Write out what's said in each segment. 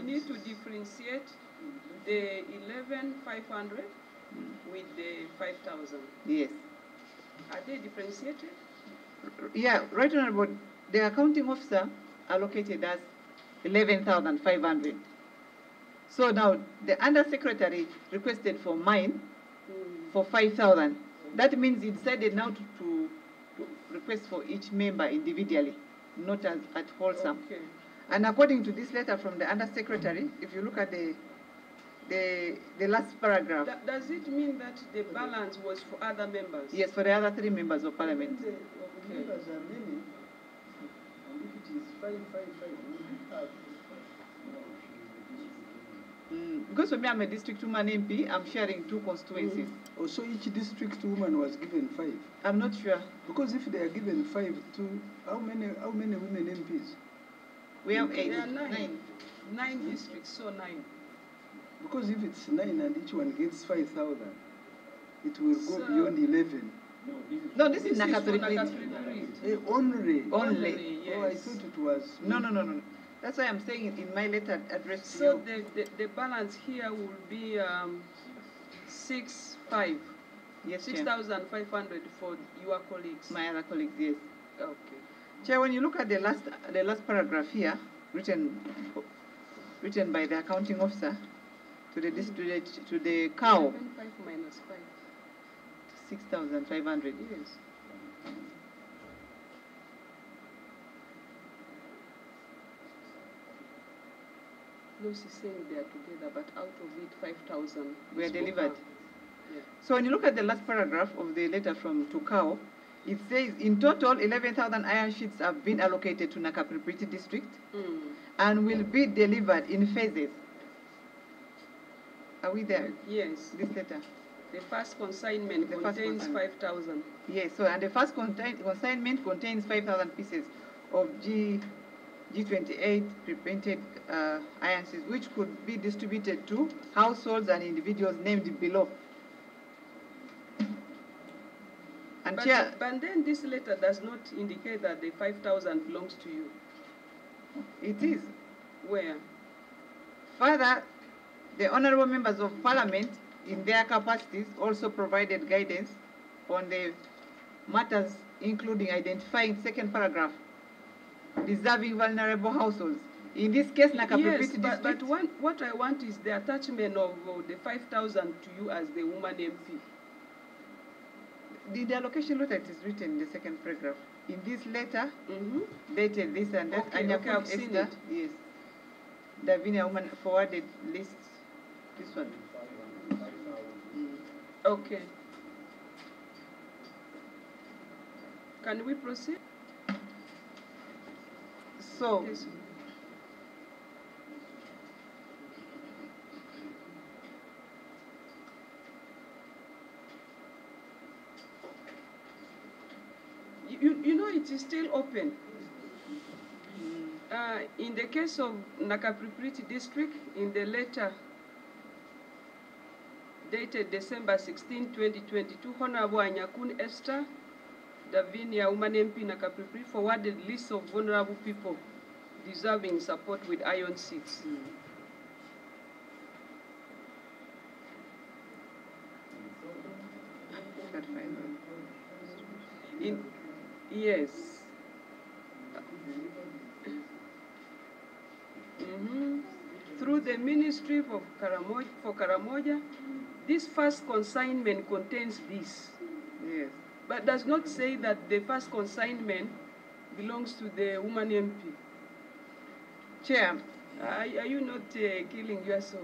need to differentiate the 11,500 with the 5,000. Yes. Are they differentiated? Yeah, right on about the accounting officer allocated as 11,500. So now the undersecretary requested for mine for 5,000. That means he decided now to request for each member individually, not as at wholesome. Okay. And according to this letter from the undersecretary, if you look at the last paragraph. Does it mean that the balance was for other members? Yes, for the other 3 members of parliament. The members are many, and if it is 555, we have. Because for me, I'm a district woman MP, I'm sharing 2 constituencies. Also, each district woman was given 5. I'm not sure. Because if they are given 5 to how many women MPs? We have 8. There are 9. 9 districts, so 9. Because if it's 9 and each one gets 5,000, it will go beyond 11. No, this is Nakapiri. Only. Only, yes. Oh, I thought it was. No. That's why I'm saying in my letter addressed to so you. the balance here will be 6,500. Yes, 6,500 for your colleagues. My other colleagues, yes. Okay. Chair, when you look at the last paragraph here, written by the accounting officer to the cow. 5 minus 5. 6,500. Yes. No, she's saying they are together, but out of it, 5,000 were delivered. Yeah. So when you look at the last paragraph of the letter from Tukao, it says in total 11,000 iron sheets have been allocated to Nakapiri district and will be delivered in phases. Are we there? Yes. This letter. The first consignment contains 5,000. Yes, so and the first consignment contains 5,000 pieces of G28 prepainted iron sheets, which could be distributed to households and individuals named below. And but then this letter does not indicate that the 5,000 belongs to you. It is. Where? Further, the honorable members of parliament, in their capacities, also provided guidance on the matters, including identifying, second paragraph, deserving vulnerable households. In this case, Nakapiri district. Yes, but what I want is the attachment of the 5,000 to you as the woman MP. The allocation letter is written in the second paragraph. In this letter, dated this and that, okay, and okay, I've seen it. Yes. Davinia woman forwarded list. This one. Okay. Can we proceed? So, yes. You know it is still open. In the case of Nakapiri district, in the letter dated December 16, 2022, Honorable Anyakun Esther, Davinia woman MP Nakapiri, forwarded lists of vulnerable people deserving support with iron seats. Yes. Through the Ministry for Karamoja, this first consignment contains this. yes. But does not say that the first consignment belongs to the woman MP. Chair. Are you not killing yourself?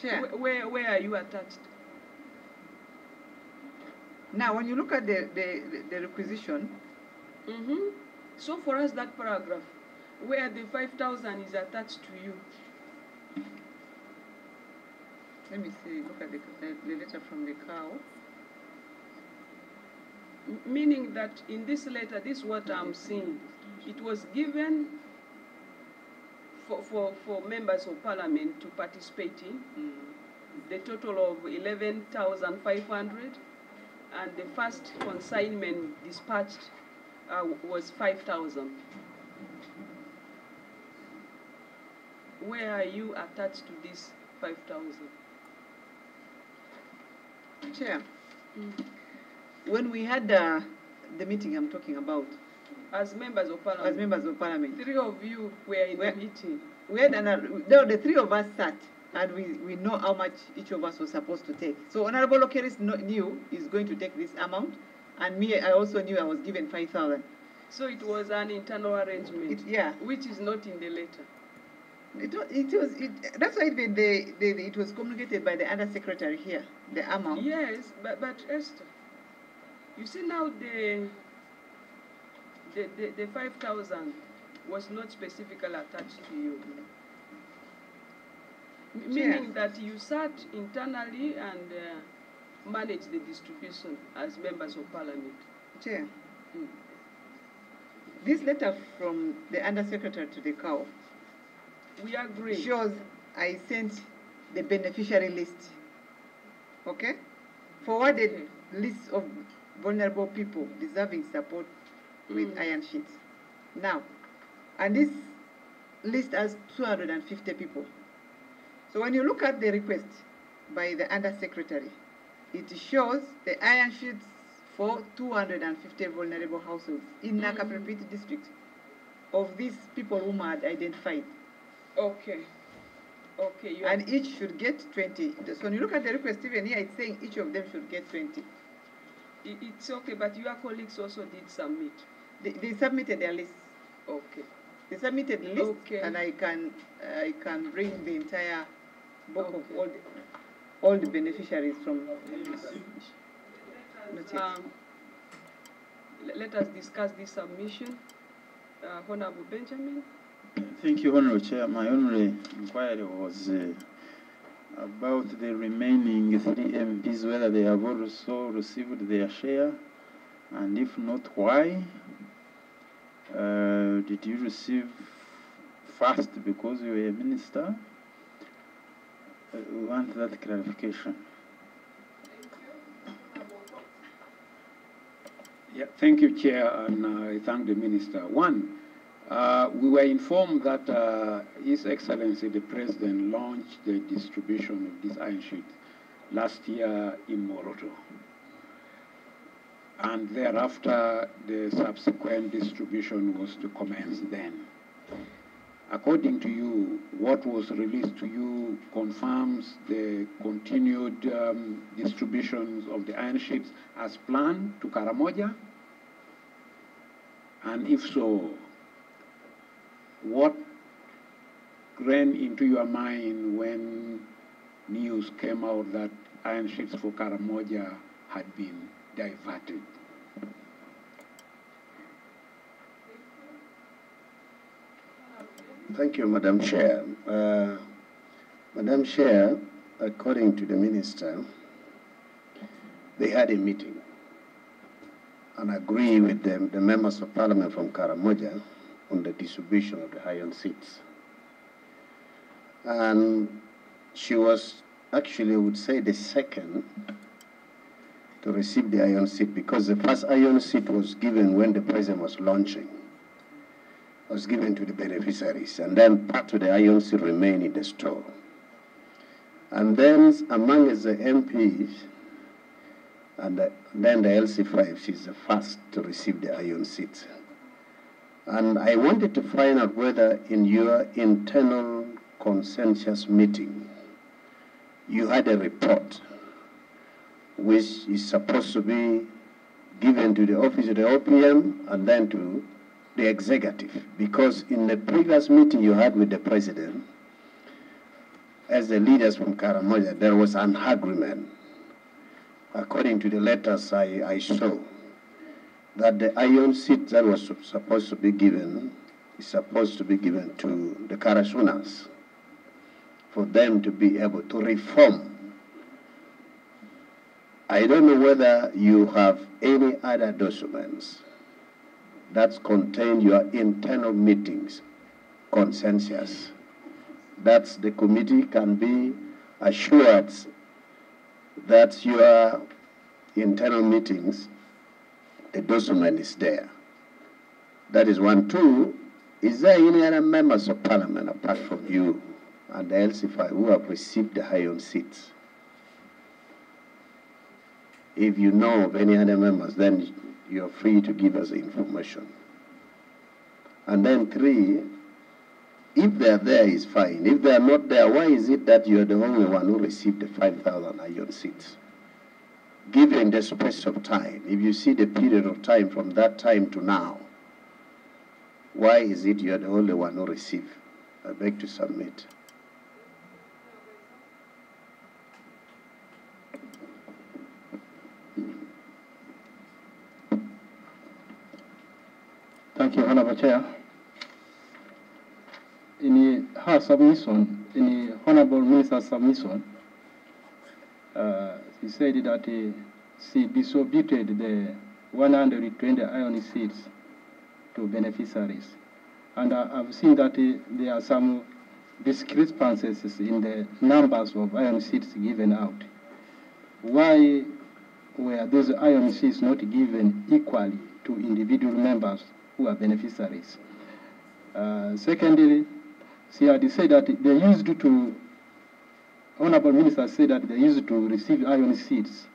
Chair. Where are you attached? Now, when you look at the requisition. So for us, that paragraph, where the 5,000 is attached to you. Let me see, look at the letter from the cow. Meaning that in this letter, this is what I'm seeing. It was given for members of parliament to participate in, the total of 11,500, and the first consignment dispatched was 5,000. where are you attached to this 5,000? Chair, when we had the meeting I'm talking about, As members of parliament? as members of parliament, 3 of you were in the meeting. we had the 3 of us sat, and we know how much each of us was supposed to take. So Honorable Okeris knew he's going to take this amount, and me, I also knew I was given 5,000. So it was an internal arrangement, Yeah. which is not in the letter. That's why even it was communicated by the undersecretary here, the amount. Yes, but Esther, you see now the 5,000 was not specifically attached to you. Meaning that you sat internally and managed the distribution as members of parliament. Chair, this letter from the undersecretary to the COW, we agree. shows I sent the beneficiary list. Okay? Forwarded list of vulnerable people deserving support with iron sheets. Now, and this list has 250 people. So when you look at the request by the undersecretary, it shows the iron sheets for 250 vulnerable households in Nakapipiti district of these people whom I had identified. Okay. Okay. And each should get 20. So when you look at the request, even here, it's saying each of them should get 20. It's okay, but your colleagues also did submit. They submitted their list. Okay. They submitted the list, Okay. and I can bring the entire book of all the beneficiaries from. Let us discuss this submission. Honorable Benjamin. Thank you, Honorable Chair. My only inquiry was about the remaining 3 MPs, whether they have also received their share, and if not, why? Did you receive first because you were a minister? We want that clarification. Yeah, thank you, Chair, and I thank the Minister. One, we were informed that His Excellency the President launched the distribution of this iron sheet last year in Moroto. And thereafter, the subsequent distribution was to commence then. According to you, what was released to you confirms the continued distributions of the iron sheets as planned to Karamoja? And if so, what ran into your mind when news came out that iron sheets for Karamoja had been diverted? Thank you, Madam Chair. Madam Chair, according to the Minister, they had a meeting and agree with the members of Parliament from Karamoja on the distribution of the iron seats. And she was actually, I would say, the second to receive the iron seat, because the first iron seat was given when the President was launching. Was given to the beneficiaries, and then part of the iron seat remained in the store. And then among the MPs, and then the LC5, she's the first to receive the iron seat. And I wanted to find out whether in your internal consensus meeting, you had a report which is supposed to be given to the office of the OPM and then to the executive, because in the previous meeting you had with the President, as the leaders from Karamoja, there was an agreement, according to the letters I saw, that the iron seat that was supposed to be given is supposed to be given to the Karasunas for them to be able to reform. I don't know whether you have any other documents that contain your internal meetings, consensus, that the committee can be assured that your internal meetings, the document is there. That is one. Two, is there any other members of Parliament apart from you and the LC5 who have received the iron seats. If you know of any other members, then you're free to give us information. And then 3, if they're there is fine. If they're not there, why is it that you're the only one who received the 5,000 iron seats? Given the space of time, if you see the period of time from that time to now, why is it you're the only one who received? I beg to submit. Thank you, Honorable Chair. In her submission, in the Honorable Minister's submission, she said that she distributed the 120 iron seats to beneficiaries. And I've seen that there are some discrepancies in the numbers of iron seats given out. Why were those iron seats not given equally to individual members who are beneficiaries? Secondly, she had said that they used to, Honorable Minister said that they used to receive iron seats,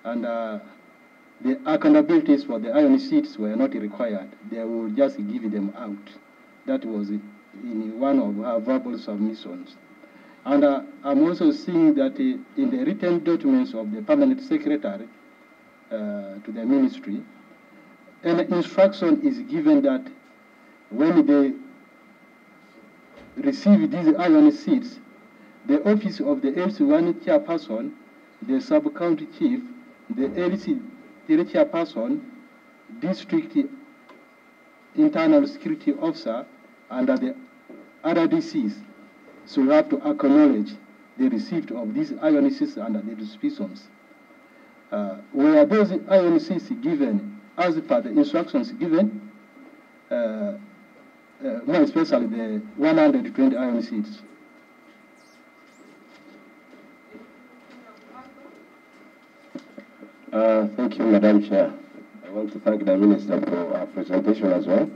and the accountabilities for the iron seats were not required. They will just give them out. That was in one of her verbal submissions. And I'm also seeing that in the written documents of the Permanent Secretary to the Ministry, an instruction is given that when they receive these iron seats, the office of the LC1 chairperson, the sub-county chief, the LC3 chairperson, district internal security officer, and the other DCs should have to acknowledge the receipt of these iron seats under the distributions. Were those iron seats given as per the instructions given, more especially the 120 iron seats? Thank you, Madam Chair. I want to thank the Minister for our presentation as well.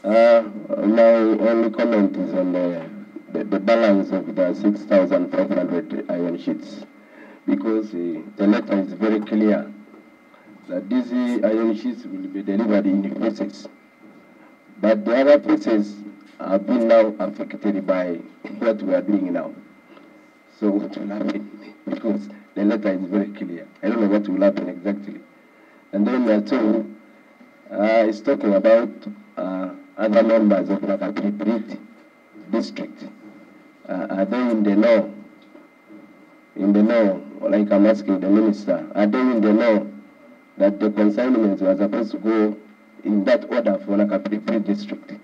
My only comment is on the balance of the 6,500 iron sheets, because the letter is very clear that these iron sheets will be delivered in phases. But the other phases have been now affected by what we are doing now. So what will happen? Because the letter is very clear. I don't know what will happen exactly. And then two, it's talking about other members of the appropriate district. Are they in the know? In the know, like I'm asking the minister, are they in the know that the consignments were supposed to go in that order for like a appropriate district?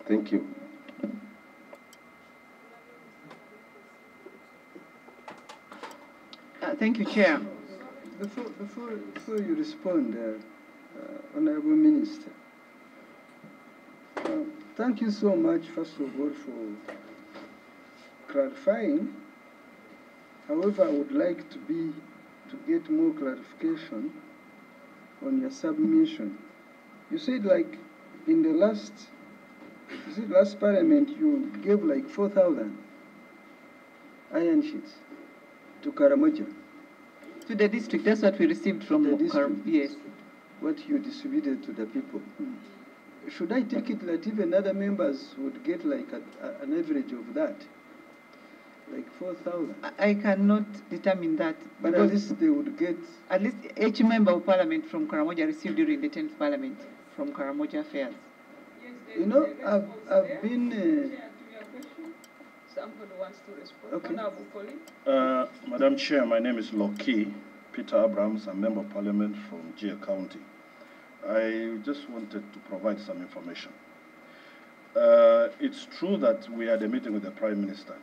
Thank you. Thank you, Chair. Before you respond, Honorable Minister, thank you so much, first of all, for clarifying. However, I would like to get more clarification on your submission. You said like in the last parliament you gave like 4,000 iron sheets to Karamoja. To the district, that's what we received from the district. Yes. What you distributed to the people. Should I take it that even other members would get like an average of that? Like 4,000? I cannot determine that. But at least they would get... At least each member of parliament from Karamoja received during the 10th parliament from Karamoja affairs. Yes, you know, I've been... Somebody wants to respond. Okay. Honorable colleague. Madam Chair, my name is Loki Peter Abrams. I'm Member of Parliament from Gia County. I just wanted to provide some information. It's true that we had a meeting with the Prime Minister.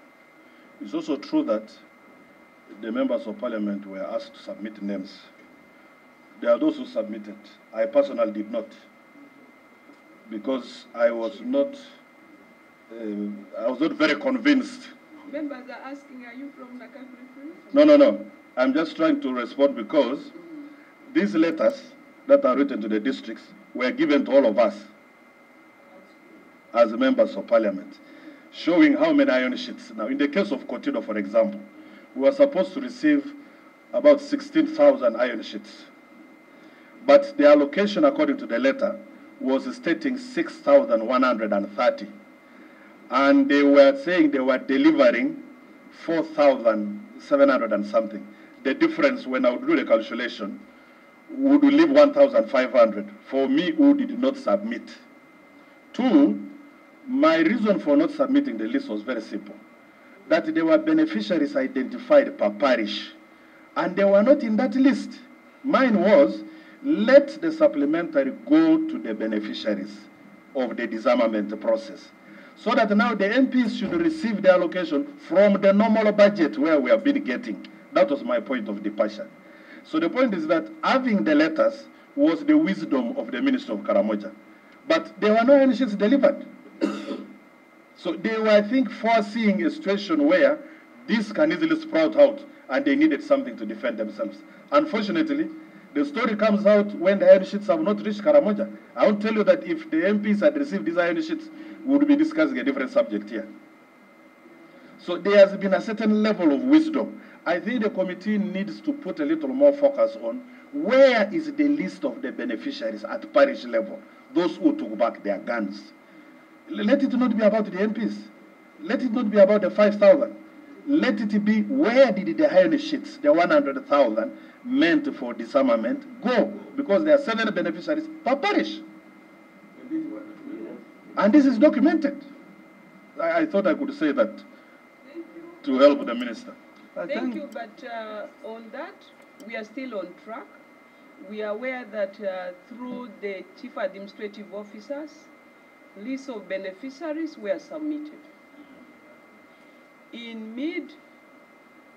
It's also true that the members of Parliament were asked to submit names. There are those who submitted. I personally did not, because I was not very convinced. Members are asking, are you from Nakabri? No. I'm just trying to respond because these letters that are written to the districts were given to all of us as members of Parliament. showing how many iron sheets. Now, in the case of Cotido, for example, we were supposed to receive about 16,000 iron sheets. But the allocation, according to the letter, was stating 6,130. And they were saying they were delivering 4,700 and something. The difference, when I would do the calculation, would leave 1,500 for me who did not submit. Two, my reason for not submitting the list was very simple. That there were beneficiaries identified per parish, and they were not in that list. Mine was, let the supplementary go to the beneficiaries of the disarmament process, so that now the MPs should receive the allocation from the normal budget where we have been getting. That was my point of departure. So the point is that having the letters was the wisdom of the Minister of Karamoja. But there were no iron sheets delivered. So they were, I think, foreseeing a situation where this can easily sprout out, and they needed something to defend themselves. Unfortunately, the story comes out when the iron sheets have not reached Karamoja. I will tell you that if the MPs had received these iron sheets, we would be discussing a different subject here. So there has been a certain level of wisdom. I think the committee needs to put a little more focus on where is the list of the beneficiaries at parish level, those who took back their guns. Let it not be about the MPs. Let it not be about the 5,000. Let it be, where did the iron sheets, the 100,000 meant for disarmament, go? Because there are 7 beneficiaries per parish. And this is documented. I thought I could say that to help the minister. Thank you, but on that, we are still on track. We are aware that through the chief administrative officers, lists of beneficiaries were submitted. In mid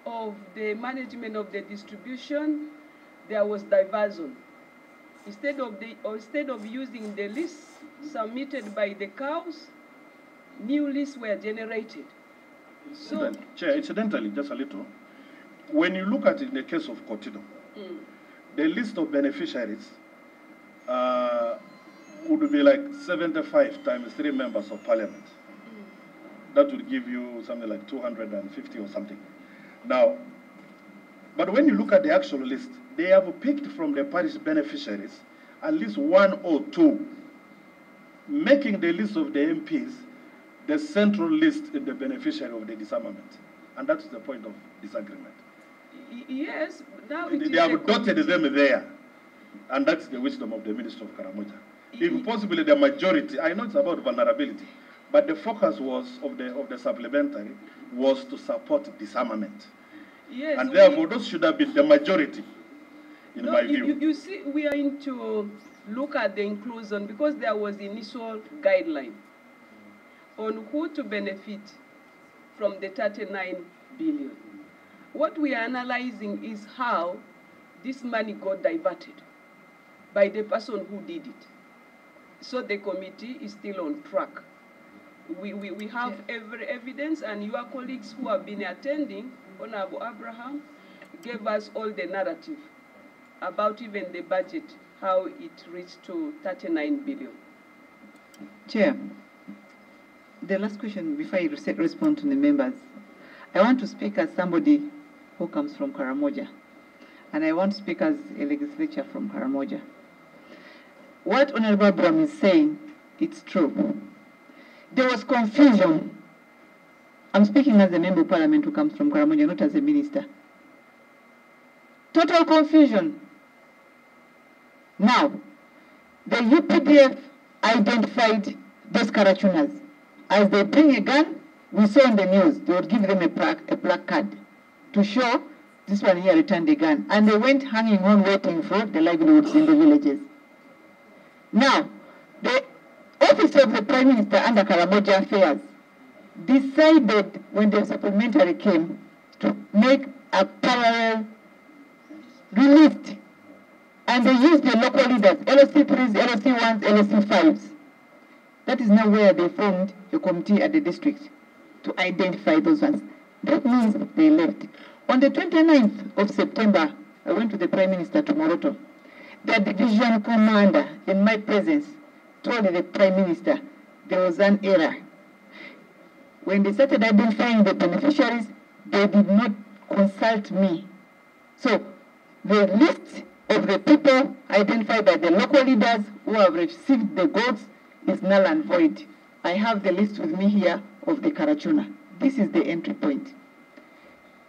of the management of the distribution, there was diversion. Instead of using the lists submitted by the cows, new lists were generated. So, Chair, incidentally, just a little, when you look at it in the case of Cotido, the list of beneficiaries would be like 75 times 3 members of parliament. That would give you something like 250 or something. Now, but when you look at the actual list, they have picked from the parish beneficiaries at least 1 or 2, making the list of the MPs the central list in the beneficiary of the disarmament. And that's the point of disagreement. Yes, now they have dotted them there. And that's the wisdom of the Minister of Karamoja. If possibly the majority, I know it's about vulnerability, but the focus was of the supplementary was to support disarmament. Yes, and therefore those should have been the majority, in my view. You see, we are into look at the inclusion because there was the initial guideline on who to benefit from the 39 billion. What we are analyzing is how this money got diverted by the person who did it. So the committee is still on track. We have every evidence, and your colleagues who have been attending, Honorable Abraham, gave us all the narrative about even the budget, how it reached to 39 billion. Chair, the last question before I respond to the members. I want to speak as somebody who comes from Karamoja, and I want to speak as a legislature from Karamoja. What Honorable Abraham is saying, it's true. There was confusion. I'm speaking as a member of parliament who comes from Karamoja, not as a minister. Total confusion. Now, the UPDF identified those Karachunas. As they bring a gun, we saw in the news, they would give them a placard to show this one here returned a gun. And they went hanging on waiting for the livelihoods in the villages. Now, the Office of the Prime Minister under Karamoja Affairs decided when the supplementary came to make a parallel released. And they used the local leaders, LOC3s, LOC1s, LOC5s. That is now where they formed a committee at the district to identify those ones. That means they left. On the 29th of September, I went to the Prime Minister to Moroto. The division commander, in my presence, told the Prime Minister there was an error. when they started identifying the beneficiaries, they did not consult me. So the list of the people identified by the local leaders who have received the goods is null and void. I have the list with me here of the Karachuna. This is the entry point.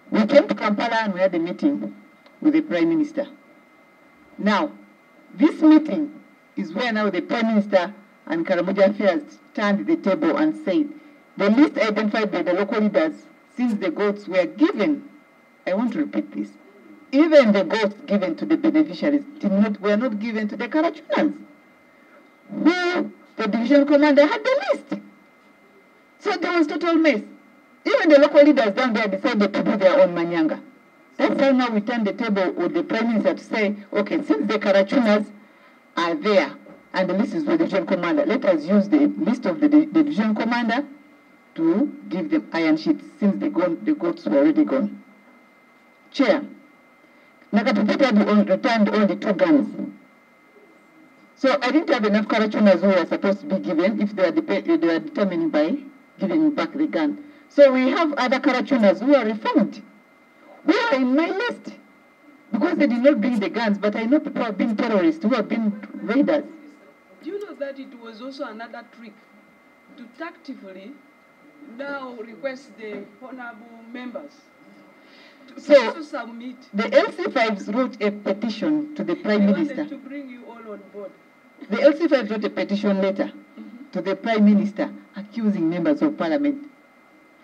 We came to Kampala and we had a meeting with the Prime Minister. Now, this meeting is where now the Prime Minister and Karamoja Affairs turned the table and said, the list identified by the local leaders since the goats were given, I want to repeat this, even the goats given to the beneficiaries were not given to the Karachunans, who the division commander had the list. So there was total mess. Even the local leaders down there decided to do their own manyanga. That's how now we turn the table with the Prime Minister to say, okay, since the Karachunas are there and the list is with the division commander, let us use the list of the division commander to give them iron sheets since the goats were already gone. Chair, Nakapipita returned only 2 guns. So I didn't have enough Karachunas who were supposed to be given if they were determined by giving back the gun. So we have other Karachunas who are reformed, who are in my list, because they did not bring the guns, but I know people have been terrorists, who have been raiders. Do you know that it was also another trick to tactfully now request the honorable members to submit? The LC5s wrote a petition to the Prime Minister. They wanted to bring you all on board. The LC5 wrote a petition letter to the Prime Minister accusing members of Parliament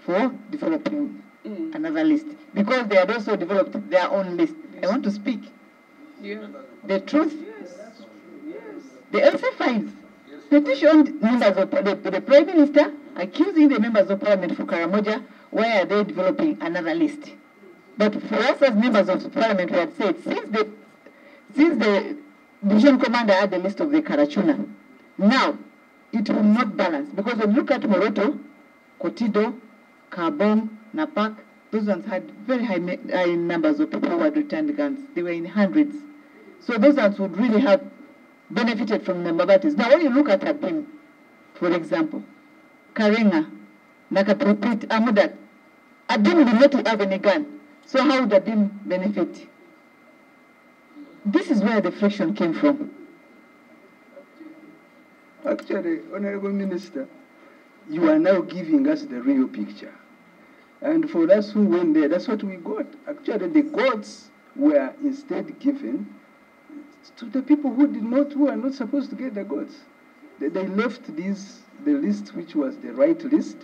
for developing another list, because they had also developed their own list. I want to speak the truth. The LC5s petitioned members of the Prime Minister accusing the members of Parliament for Karamoja, why are they developing another list? But for us as members of Parliament, we had said, since the division commander had the list of the Karachuna, now it will not balance, because when you look at Moroto, Kotido, Karbon, Napak, those ones had very high numbers of people who had returned guns. They were in hundreds. So those ones would really have benefited from the Mbabatis. Now when you look at Abim, for example, Karenga, Nakapripit, Amudat, Abim did not have any gun. So how would Abim benefit? This is where the friction came from. Actually, Honorable Minister, you are now giving us the real picture. And for us who went there, that's what we got. Actually, the gods were instead given to the people who are not supposed to get the gods. They left the list which was the right list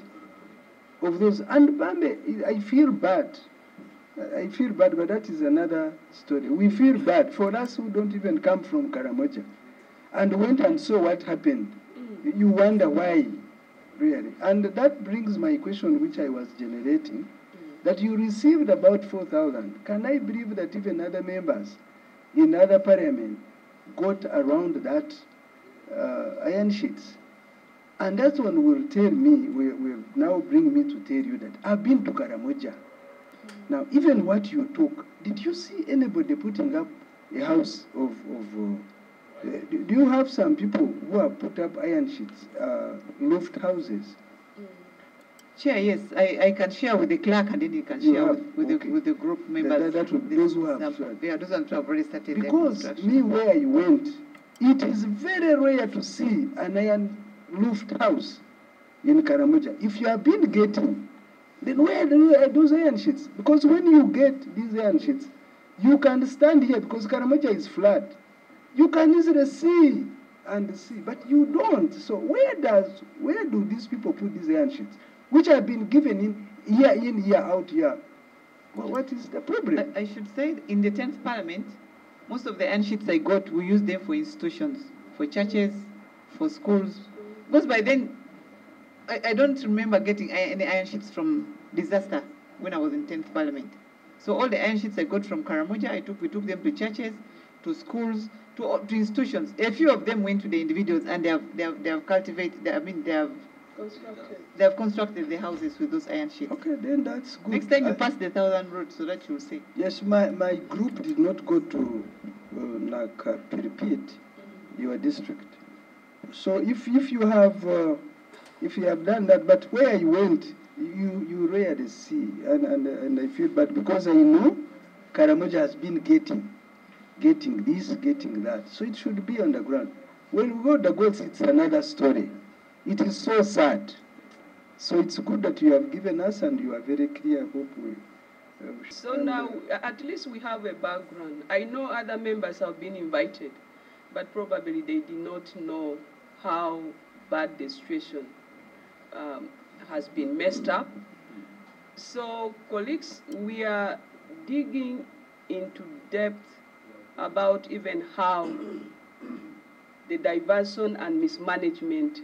of those. And Bambe, I feel bad. I feel bad, but that is another story. We feel bad for us who don't even come from Karamoja and went and saw what happened. You wonder why, really. And that brings my question, which I was generating, that you received about 4,000. Can I believe that even other members in other parliament got around that iron sheets? And that one will tell me, will now bring me to tell you that I've been to Karamoja. Now, even what you took, did you see anybody putting up a house of do you have some people who have put up iron sheets, loft houses? Chair, yes, I can share with the clerk, and then you can share with the group members. Those who have yeah, those ones who have already started. Because me, where I went, it is very rare to see an iron loft house in Karamoja. If you have been getting, then where are those iron sheets? Because when you get these iron sheets, you can stand here because Karamoja is flat. You can easily see and see, but you don't. So where do these people put these iron sheets, which have been given in, year out, year? Well, what is the problem? I should say, in the 10th Parliament, most of the iron sheets I got, we use them for institutions, for churches, for schools. Because by then, I don't remember getting any iron sheets from disaster when I was in 10th Parliament. So all the iron sheets I got from Karamoja, we took them to churches, to schools, to institutions. A few of them went to the individuals, and they have cultivated. They have constructed the houses with those iron sheets. Okay, then that's good. Next time you pass the 1,000 road, so that you'll see. Yes, my group did not go to to repeat your district. So if you have done that, but where you went, you rarely see, and I feel bad because I know Karamoja has been getting this, getting that. So it should be on the ground. When we go to the goals, it's another story. It is so sad. So it's good that you have given us and you are very clear. Hope we. So now, at least we have a background. I know other members have been invited, but probably they did not know how bad the situation has been messed up. So, colleagues, we are digging into depth about even how the diversion and mismanagement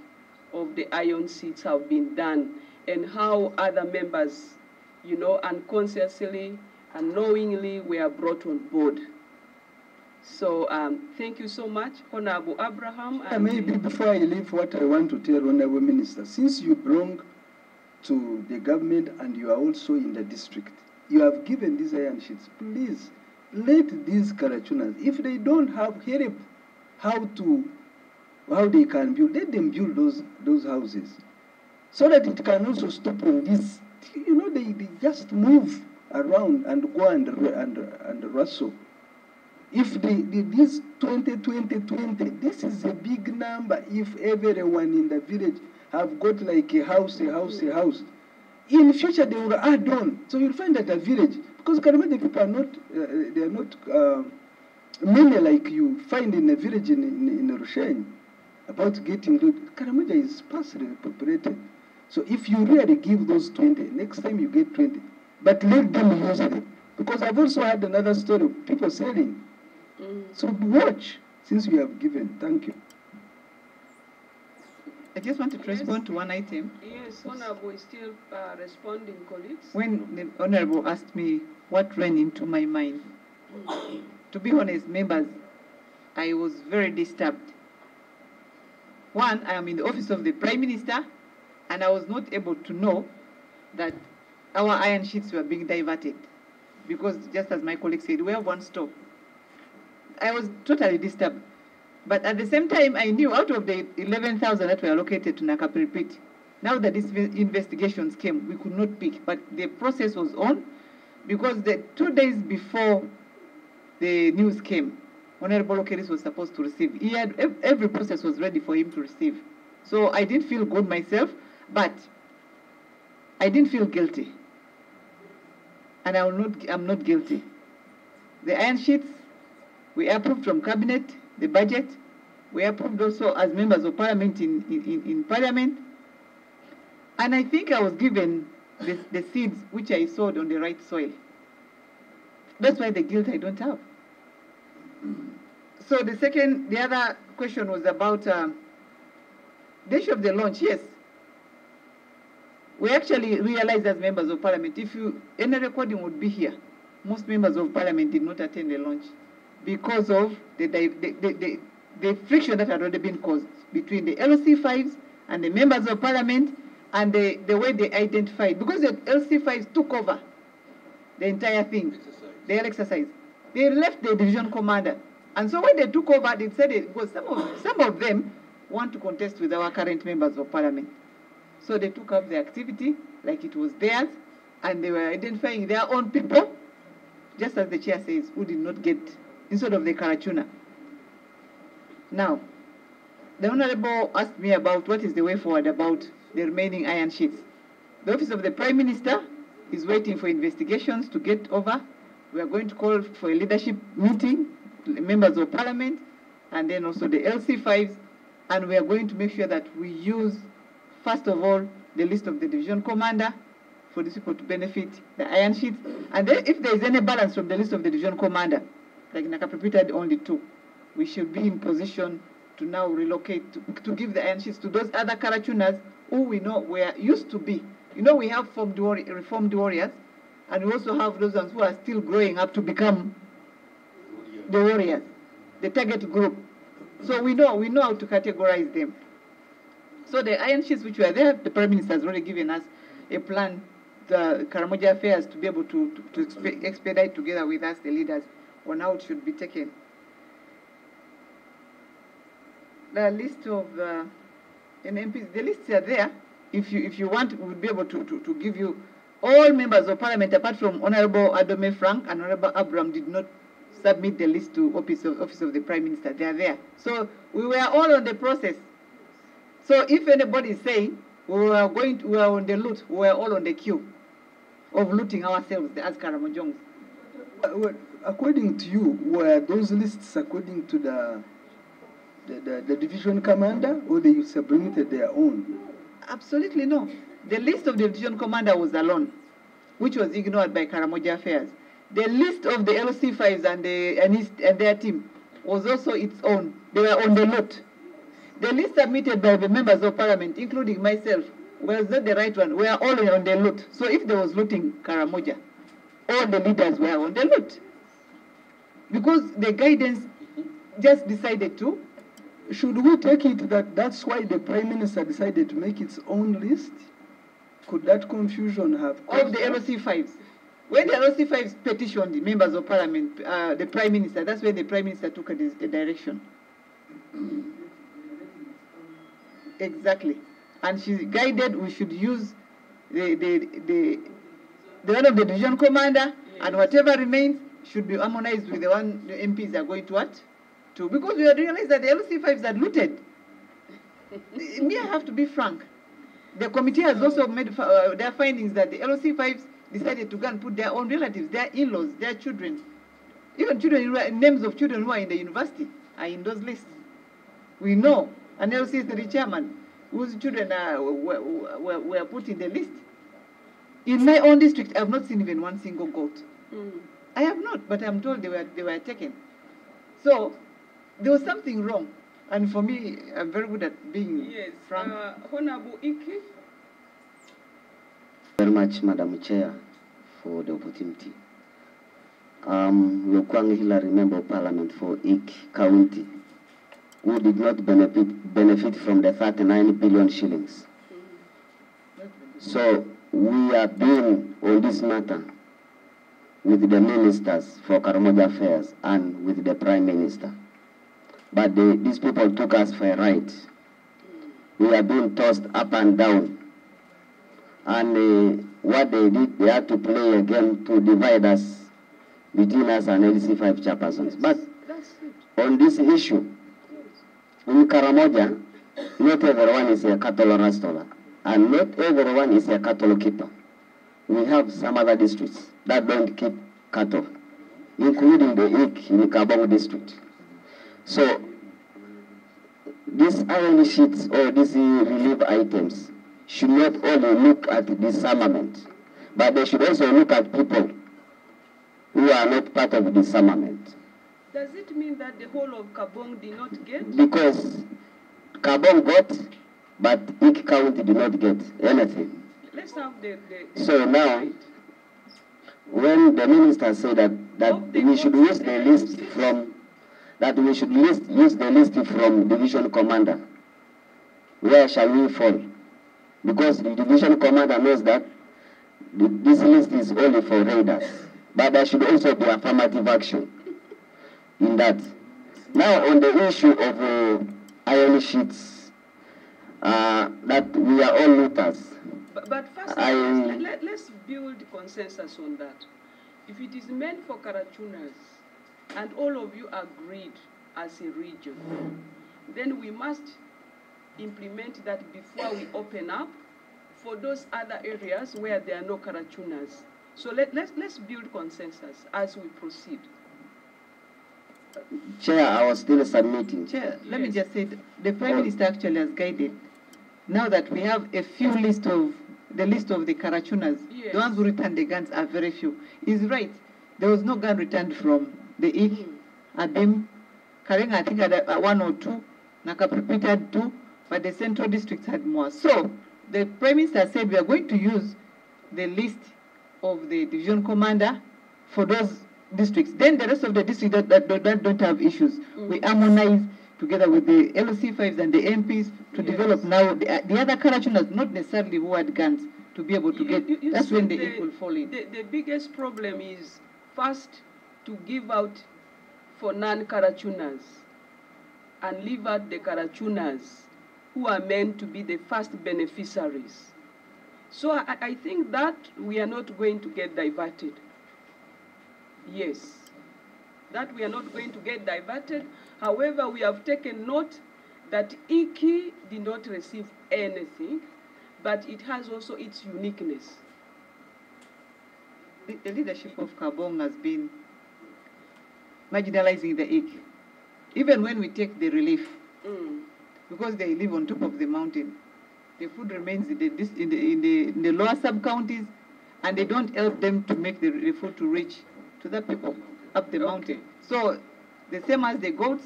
of the iron seats have been done, and how other members, you know, unconsciously and knowingly were brought on board. So thank you so much, Honorable Abraham. And maybe before I leave, what I want to tell Honorable Minister, since you belong to the government and you are also in the district, you have given these iron sheets. Please let these Karachunas, if they don't have help how they can build, let them build those houses, so that it can also stop on this. You know, they just move around and go and wrestle. If this 20, this is a big number. If everyone in the village have got like a house, in future they will add on. So you'll find that a village, because Karamega people are not, they are not many like you find in a village in Rushen about getting good. Karamega is sparsely populated. So if you really give those 20, next time you get 20, but let them use it. Because I've also had another story of people selling. So watch, since we have given. Thank you. I just wanted to respond to one item. Yes, Honorable is still responding, colleagues. When the Honorable asked me what ran into my mind, to be honest, members, I was very disturbed. One, I am in the office of the Prime Minister, and I was not able to know that our iron sheets were being diverted. Because just as my colleague said, we have one store. I was totally disturbed. But at the same time, I knew out of the 11,000 that were allocated to Nakapiri Pit, now that these investigations came, we could not pick. But the process was on, because the 2 days before the news came, Honorable Okeris was supposed to receive. He had, every process was ready for him to receive. So I didn't feel good myself, but I didn't feel guilty. And I'm not guilty. The iron sheets, we approved from Cabinet, the budget. We approved also as members of Parliament in Parliament. And I think I was given the seeds which I sowed on the right soil. That's why the guilt I don't have. So the other question was about the issue of the launch. Yes. We actually realized as members of Parliament, if any recording would be here, most members of Parliament did not attend the launch because of the friction that had already been caused between the LC5s and the members of Parliament, and the way they identified. Because the LC5s took over the entire thing, the exercise. They left the division commander. And so when they took over, they said it was some of them want to contest with our current members of Parliament. So they took up the activity like it was theirs, and they were identifying their own people, just as the chair says, who did not get, instead of the Karachuna. Now, the Honorable asked me about what is the way forward about the remaining iron sheets. The Office of the Prime Minister is waiting for investigations to get over. We are going to call for a leadership meeting, members of Parliament, and then also the LC5s, and we are going to make sure that we use, first of all, the list of the division commander for these people to benefit the iron sheets. And then if there is any balance from the list of the division commander, like Nakapiri had only 2, we should be in position to now relocate, to give the iron sheets to those other Karachunas who we know were used to be. You know, we have reformed warriors, and we also have those ones who are still growing up to become the warriors, the target group. So we know how to categorize them. So the iron sheets which were there, the Prime Minister has already given us a plan, the Karamoja Affairs, to be able to expedite together with us, the leaders, on how it should be taken. The list of MPs, the lists are there. if you want, we'll be able to give you all members of parliament, apart from Honorable Adome Frank and Honorable Abraham did not submit the list to office of the Prime Minister. They are there. So we were all on the process. So if anybody is saying we were on the loot, we were all on the queue of looting ourselves as Karamojongs. According to you, were those lists according to the division commander, or they submitted their own? Absolutely no. The list of the division commander was alone, which was ignored by Karamoja Affairs. The list of the LC5s and their team was also its own. They were on the lot. The list submitted by the members of parliament, including myself, was not the right one. We are all on the lot. So if there was looting Karamoja, all the leaders were on the lot. Because the guidance just decided to. Should we take it that that's why the Prime Minister decided to make its own list? Could that confusion have caused of the LC5s? When the LC5s petitioned the members of parliament, the Prime Minister, that's when the Prime Minister took a direction. Exactly. And she guided we should use the one of the division commander, and whatever remains should be harmonized with the one the MPs are going to what? Because we had realized that the LC5s had looted. Me, I have to be frank. The committee has also made their findings that the LC5s decided to go and put their own relatives, their in-laws, their children, even children, names of children who are in the university are in those lists. We know an LC3 chairman whose children were put in the list. In my own district, I have not seen even one single goat. I have not, but I'm told they were taken. So there was something wrong. And for me, I'm very good at being frank. Honorable Iki. Very much, Madam Chair, for the opportunity. Lukwang Hillary, Member of Parliament for Ik County, who did not benefit from the 39 billion shillings. So we are doing all this matter with the ministers for Karamoja Affairs and with the Prime Minister. But these people took us for a ride. We are being tossed up and down. And what they did, they had to play a game to divide us between us and LC5 chairpersons. But on this issue, in Karamoja, not everyone is a cattle restorer, and not everyone is a cattle keeper. We have some other districts that don't keep cattle, including the Ik in the Kabong district. So, these iron sheets or these relief items should not only look at disarmament, but they should also look at people who are not part of disarmament. Does it mean that the whole of Kabong did not get? Because Kabong got, but Ik County did not get anything. Let's have so now, when the minister said that we should use the list from, use the list from division commander, where shall we fall? Because the division commander knows that this list is only for raiders, but there should also be affirmative action in that. Now on the issue of iron sheets, that we are all looters. But first, let's build consensus on that. If it is meant for Karachunas, and all of you agreed as a region, then we must implement that before we open up for those other areas where there are no Karachunas. So let's build consensus as we proceed. Chair, I was still submitting. Chair, let me just say, the Prime Minister actually has guided. Now that we have a few the list of the Karachunas, the ones who returned the guns are very few. He's right. There was no gun returned from the Ik, Abim, Karenga, I think had 1 or 2, Nakapripit had 2, but the central districts had more. So the Prime Minister said we are going to use the list of the division commander for those districts. Then the rest of the districts that don't have issues, we harmonize together with the LC5s and the MPs to develop now the other Karachunas, not necessarily who had guns, to be able to get. That's when the Ik will fall in. The biggest problem is first to give out for non-Karachunas and leave out the Karachunas who are meant to be the first beneficiaries. So I think that we are not going to get diverted. Yes, that we are not going to get diverted. However, we have taken note that IKI did not receive anything, but it has also its uniqueness. The leadership of Kabong has been marginalizing the IKI. Even when we take the relief, because they live on top of the mountain, the food remains in the lower sub-counties, and they don't help them to make the food to reach to the people up the mountain. So the same as the goats,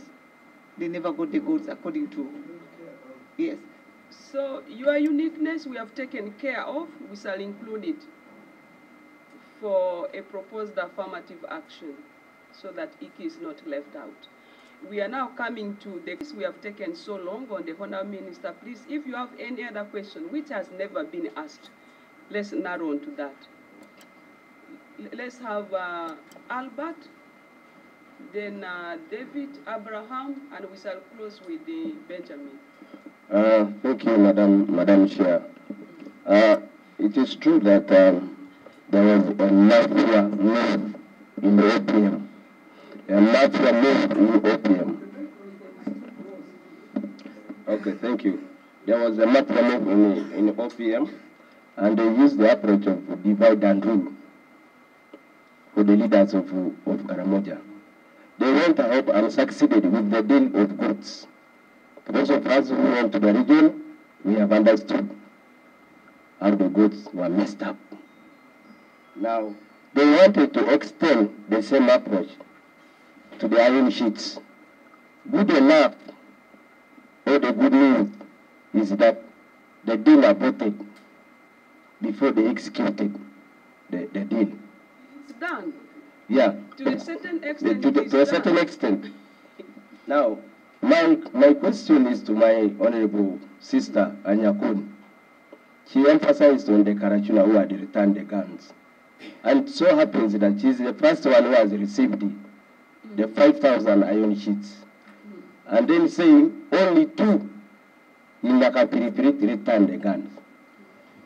they never got the goats according to, yes. So your uniqueness we have taken care of. We shall include it for a proposed affirmative action so that IKI is not left out. We are now coming to the case we have taken so long on the Honourable Minister. Please, if you have any other question which has never been asked, let's narrow on to that. Let's have Albert, then David, Abraham, and we shall close with the Benjamin. Thank you, Madam Chair. It is true that there was a mafia move in opium. A mafia move in opium. Okay, thank you. There was a mafia move in opium, and they used the approach of divide and rule for the leaders of Karamoja. They went ahead and succeeded with the deal of goods. Those of us who went to the region, we have understood how the goods were messed up. Now, they wanted to extend the same approach to the iron sheets. Good enough, or the good news is that the deal aborted before they executed the deal. It's done. Yeah. To a certain extent. To a certain extent. Now, my question is to my honorable sister Anyakun. She emphasized on the Karachuna who had returned the guns. And so happens that she's the first one who has received the 5,000 iron sheets. And then saying only 2 in Nakapiripiri returned the guns.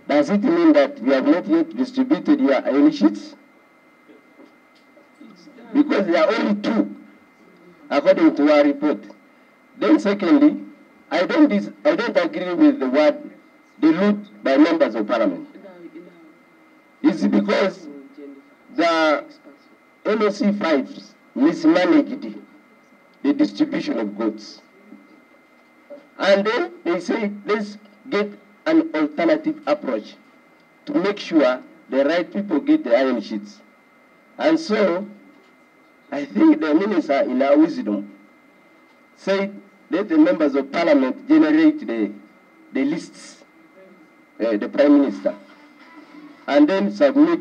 Does it mean that we have not yet distributed your iron sheets? Because there are only 2, according to our report. Then secondly, I don't agree with the word dilute by members of parliament. It's because the NOC 5s mismanaged the distribution of goods. And then they say, let's get an alternative approach to make sure the right people get the iron sheets. And so, I think the minister, in our wisdom, said, let the members of parliament generate the lists, the prime minister, and then submit.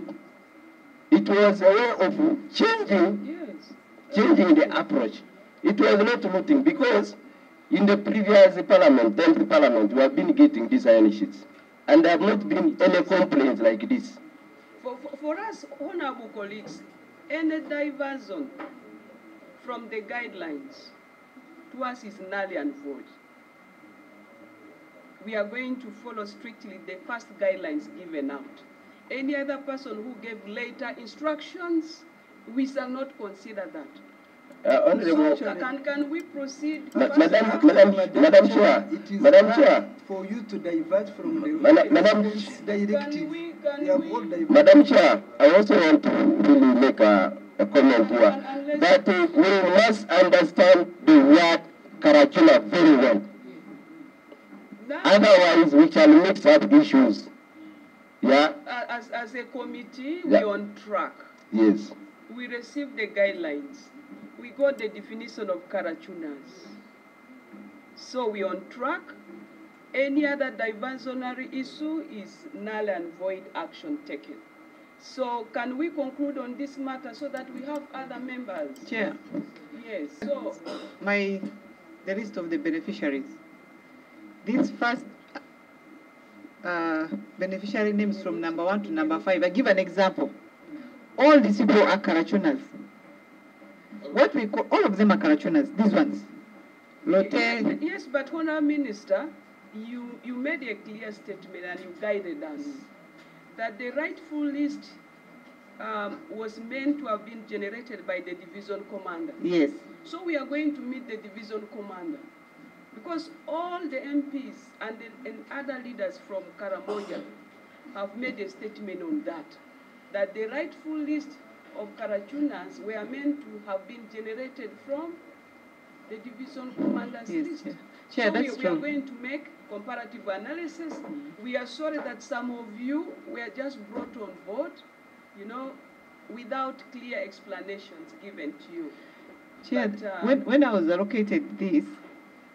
It was a way of changing the approach. It was not looting, because in the previous parliament, 10th parliament, we have been getting these iron sheets, and there have not been any complaints like this. For us, honorable colleagues, any diversion from the guidelines to us is null and void. We are going to follow strictly the first guidelines given out. Any other person who gave later instructions, we shall not consider that. So can we proceed? Madam Chair, Madam Chair, for you to divert from the directive. Madam Chair, I also want to really make a comment here that we must understand the word Karachula very well. Otherwise, we shall mix up issues. Yeah. As a committee, we're on track. Yes. We received the guidelines. We got the definition of Karachunas. So we're on track. Any other diversionary issue is null and void action taken. So can we conclude on this matter so that we have other members? Chair. Yes. So the list of the beneficiaries. These first beneficiary names from number 1 to number 5. I give an example. All these people are Karachunas. What we call, all of them are Karachunas. These ones. Lotte. Yes, but Honourable Minister, you made a clear statement and you guided us that the rightful list was meant to have been generated by the division commander. Yes. So we are going to meet the division commander because all the MPs and other leaders from Karamoja have made a statement on that the rightful list of Karachunas were meant to have been generated from the division commander's list. Yeah, so that's we true. are going to make comparative analysis. We are sorry that some of you were just brought on board, without clear explanations given to you. Chair, But, when I was allocated this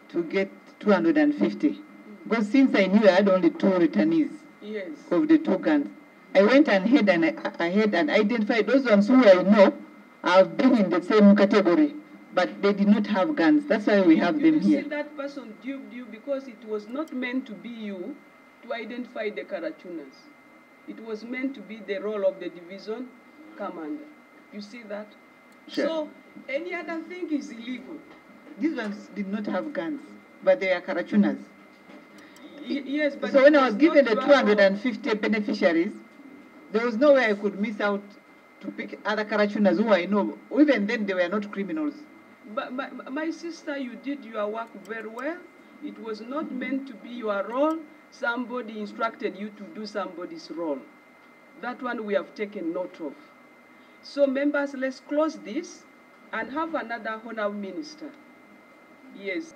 to get 250, because since I knew I had only 2 returnees yes. of the 2 guns, I went ahead and identified those ones who I know have been in the same category, but they did not have guns. That's why we have them here. You see, that person duped you because it was not meant to be you to identify the Karachunas. It was meant to be the role of the division commander. You see that? Sure. So any other thing is illegal. These ones did not have guns, but they are Karachunas. Yes, but so when I was given the your 250 beneficiaries, there was no way I could miss out to pick other Karachunas who I know. Even then, they were not criminals. But my sister, you did your work very well. It was not meant to be your role. Somebody instructed you to do somebody's role. That one we have taken note of. So members, let's close this and have another honorable minister. Yes.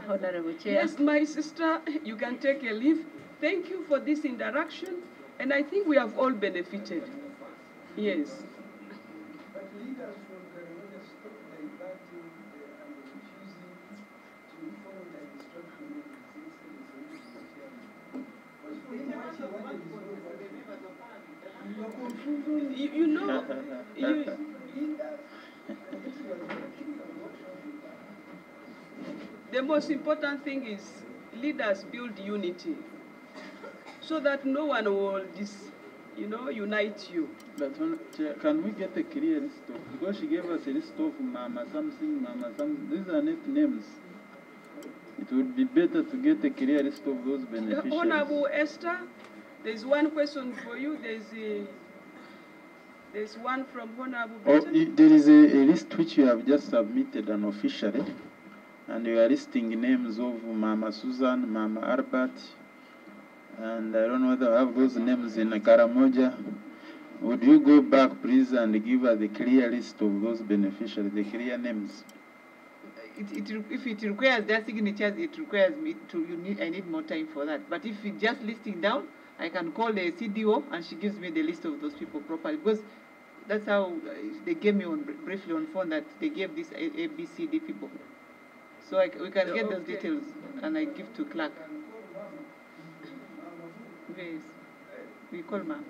Honorable Chair. Yes, my sister, you can take a leave. Thank you for this interaction, and I think we have all benefited. Yes. But leaders from Karamoja stopped diverting and refusing to follow the instruction the most important thing is leaders build unity so that no one will unite you. But can we get a clear list of, because she gave us a list of Mama something, Mama something, these are not names. It would be better to get a clear list of those beneficiaries. Honorable Esther, there's one question for you. There's one from Honorable Betten. There is a list which you have just submitted unofficially, and you are listing names of Mama Susan, Mama Albert, and I don't know whether I have those names in Karamoja. Would you go back, please, and give us the clear list of those beneficiaries, the clear names? If it requires their signatures, it requires me to. I need more time for that. But if it's just listing down, I can call the CDO and she gives me the list of those people properly. Because that's how they gave me briefly on phone that they gave these A, B, C, D people. So we can get those details and I give to clerk. Yes, we call ma'am.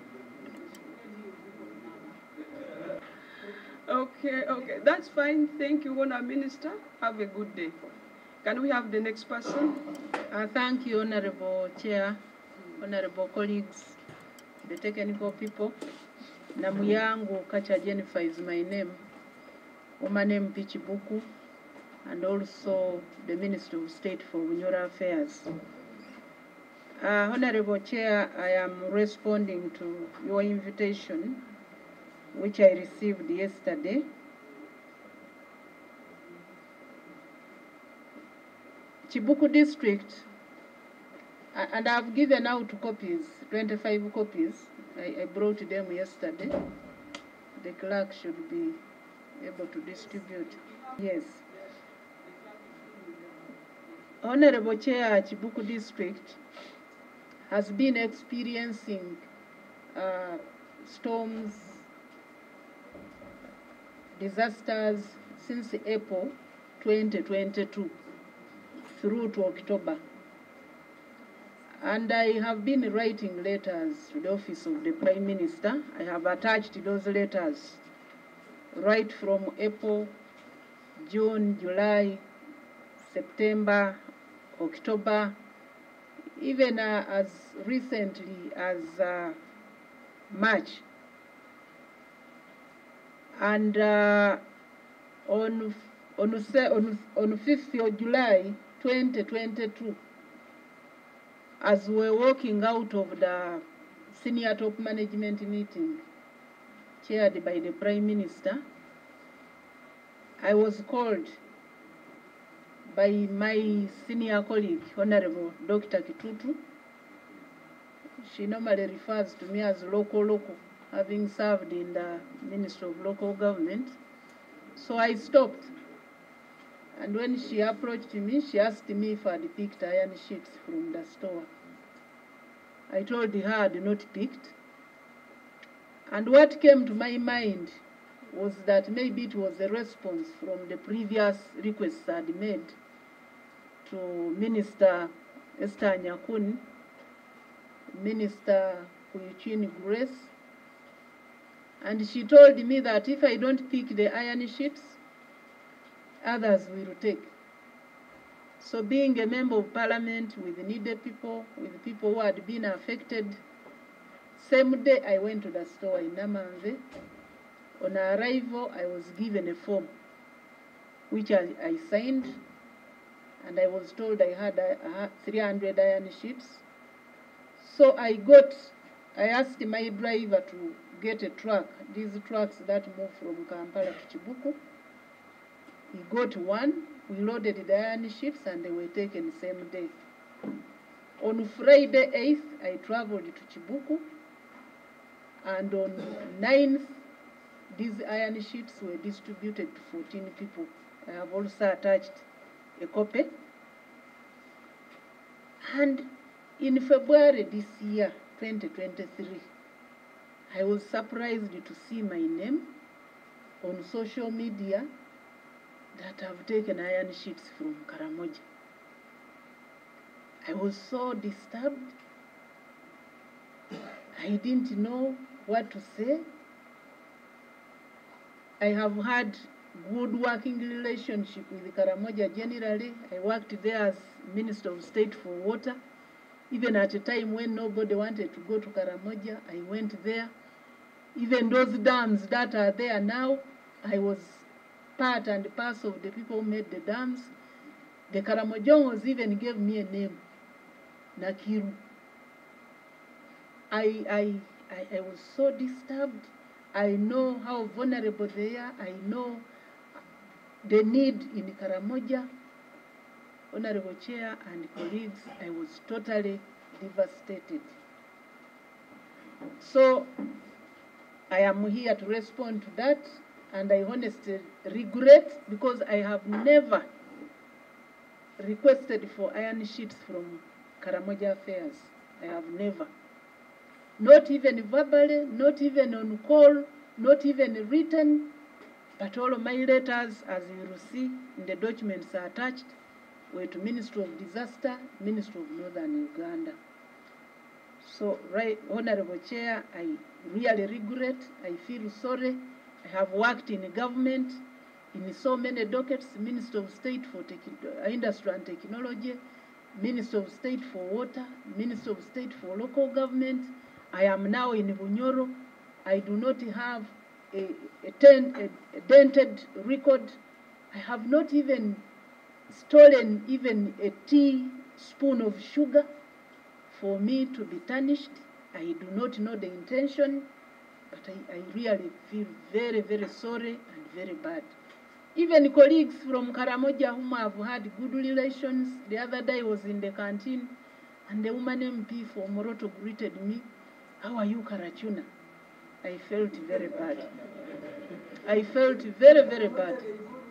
Okay, that's fine. Thank you, Honourable Minister. Have a good day. Can we have the next person? Thank you, Honourable Chair, Honourable colleagues, the technical people. Namuyangu Kacha Jennifer is my name. Omanem Pichibuku, and also the Minister of State for Unordered Affairs. Honourable Chair, I am responding to your invitation, which I received yesterday. Chibuku District, and I've given out copies, 25 copies. I brought them yesterday. The clerk should be able to distribute. Yes. Honorable Chair, Chibuku District has been experiencing storms, disasters since April 2022 through to October. And I have been writing letters to the Office of the Prime Minister. I have attached those letters right from April, June, July, September, October, even as recently as March. And on 5th of July 2022, as we're walking out of the senior top management meeting chaired by the Prime Minister, I was called by my senior colleague, Honorable Dr. Kitutu. She normally refers to me as local, having served in the Ministry of Local Government. So I stopped. And when she approached me, she asked me if I had picked iron sheets from the store. I told her I had not picked. And what came to my mind was that maybe it was a response from the previous requests I had made to Minister Esther Nyakun, Minister Kuyuchin Grace, and she told me that if I don't pick the iron sheets, others will take. So being a member of parliament with needed people, with people who had been affected, same day I went to the store in Namanve. On arrival, I was given a form, which I signed, and I was told I had 300 iron sheets. So I asked my driver to get a truck, these trucks that move from Kampala to Chibuku. He got one, we loaded the iron sheets, and they were taken the same day. On Friday 8th, I traveled to Chibuku, and on 9th, these iron sheets were distributed to 14 people. I have also attached a copy. And in February this year, 2023, I was surprised to see my name on social media that I've taken iron sheets from Karamoja. I was so disturbed. I didn't know what to say. I have had good working relationship with Karamoja generally. I worked there as Minister of State for Water. Even at a time when nobody wanted to go to Karamoja, I went there. Even those dams that are there now, I was part and parcel of the people who made the dams. The Karamojongos even gave me a name, Nakiru. I was so disturbed. I know how vulnerable they are. I know the need in Karamoja. Honorable Chair and colleagues, I was totally devastated. So I am here to respond to that, and I honestly regret because I have never requested for iron sheets from Karamoja Affairs. I have never. Not even verbally, not even on call, not even written, but all of my letters, as you will see in the documents are attached, were to Ministry of Disaster, Ministry of Northern Uganda. So, Honorable Chair, I really regret, I feel sorry. I have worked in government in so many dockets, Minister of State for Industry and Technology, Minister of State for Water, Minister of State for Local Government. I am now in Bunyoro. I do not have a dented record. I have not even stolen even a teaspoon of sugar for me to be tarnished. I do not know the intention, but I really feel very, very sorry and very bad. Even colleagues from Karamoja whom I have had good relations, the other day I was in the canteen and the woman MP for Moroto greeted me, "How are you, Karachuna?" I felt very bad. I felt very, very bad.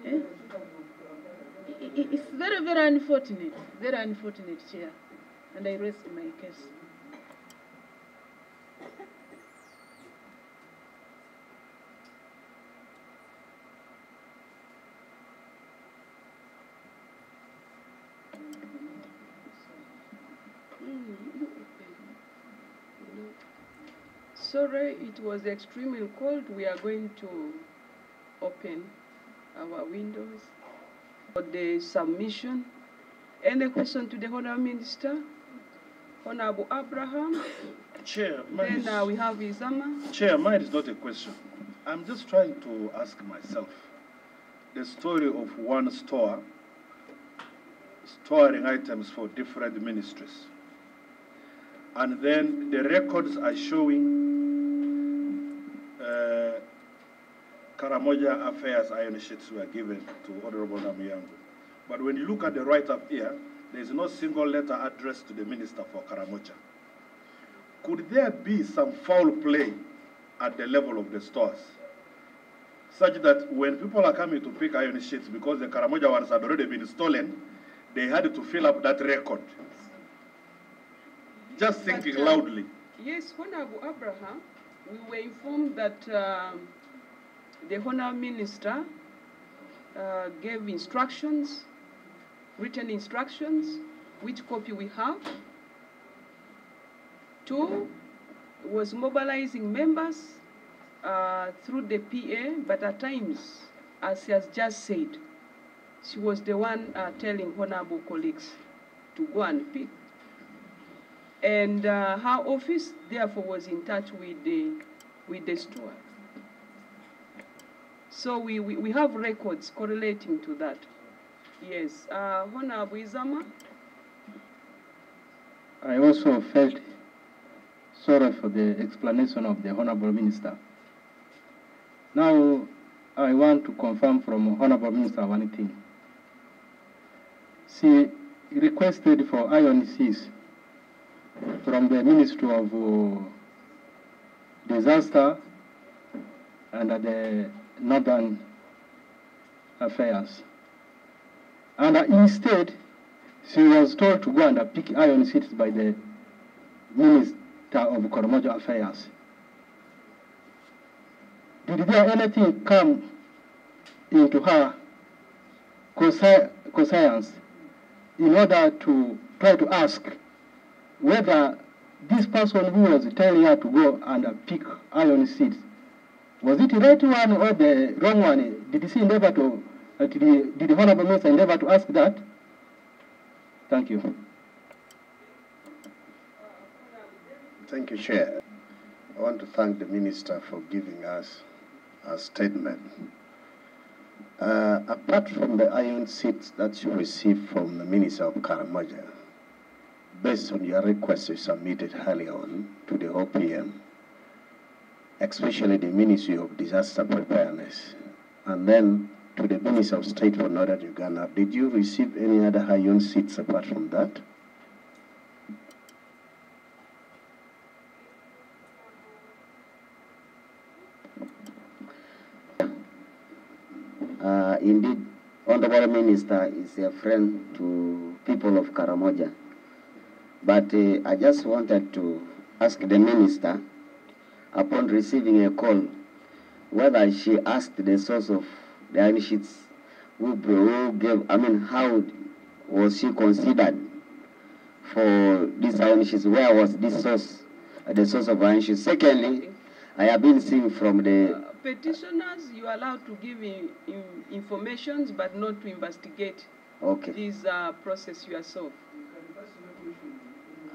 Eh? It's very, very unfortunate, Chair. And I rest my case. Sorry, it was extremely cold. We are going to open our windows for the submission. Any question to the Honourable Minister? Honourable Abraham? Chair, then we have Izama. Chair, mine is not a question. I'm just trying to ask myself the story of one store storing items for different ministries. And then the records are showing Karamoja Affairs iron sheets were given to Honorable Namuyango. But when you look at the write-up here, there is no single letter addressed to the Minister for Karamoja. Could there be some foul play at the level of the stores, such that when people are coming to pick iron sheets because the Karamoja ones had already been stolen, they had to fill up that record? Just thinking loudly. Yes, Honorable Abraham, we were informed that the Honourable Minister gave instructions, written instructions, which copy we have. 2, was mobilizing members through the PA, but at times, as she has just said, she was the one telling honorable colleagues to go and pick. And her office, therefore, was in touch with the store. So we have records correlating to that. Yes, Honorable Izama. I also felt sorry for the explanation of the Honorable Minister. Now, I want to confirm from Honorable Minister one thing. She requested for IRONS from the Ministry of Disaster and the Northern Affairs. And instead, she was told to go and pick IRONS by the Minister of Karamoja Affairs. Did there anything come into her conscience in order to try to ask whether this person who was telling her to go and pick IRONS, was it the right one or the wrong one? Did she endeavor to, did the Honorable Minister endeavor to ask that? Thank you. Thank you, Chair. I want to thank the Minister for giving us a statement. Apart from the iron seats that you received from the Minister of Karamoja, based on your request you submitted earlier on to the OPM, especially the Ministry of Disaster Preparedness, and then to the Minister of State for Northern Uganda, did you receive any other iron seats apart from that? Indeed, Honorable Minister is a friend to people of Karamoja. But I just wanted to ask the Minister, upon receiving a call, whether she asked the source of the iron sheets, who gave, how was she considered for these iron sheets? Where was this source, the source of iron sheets? Secondly, I have been seeing from the petitioners, you are allowed to give information, but not to investigate this process yourself.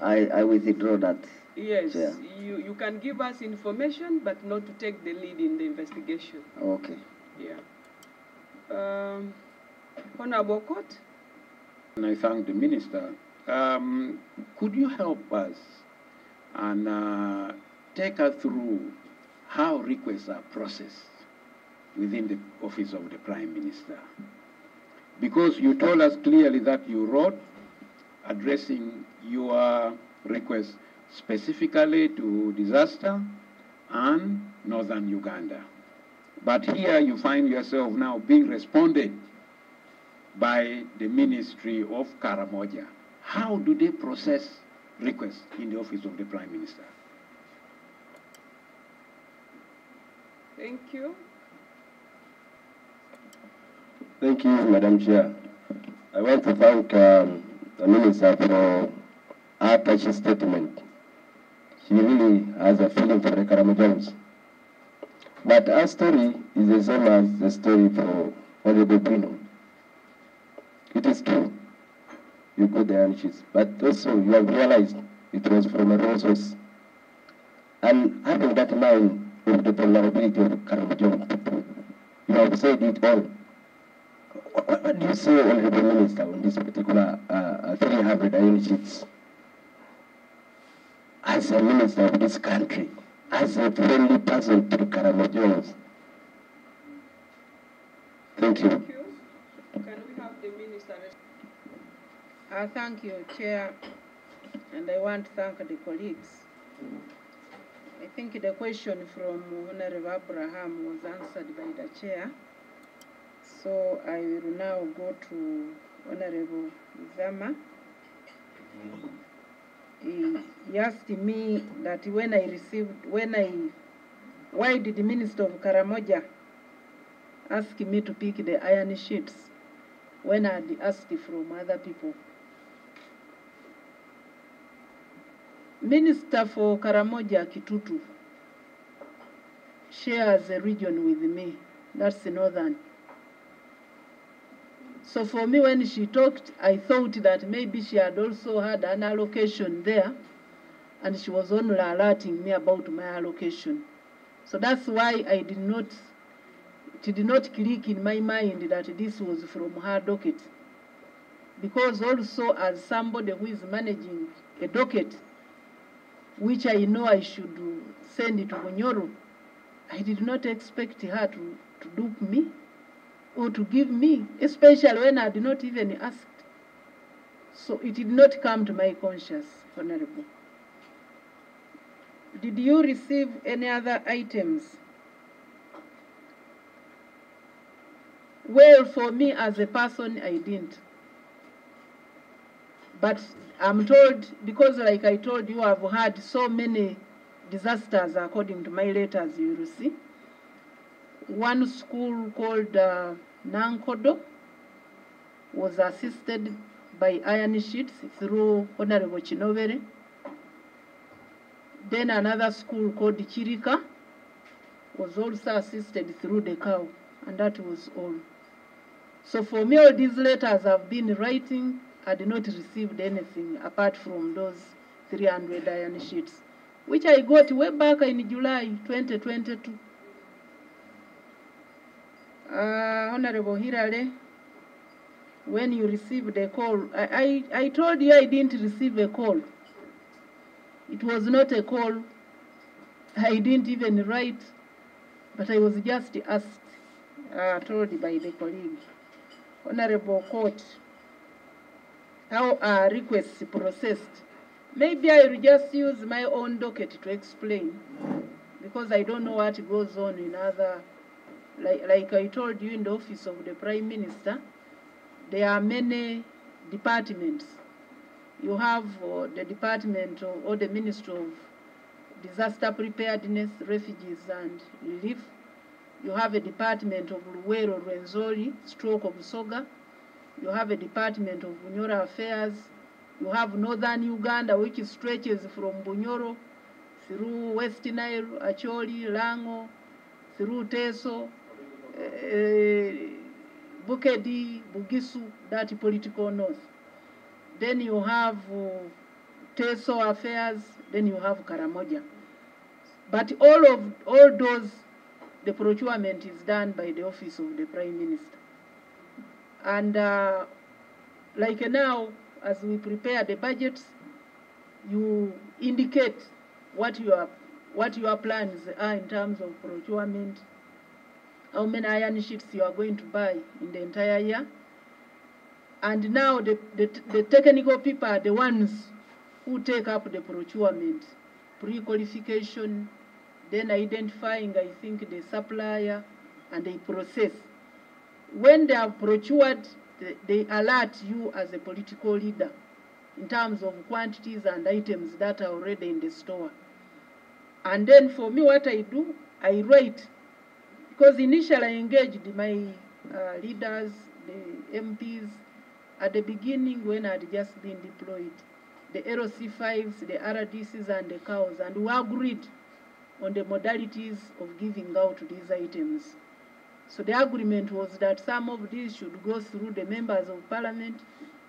I withdraw that. Yes, Chair. you can give us information, but not to take the lead in the investigation. Okay. Yeah. Honorable Court. And I thank the Minister. Could you help us and take us through how requests are processed within the Office of the Prime Minister? Because you told us clearly that you wrote addressing your request specifically to disaster and Northern Uganda. But here you find yourself now being responded by the Ministry of Karamoja. How do they process requests in the Office of the Prime Minister? Thank you. Thank you, Madam Chair. I want to thank the Minister for her touchy statement. She really has a feeling for the Karamojans. But our story is the same as the story for Honorable Pino. It is true. You got the answers. But also you have realized it was from a wrong source. And having that mind of the vulnerability of Karamojan people, you have said it all. What do you say, Honorable Minister, on this particular 300 iron sheets? as a minister of this country, as a friendly person to the Karamojos. Thank you. Thank you. Can we have the minister? Thank you, Chair, and I want to thank the colleagues. I think the question from Honorable Abraham was answered by the Chair, so I will now go to Honorable Zama. He asked me that why did the Minister of Karamoja ask me to pick the iron sheets when I had asked from other people. Minister for Karamoja Kitutu shares a region with me, that's the northern. So for me, when she talked, I thought that maybe she had also had an allocation there, and she was only alerting me about my allocation. So that's why it did not click in my mind that this was from her docket. Because also as somebody who is managing a docket, which I know I should send it to Bunyoro, I did not expect her to dupe me or to give me, especially when I did not even ask. So it did not come to my conscience, Honorable. Did you receive any other items? Well, for me as a person, I didn't. But I'm told, because like I told you, I've had so many disasters according to my letters, you will see. One school called Nankodo was assisted by iron sheets through Honorable Chinovere. Then another school called Chirika was also assisted through the cow, and that was all. So for me, all these letters I've been writing, I did not receive anything apart from those 300 iron sheets, which I got way back in July 2022. Honorable Hirale, when you received a call, I told you I didn't receive a call. It was not a call. I didn't even write, but I was just asked, told by the colleague. Honorable Court, how are requests processed? Maybe I will just use my own docket to explain, because I don't know what goes on in other, like I told you in the office of the Prime Minister, there are many departments. You have the department or the Ministry of Disaster Preparedness, Refugees and Relief. You have a department of Luwero, Rwenzori, stroke of Soga. You have a department of Bunyoro Affairs. You have Northern Uganda, which stretches from Bunyoro through West Nile, Acholi, Lango, through Teso, Bukedi, Bugisu, that political north. Then you have Teso Affairs, then you have Karamoja. But all those, the procurement is done by the office of the Prime Minister. And like now, as we prepare the budgets, you indicate what your plans are in terms of procurement, how many iron sheets you are going to buy in the entire year. And now the technical people are the ones who take up the procurement, pre-qualification, then identifying, I think, the supplier, and they process. When they have procured, they alert you as a political leader in terms of quantities and items that are already in the store. And then for me, what I do, I write, because initially I engaged my leaders, the MPs, at the beginning when I had just been deployed, the LC5s, the RDCs and the cows, and we agreed on the modalities of giving out these items. So the agreement was that some of these should go through the members of parliament,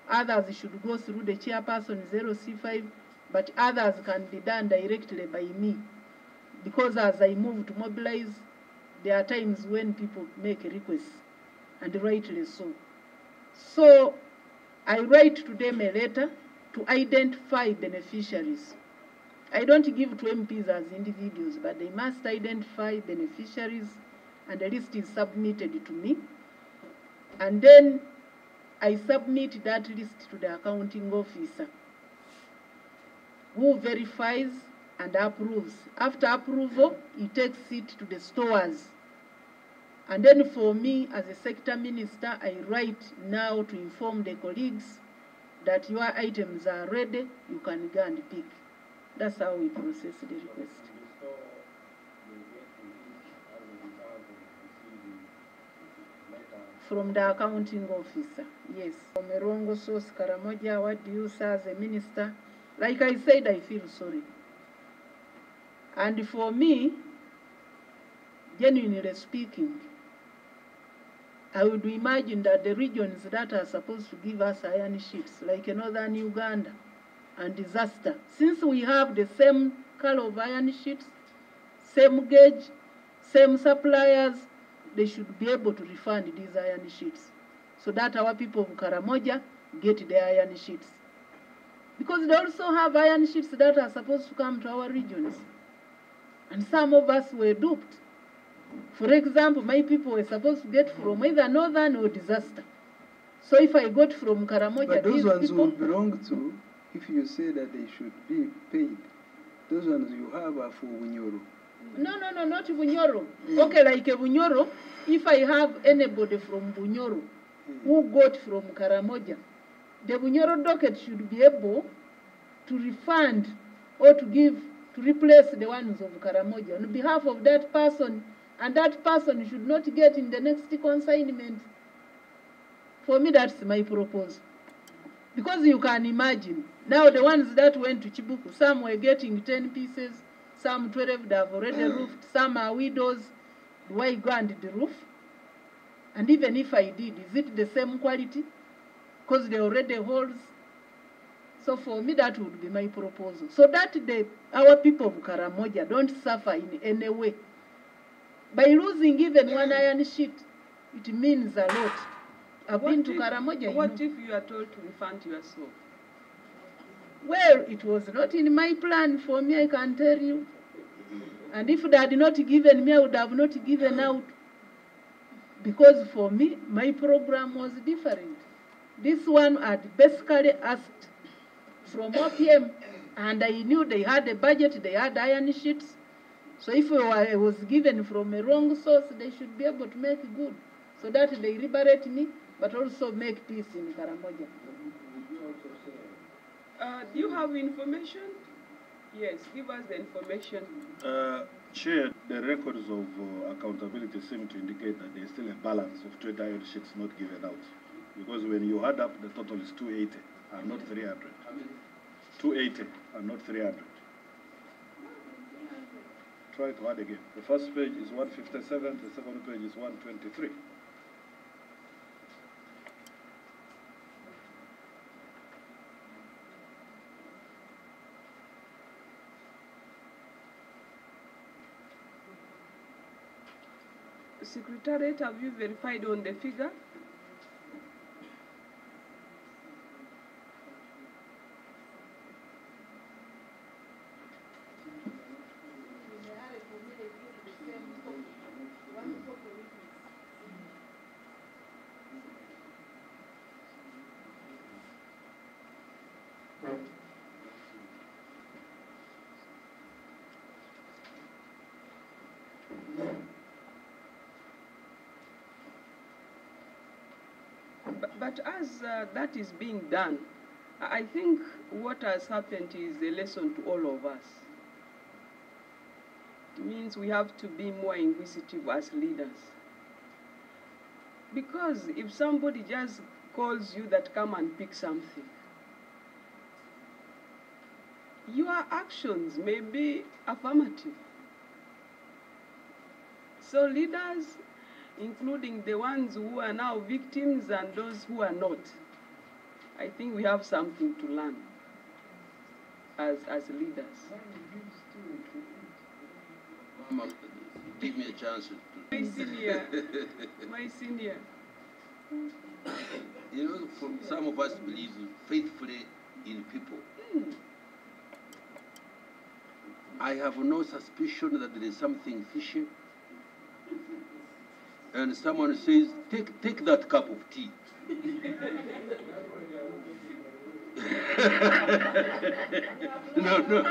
others should go through the chairperson 0C5, but others can be done directly by me. Because as I move to mobilize, there are times when people make requests, and rightly so. So I write to them a letter to identify beneficiaries. I don't give to MPs as individuals, but they must identify beneficiaries, and the list is submitted to me. And then I submit that list to the accounting officer, who verifies and approves. After approval, he takes it to the stores. And then for me, as a sector minister, I write now to inform the colleagues that your items are ready, you can go and pick. That's how we process the request. From the accounting officer, yes. From a wrong source, Karamoja, what do you say as a minister? Like I said, I feel sorry. And for me, genuinely speaking, I would imagine that the regions that are supposed to give us iron sheets, like northern Uganda and disaster, since we have the same color of iron sheets, same gauge, same suppliers, they should be able to refund these iron sheets so that our people of Karamoja get the iron sheets. Because they also have iron sheets that are supposed to come to our regions. And some of us were duped. For example, my people were supposed to get from either northern or disaster. So if I got from Karamoja, but those these ones people, will belong to, if you say that they should be paid, those ones you have are for Bunyoro. No, not Bunyoro. Okay, like a Bunyoro, if I have anybody from Bunyoro who got from Karamoja, the Bunyoro docket should be able to refund or to replace the ones of Karamoja on behalf of that person, and that person should not get in the next consignment. For me, that's my proposal. Because you can imagine, now the ones that went to Chibuku, some were getting 10 pieces, some 12 they have already roofed, some are widows. Do I go and the roof? And even if I did, is it the same quality? Because they already holes. So for me, that would be my proposal. So that our people of Karamoja don't suffer in any way. By losing even one iron sheet, it means a lot. I've been to Karamoja. What if you are told to refund yourself? Well, it was not in my plan for me, I can tell you. And if they had not given me, I would have not given out. Because for me, my program was different. This one had basically asked from OPM, and I knew they had a budget, they had iron sheets. So if I was given from a wrong source, they should be able to make good, so that they liberate me, but also make peace in Karamoja. Do you have information? Yes, give us the information. Chair, the records of accountability seem to indicate that there is still a balance of 20 iron sheets not given out. Because when you add up, the total is 280 and not 300. 280 and not 300. Try to add again. The first page is 157, the second page is 123. Secretariat, have you verified on the figure? But as that is being done, I think what has happened is a lesson to all of us. It means we have to be more inquisitive as leaders. Because if somebody just calls you that come and pick something, your actions may be affirmative. So leaders, including the ones who are now victims and those who are not, I think we have something to learn as leaders. Mama, give me a chance to... My senior. My senior. You know, for some of us believe faithfully in people. I have no suspicion that there is something fishy. And someone says, take that cup of tea. No.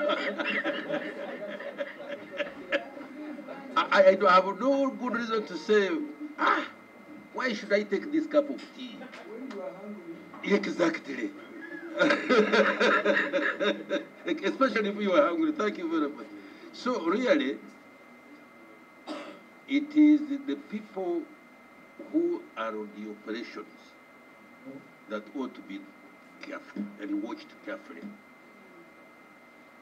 I have no good reason to say, why should I take this cup of tea? Exactly. Especially if you are hungry. Thank you very much. So really, it is the people who are on the operations that ought to be careful and watched carefully.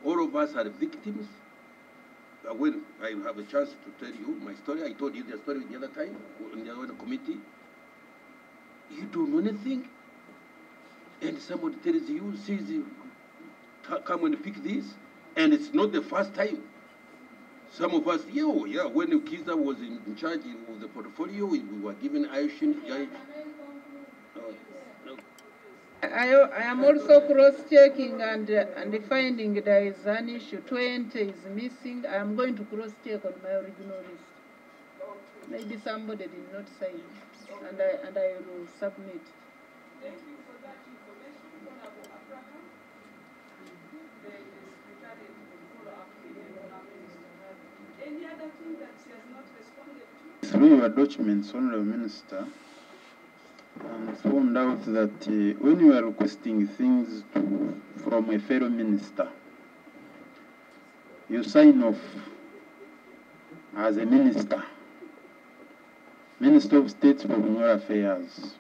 All of us are victims. When I have a chance to tell you my story, I told you the story the other time in the other committee. You don't know anything, and somebody tells you, says, come and pick this, and it's not the first time. Some of us, when Kiza was in charge of the portfolio, we were given IRONS. I am also cross-checking and finding there is an issue. 20 is missing. I am going to cross-check on my original list. Maybe somebody did not sign, and I will submit. Thank you for that information, Honorable Abraham. The Secretary will follow up with the Honorable Minister. Any other thing that she has not responded to? Through your documents, Honorable Minister, and found out that when you are requesting things from a fellow minister, you sign off as a minister, Minister of State for Rural Affairs.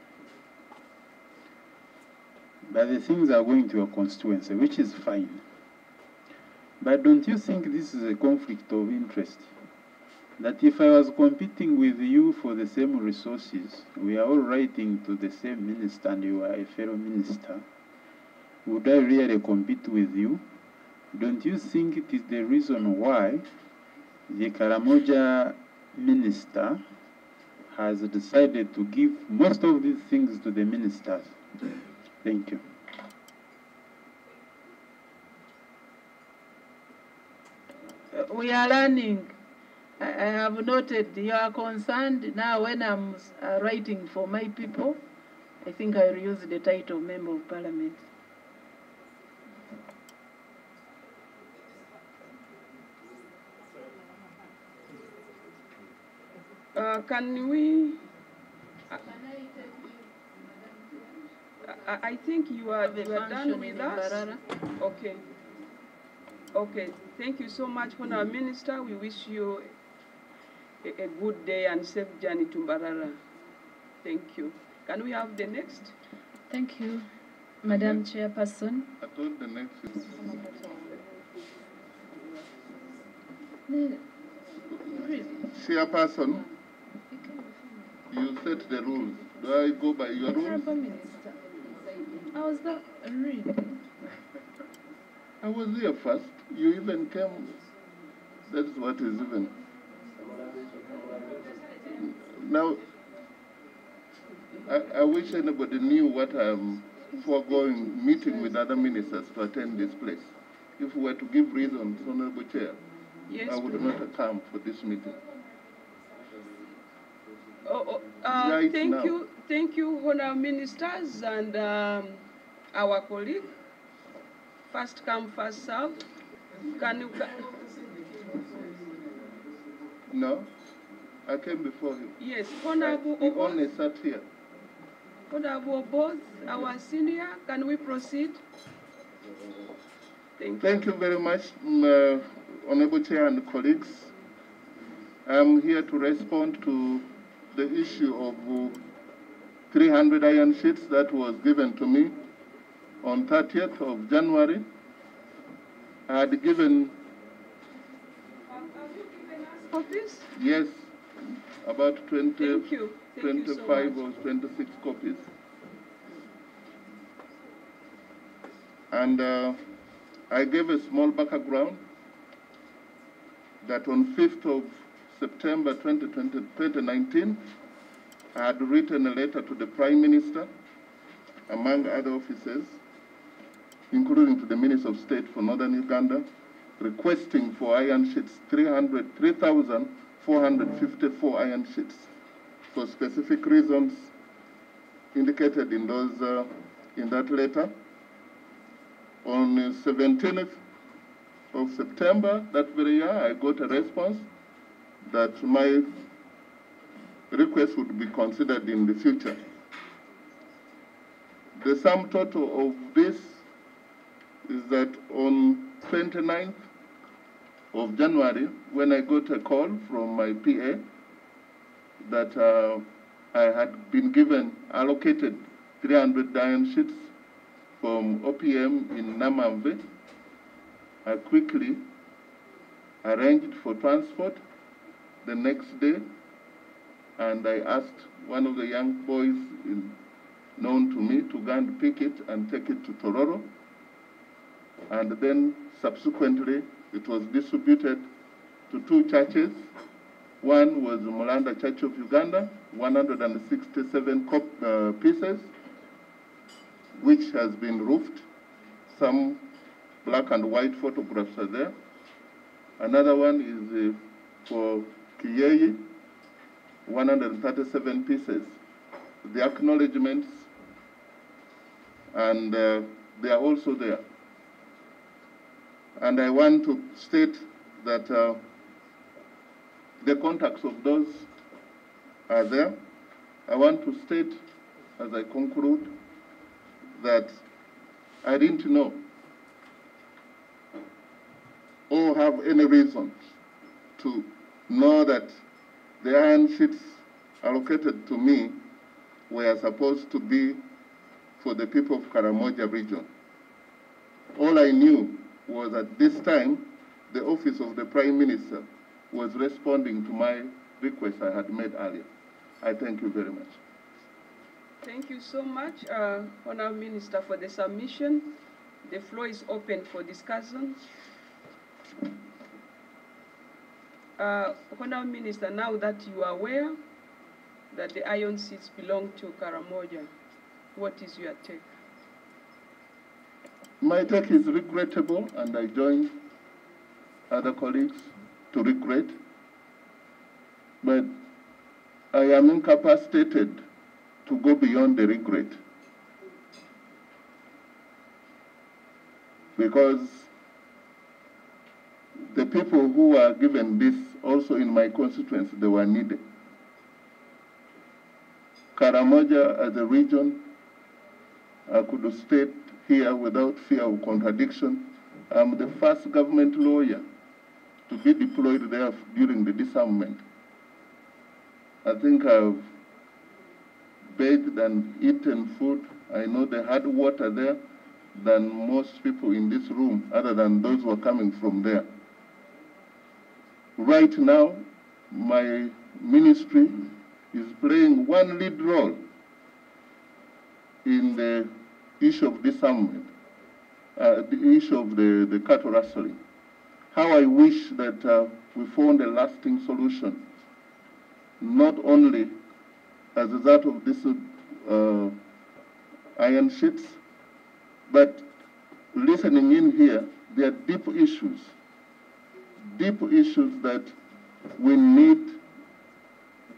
But the things are going to your constituency, which is fine. But don't you think this is a conflict of interest? That if I was competing with you for the same resources, we are all writing to the same minister and you are a fellow minister, would I really compete with you? Don't you think it is the reason why the Karamoja minister has decided to give most of these things to the ministers? Thank you. We are learning. I have noted you are concerned. Now when I'm writing for my people, I think I will use the title Member of Parliament. Can we... I think you are done with us. Okay. Okay. Thank you so much, Honourable Minister. We wish you a good day and safe journey to Mbarara. Thank you. Can we have the next? Thank you, Madam Chairperson. I thought the next is... Chairperson, you set the rules. Do I go by your rules? Honourable Minister, I was not reading. I was here first. You even came. That's what is even. Now, I wish anybody knew what I'm foregoing meeting with other ministers to attend this place. If we were to give reasons, Honorable Chair, yes, I would not have come for this meeting. Right thank you, Honourable Ministers and our colleague. First come, first serve. No, I came before him. Yes, Honourable He only sat here. Honourable both, our senior, can we proceed? Thank you very much, Honourable Chair and colleagues. I'm here to respond to the issue of 300 iron sheets that was given to me on 30th of January. I had given... Have you given us copies? Yes, about 20, Thank you 25 so or 26 copies. And I gave a small background that on 5th of September 2019, I had written a letter to the Prime Minister, among other officers, including to the Minister of State for Northern Uganda, requesting for iron sheets 3,454 iron sheets for specific reasons indicated in those in that letter. On the 17th of September that very year, I got a response that my request would be considered in the future. The sum total of this is that on 29th of January, when I got a call from my PA that I had been allocated 300 iron sheets from OPM in Namamve, I quickly arranged for transport the next day, and I asked one of the young boys known to me to go and pick it and take it to Tororo. And then subsequently, it was distributed to 2 churches. One was the Mulanda Church of Uganda, 167 pieces, which has been roofed. Some black and white photographs are there. Another one is for Kiyei, 137 pieces. The acknowledgements, and they are also there. And I want to state that the contacts of those are there. I want to state, as I conclude, that I didn't know or have any reason to know that the iron sheets allocated to me were supposed to be for the people of Karamoja region. All I knew was at this time, the Office of the Prime Minister was responding to my request I had made earlier. I thank you very much. Thank you so much, Honourable Minister, for the submission. The floor is open for discussion. Honourable Minister, now that you are aware that the iron seats belong to Karamoja, what is your take? My take is regrettable, and I join other colleagues to regret. But I am incapacitated to go beyond the regret, because the people who were given this also in my constituency, they were needed. Karamoja as a region, I could state here without fear of contradiction, I'm the first government lawyer to be deployed there during the disarmament. I think I've bathed and eaten food. I know they had water there than most people in this room, other than those who are coming from there. Right now, my ministry is playing one lead role in the issue of disarmament, the issue of the cattle rustling. How I wish that we found a lasting solution, not only as a result of this iron sheets, but listening in here, there are deep issues that we need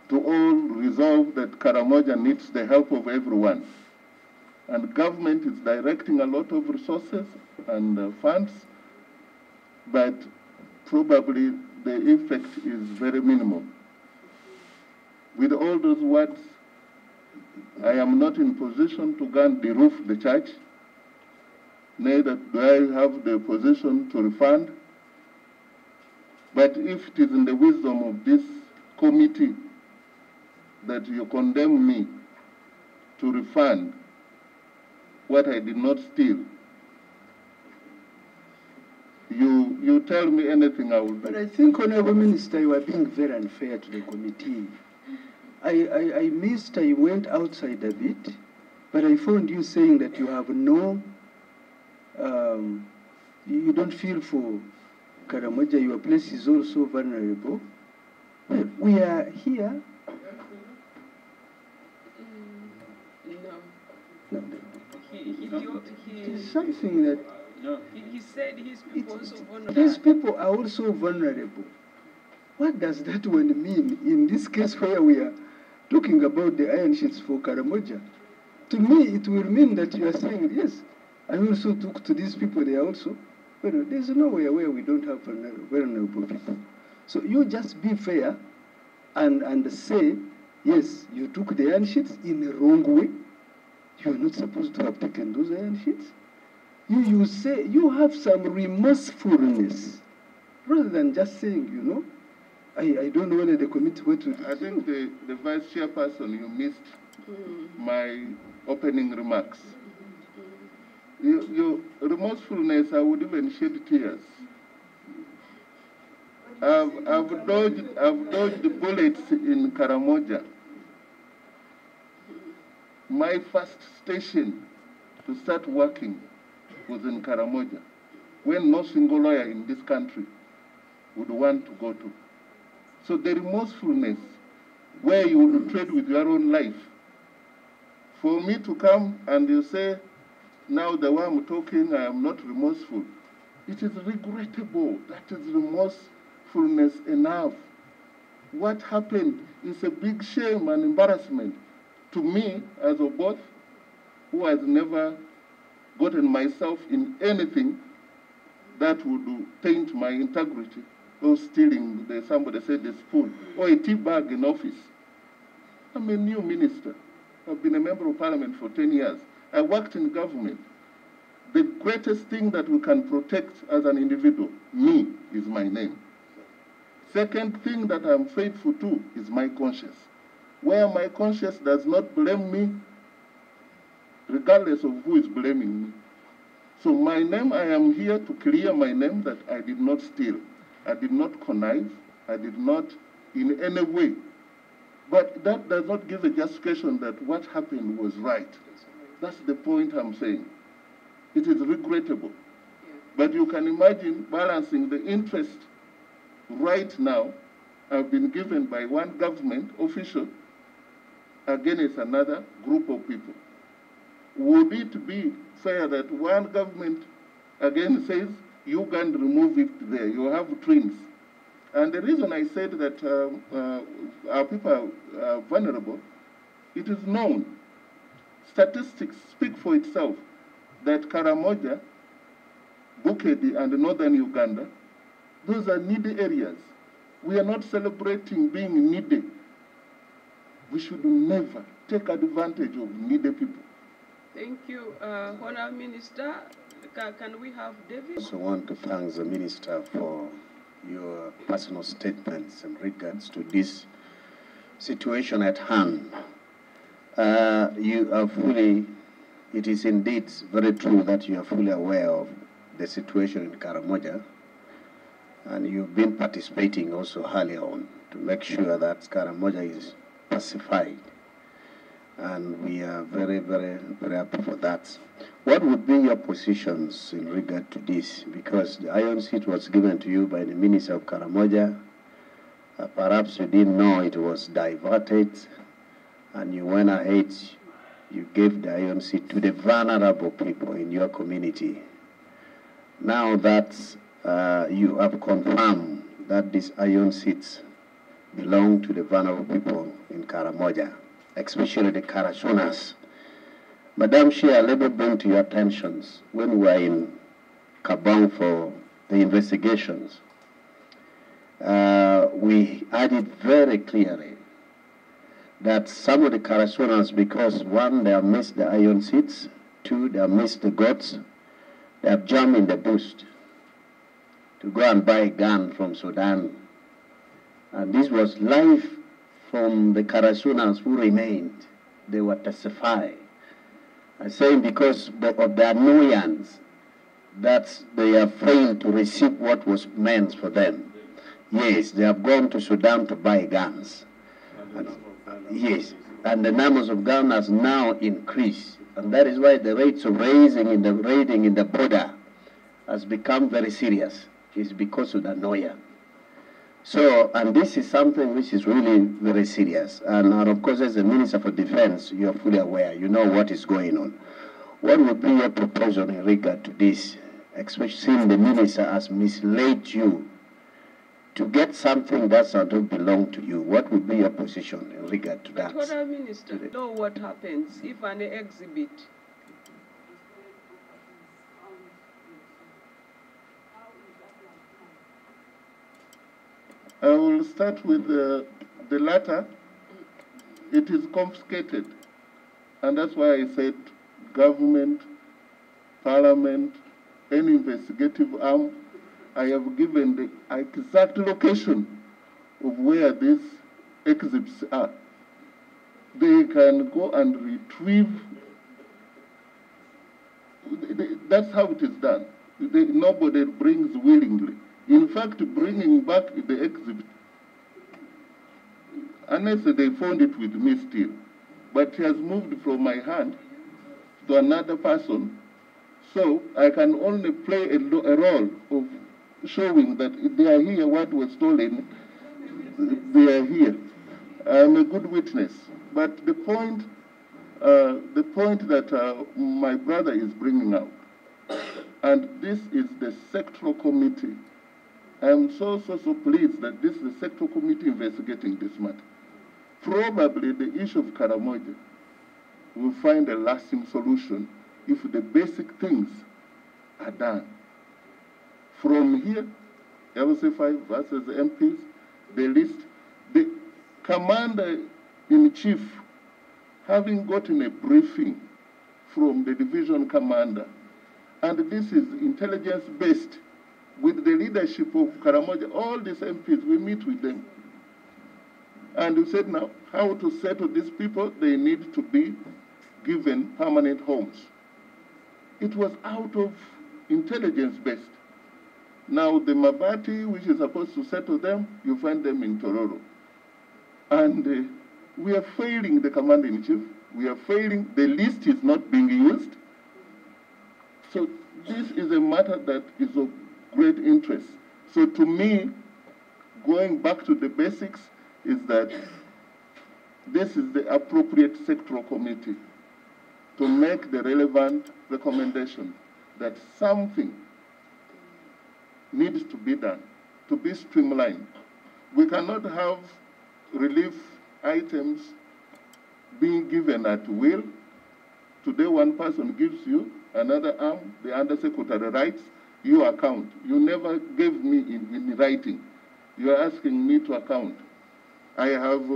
to all resolve, that Karamoja needs the help of everyone. And government is directing a lot of resources and funds, but probably the effect is very minimal. With all those words, I am not in position to go and de-roof the church, neither do I have the position to refund. But if it is in the wisdom of this committee that you condemn me to refund what I did not steal, you tell me anything, I will do. But I think, Honourable Minister, you are being very unfair to the committee. I missed, I went outside a bit, but I found you saying that you have no, you don't feel for Karamoja, your place is also vulnerable. Well, we are here. No. It's something that No. He said his people also vulnerable. These people are also vulnerable. What does that one mean in this case where we are talking about the iron sheets for Karamoja? To me, it will mean that you are saying, yes, I also took to these people, they are also, but there's nowhere where we don't have vulnerable people. So you just be fair and say, yes, you took the iron sheets in the wrong way. You're not supposed to have taken those iron sheets. You say, you have some remorsefulness, rather than just saying, you know, I don't know whether the committee went to... I think the vice chairperson, you missed my opening remarks. Your remorsefulness, I would even shed tears. I've dodged bullets in Karamoja. My first station to start working was in Karamoja, when no single lawyer in this country would want to go to. So the remorsefulness, where you would trade with your own life, for me to come and you say, now the way I'm talking, I am not remorseful. It is regrettable. That is remorsefulness enough. What happened is a big shame and embarrassment to me as a both, who has never gotten myself in anything that would taint my integrity, or stealing, somebody said, the spoon, or a tea bag in office. I'm a new minister. I've been a member of parliament for 10 years. I worked in government. The greatest thing that we can protect as an individual, me, is my name. Second thing that I'm faithful to is my conscience. Where my conscience does not blame me, regardless of who is blaming me. So my name, I am here to clear my name that I did not steal. I did not connive. I did not in any way. But that does not give a justification that what happened was right. That's the point I'm saying. It is regrettable. But you can imagine balancing the interest right now have been given by one government official against another group of people. Would it be fair that one government again says, you can remove it there, you have twins? And the reason I said that our people are vulnerable, it is known. Statistics speak for itself that Karamoja, Bukedi, and northern Uganda, those are needy areas. We are not celebrating being needy. We should never take advantage of needy people. Thank you, Honourable Minister. Can we have David? I also want to thank the Minister for your personal statements in regards to this situation at hand. You are fully, it is indeed very true that you are fully aware of the situation in Karamoja, and you've been participating also earlier on to make sure that Karamoja is pacified. And we are very, very, very happy for that. What would be your positions in regard to this? Because the iron seat was given to you by the Minister of Karamoja. Perhaps you didn't know it was diverted, and you went ahead, you gave the iron seat to the vulnerable people in your community. Now that you have confirmed that these iron seats belong to the vulnerable people in Karamoja, especially the Karasunas. Madam Chair, let me bring to your attentions, when we were in Kabang for the investigations, we added very clearly that some of the Karasunas, because one, they have missed the iron seats, two, they have missed the goats, they have jumped in the bush to go and buy a gun from Sudan. And this was live from the Karasunas who remained. They were testifying. I'm saying because of the annoyance that they have failed to receive what was meant for them. Yes, they have gone to Sudan to buy guns. Yes, and the numbers of guns has now increased. And that is why the rates of raiding in the border has become very serious. It's because of the annoyance. So, and this is something which is really very serious. And of course, as the Minister for Defense, you are fully aware, you know what is going on. What would be your proposal in regard to this? especially seeing the minister has misled you to get something that does not belong to you. What would be your position in regard to that? But what Minister, know what happens if an exhibit I will start with the latter. It is confiscated. And that's why I said government, parliament, any investigative arm, I have given the exact location of where these exhibits are. They can go and retrieve. That's how it is done. Nobody brings willingly. In fact, bringing back the exhibit, unless they found it with me still, but it has moved from my hand to another person, so I can only play a role of showing that if they are here, what was stolen, they are here. I'm a good witness. But the point that my brother is bringing out, and this is the sectoral committee. I am so pleased that this is the sectoral committee investigating this matter. Probably the issue of Karamoja will find a lasting solution if the basic things are done. From here, LC5 versus MPs, the list, the commander-in-chief, having gotten a briefing from the division commander, and this is intelligence-based, with the leadership of Karamoja, all these MPs, we meet with them. And we said now, how to settle these people, they need to be given permanent homes. It was out of intelligence-based. Now the Mabati, which is supposed to settle them, you find them in Tororo. And we are failing the commander-in-chief. We are failing, the list is not being used. So this is a matter that is of great interest. So to me, going back to the basics is that this is the appropriate sectoral committee to make the relevant recommendation that something needs to be done, to be streamlined. We cannot have relief items being given at will. Today one person gives you, another arm, the undersecretary writes, you account. You never gave me in writing. You are asking me to account. I have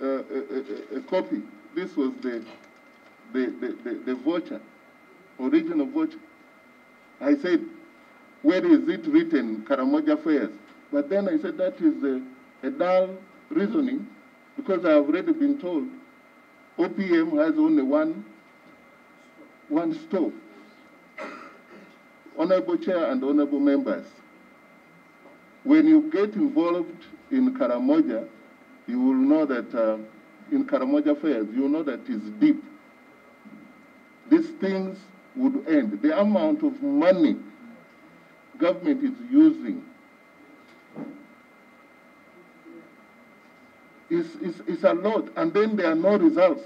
a copy. This was the voucher, original voucher. I said, where is it written, Karamoja Fairs? But then I said that is a dull reasoning, because I have already been told OPM has only one store. Honorable Chair and honorable members, when you get involved in Karamoja, you will know that in Karamoja Fairs, you will know that it's deep. These things would end. The amount of money government is using is a lot, and then there are no results.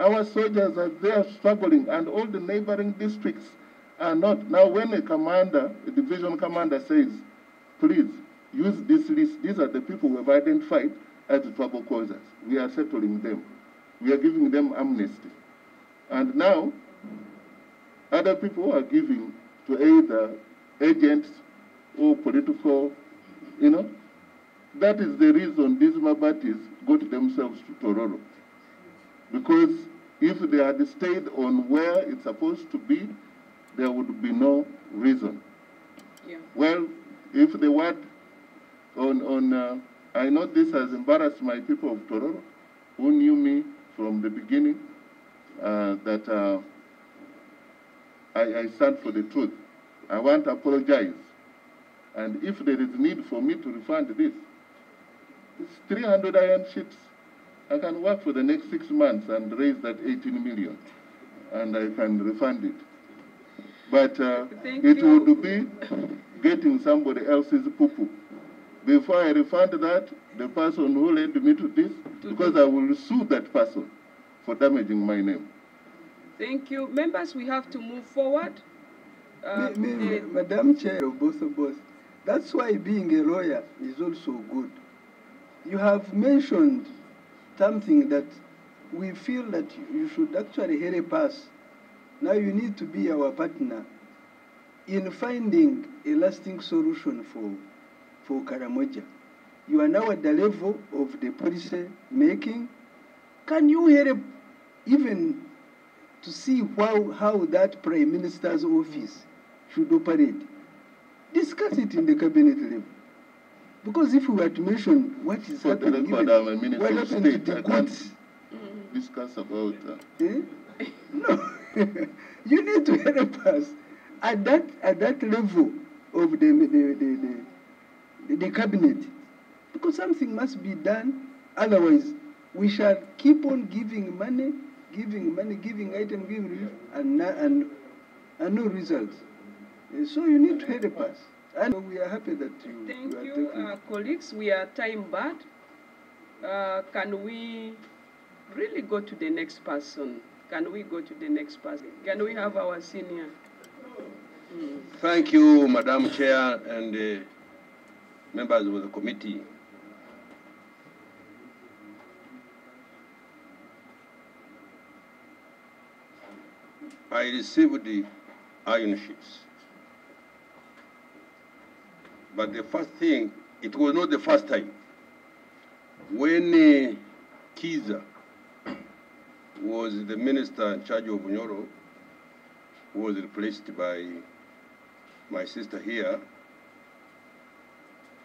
Our soldiers are there struggling, and all the neighboring districts are not. Now, when a commander, a division commander says, please use this list, these are the people we have identified as trouble causers. We are settling them. We are giving them amnesty. And now, other people are giving to either agents or political, That is the reason these Mabatis got themselves to Tororo. Because if they had stayed on where it's supposed to be, there would be no reason. Yeah. Well, if the word I know this has embarrassed my people of Tororo, who knew me from the beginning, that I stand for the truth. I want to apologize. And if there is need for me to refund this, it's 300 iron sheets. I can work for the next 6 months and raise that 18 million, and I can refund it. But it would be getting somebody else's poo-poo. Before I refund that, the person who led me to this, because I will sue that person for damaging my name. Thank you. Members, we have to move forward. Madam Chair of both of us, that's why being a lawyer is also good. You have mentioned something that we feel that you should actually help us. Now you need to be our partner in finding a lasting solution for Karamoja. You are now at the level of the policy making. Can you help even to see how that Prime Minister's office should operate? Discuss it in the cabinet level. Because if we were to mention what is happening, I'm a minister of state, I can't discuss about that. No, you need to help us at that level of the cabinet, because something must be done. Otherwise, we shall keep on giving money, giving item, giving relief, and no results. So you need to help us. And we are happy that you Thank are you, taking. colleagues. We are time bad. Can we really go to the next person? Can we go to the next person? Can we have our senior? Thank you, Madam Chair and members of the committee. I received the iron sheets. But the first thing, it was not the first time. When Kiza was the minister in charge of Unyoro, who was replaced by my sister here,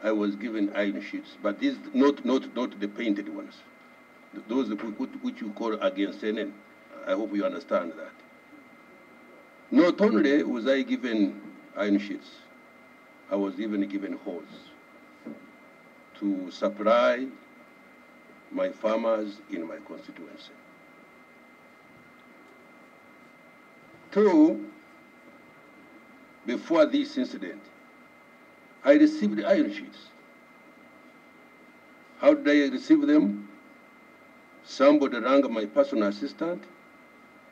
I was given iron sheets, but these not the painted ones. Those which you call against CNN. I hope you understand that. Not only was I given iron sheets, I was even given hose to supply my farmers in my constituency. Two, before this incident, I received iron sheets. How did I receive them? Somebody rang my personal assistant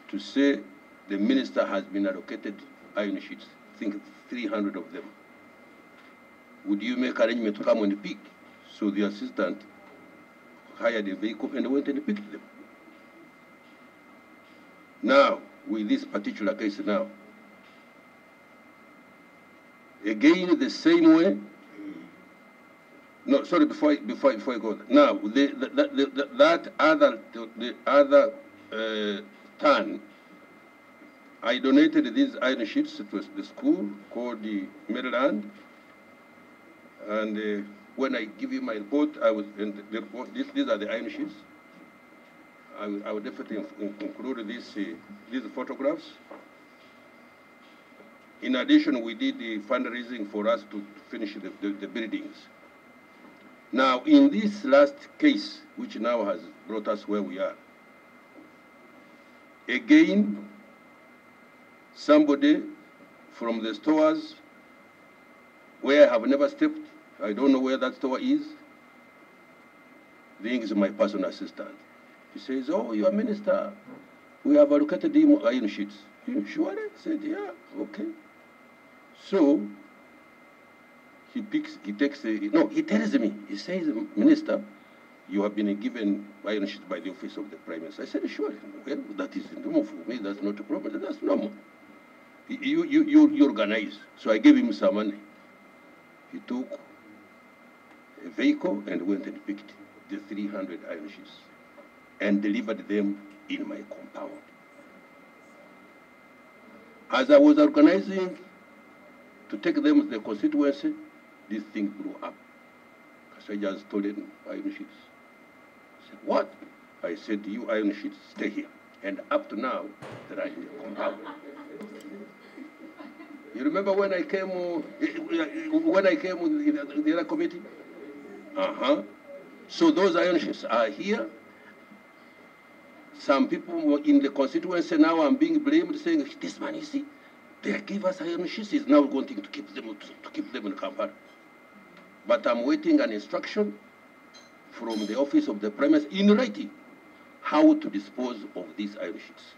to say the minister has been allocated iron sheets, I think 300 of them. Would you make arrangement to come and pick? So the assistant hired a vehicle and went and picked them. Now, with this particular case now, again the same way. No, sorry, before I go. Now, the other turn, I donated these iron sheets to the school called the Maryland. And when I give you my report, the report, these are the iron sheets. I will definitely include these photographs. In addition, we did the fundraising for us to finish the buildings. Now, in this last case, which now has brought us where we are, again, somebody from the stores where I have never stepped, I don't know where that store is, rings my personal assistant. He says, "Oh, you are minister. We have allocated him iron sheets." "You sure?" I said, "Yeah, okay." So he tells me, he says, "Minister, you have been given iron sheets by the office of the Prime Minister." I said, "Sure, well, that is normal for me, that's not a problem, that's normal. You organize." So I gave him some money. He took a vehicle and went and picked the 300 iron sheets and delivered them in my compound. As I was organizing to take them to the constituency, this thing blew up. Kassaija has stolen iron sheets. I said, "What?" I said, "You iron sheets, stay here." And up to now, they are in the compound. You remember when I came with the other committee? So those iron sheets are here. Some people in the constituency now are being blamed, saying, "This man, you see, they gave us iron sheets, he's now wanting to keep them in Kampala." But I'm waiting an instruction from the office of the Prime Minister in writing how to dispose of these iron sheets.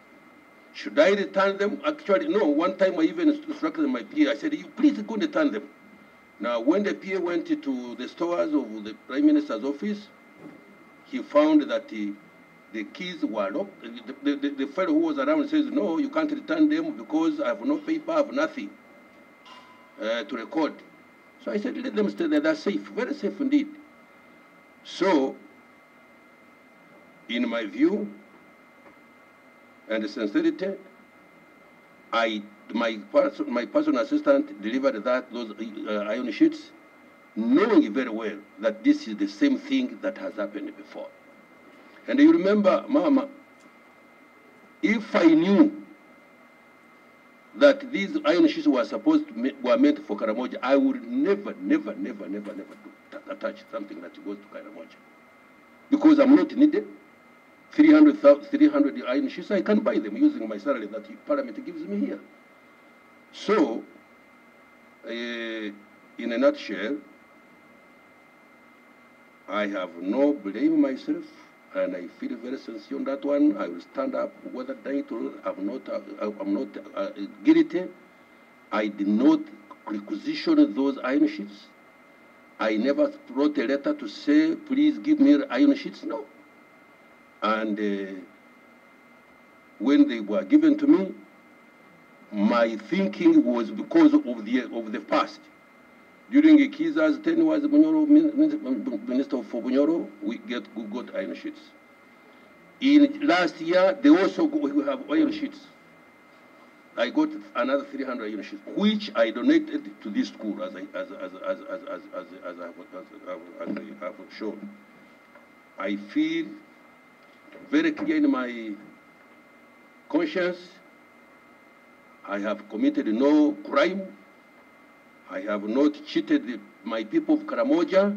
Should I return them? Actually, no. One time I even instructed my PA. I said, "You please go return them." Now, when the PA went to the stores of the Prime Minister's office, he found that the keys were locked. The fellow who was around says, "No, you can't return them because I have no paper, I have nothing to record." So I said, "Let them stay there. They're safe, very safe indeed." So, in my view and sincerity, my personal assistant delivered those iron sheets, knowing very well that this is the same thing that has happened before. And you remember, Mama, if I knew that these iron sheets were meant for Karamoja, I would never touch something that goes to Karamoja. Because I'm not needed. 300 iron sheets, I can buy them using my salary that the Parliament gives me here. So, in a nutshell, I have no blame myself, and I feel very sincere on that one. I will stand up, whether I'm not guilty. I did not requisition those iron sheets. I never wrote a letter to say, "Please give me iron sheets." No. And when they were given to me, my thinking was because of the past. During Kiza's tenure as Minister for Bunyoro, we got iron sheets. In last year, they also have iron sheets. I got another 300 iron sheets, which I donated to this school, as I have shown. I feel very clear in my conscience. I have committed no crime. I have not cheated my people of Karamoja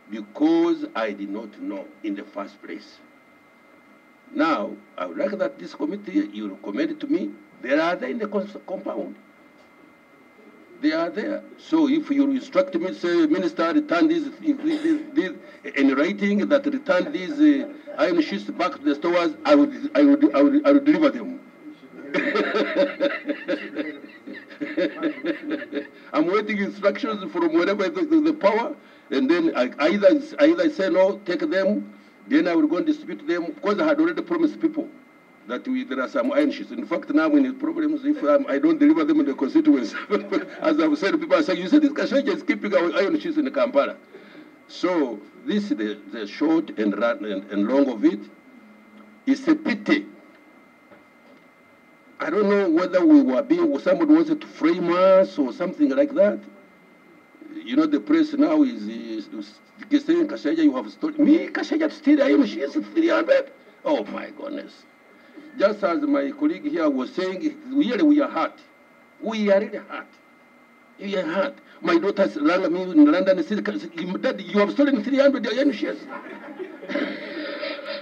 because I did not know in the first place. Now, I would like that this committee, you recommend it to me. They are there in the compound. They are there. So if you instruct me, say, "Minister, return these in writing that return these iron sheets back to the stores," I would deliver them. I'm waiting instructions from wherever the power, and then I either say no, take them, then I will go and distribute them, because I had already promised people that there are some iron sheets. In fact, now we need problems if I don't deliver them in the constituency. As I've said, people are saying, "You see, this Kassaija is keeping our iron sheets in Kampala." So this is the short and long of it. It's a pity. I don't know whether somebody wanted to frame us or something like that. You know, the press now is saying, "Kassaija, you have stolen." Me, Kassaija, steal iron sheets 300? Oh my goodness. Just as my colleague here was saying, really we are hurt. We are really hurt. We are hurt. My daughter rang me in London and said, "Dad, you have stolen 300 iron sheets."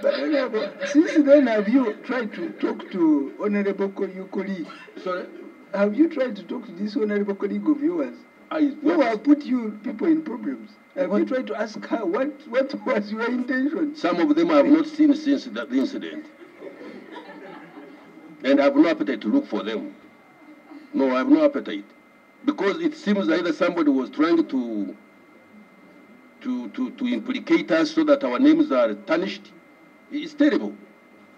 But Honorable, since then, have you tried to talk to Honorable your colleague? Sorry? Have you tried to talk to this Honorable colleague of yours? Who have put you people in problems? Have you tried to ask her what was your intention? Some of them I have not seen since that incident. And I have no appetite to look for them. No, I have no appetite. Because it seems either somebody was trying to implicate us so that our names are tarnished. It's terrible.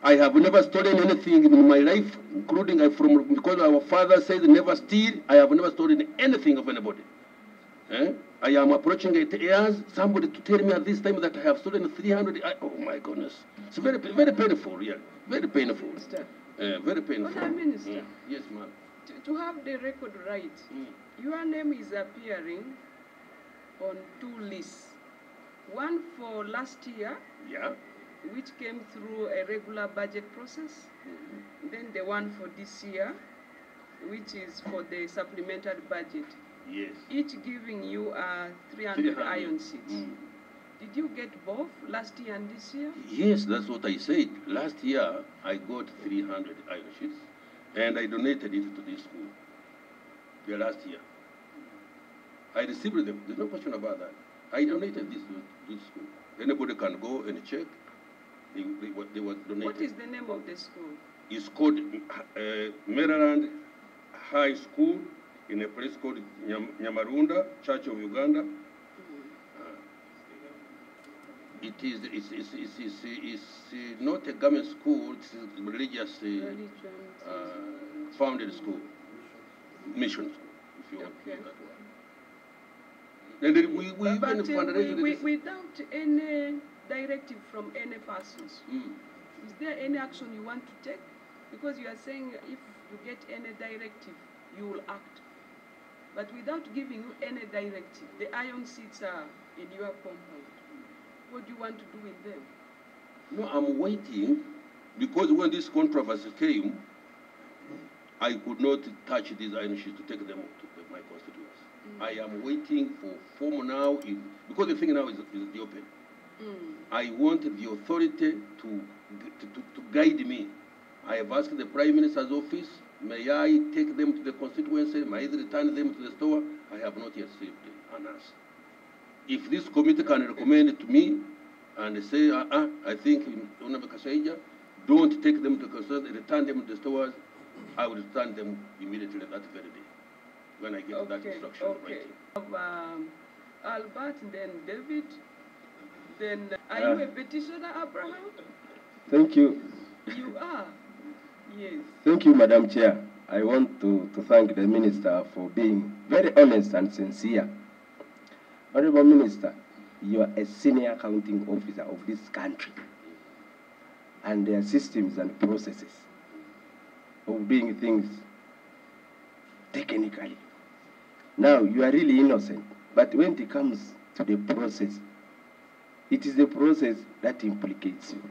I have never stolen anything in my life, including because our father says never steal. I have never stolen anything of anybody. I am approaching 8 years. Somebody to tell me at this time that I have stolen 300. Oh my goodness! It's very, very painful. Yeah, very painful. Very painful. Prime Minister. Yes, ma'am. To have the record right, your name is appearing on 2 lists. One for last year. Yeah. Which came through a regular budget process. Then the one for this year, which is for the supplementary budget. Yes. Each giving you 300 iron sheets. Did you get both last year and this year? Yes, that's what I said. Last year, I got 300 iron sheets, and I donated it to this school. The last year. I received them. There's no question about that. I donated this to this school. Anybody can go and check. They were donated. What is the name of the school? is called Maryland High School in a place called Nyamarunda, Church of Uganda. It's not a government school, it's a religious founded school, mission school, if you want to use that word. And then we even fundraise without any directive from any persons, is there any action you want to take? Because you are saying if you get any directive, you will act. But without giving you any directive, the iron seats are in your compound. What do you want to do with them? No, I'm waiting, because when this controversy came, I could not touch these iron sheets to take them to my constituents. I am waiting for form now, because the thing now is the open. I want the authority to guide me. I have asked the Prime Minister's office, may I take them to the constituency, may I return them to the store? I have not yet received an answer. If this committee can recommend it to me and say, I think Honorable Kassaija, don't take them to the constituency, return them to the stores, I will return them immediately that very day when I get that instruction. Okay. Albert, then David, then are you a petitioner, Abraham? Thank you. You are? Yes. Thank you, Madam Chair. I want to thank the Minister for being very honest and sincere. Honorable Minister, you are a senior accounting officer of this country, and there are systems and processes of doing things technically. Now, you are really innocent, but when it comes to the process, it is the process that implicates you.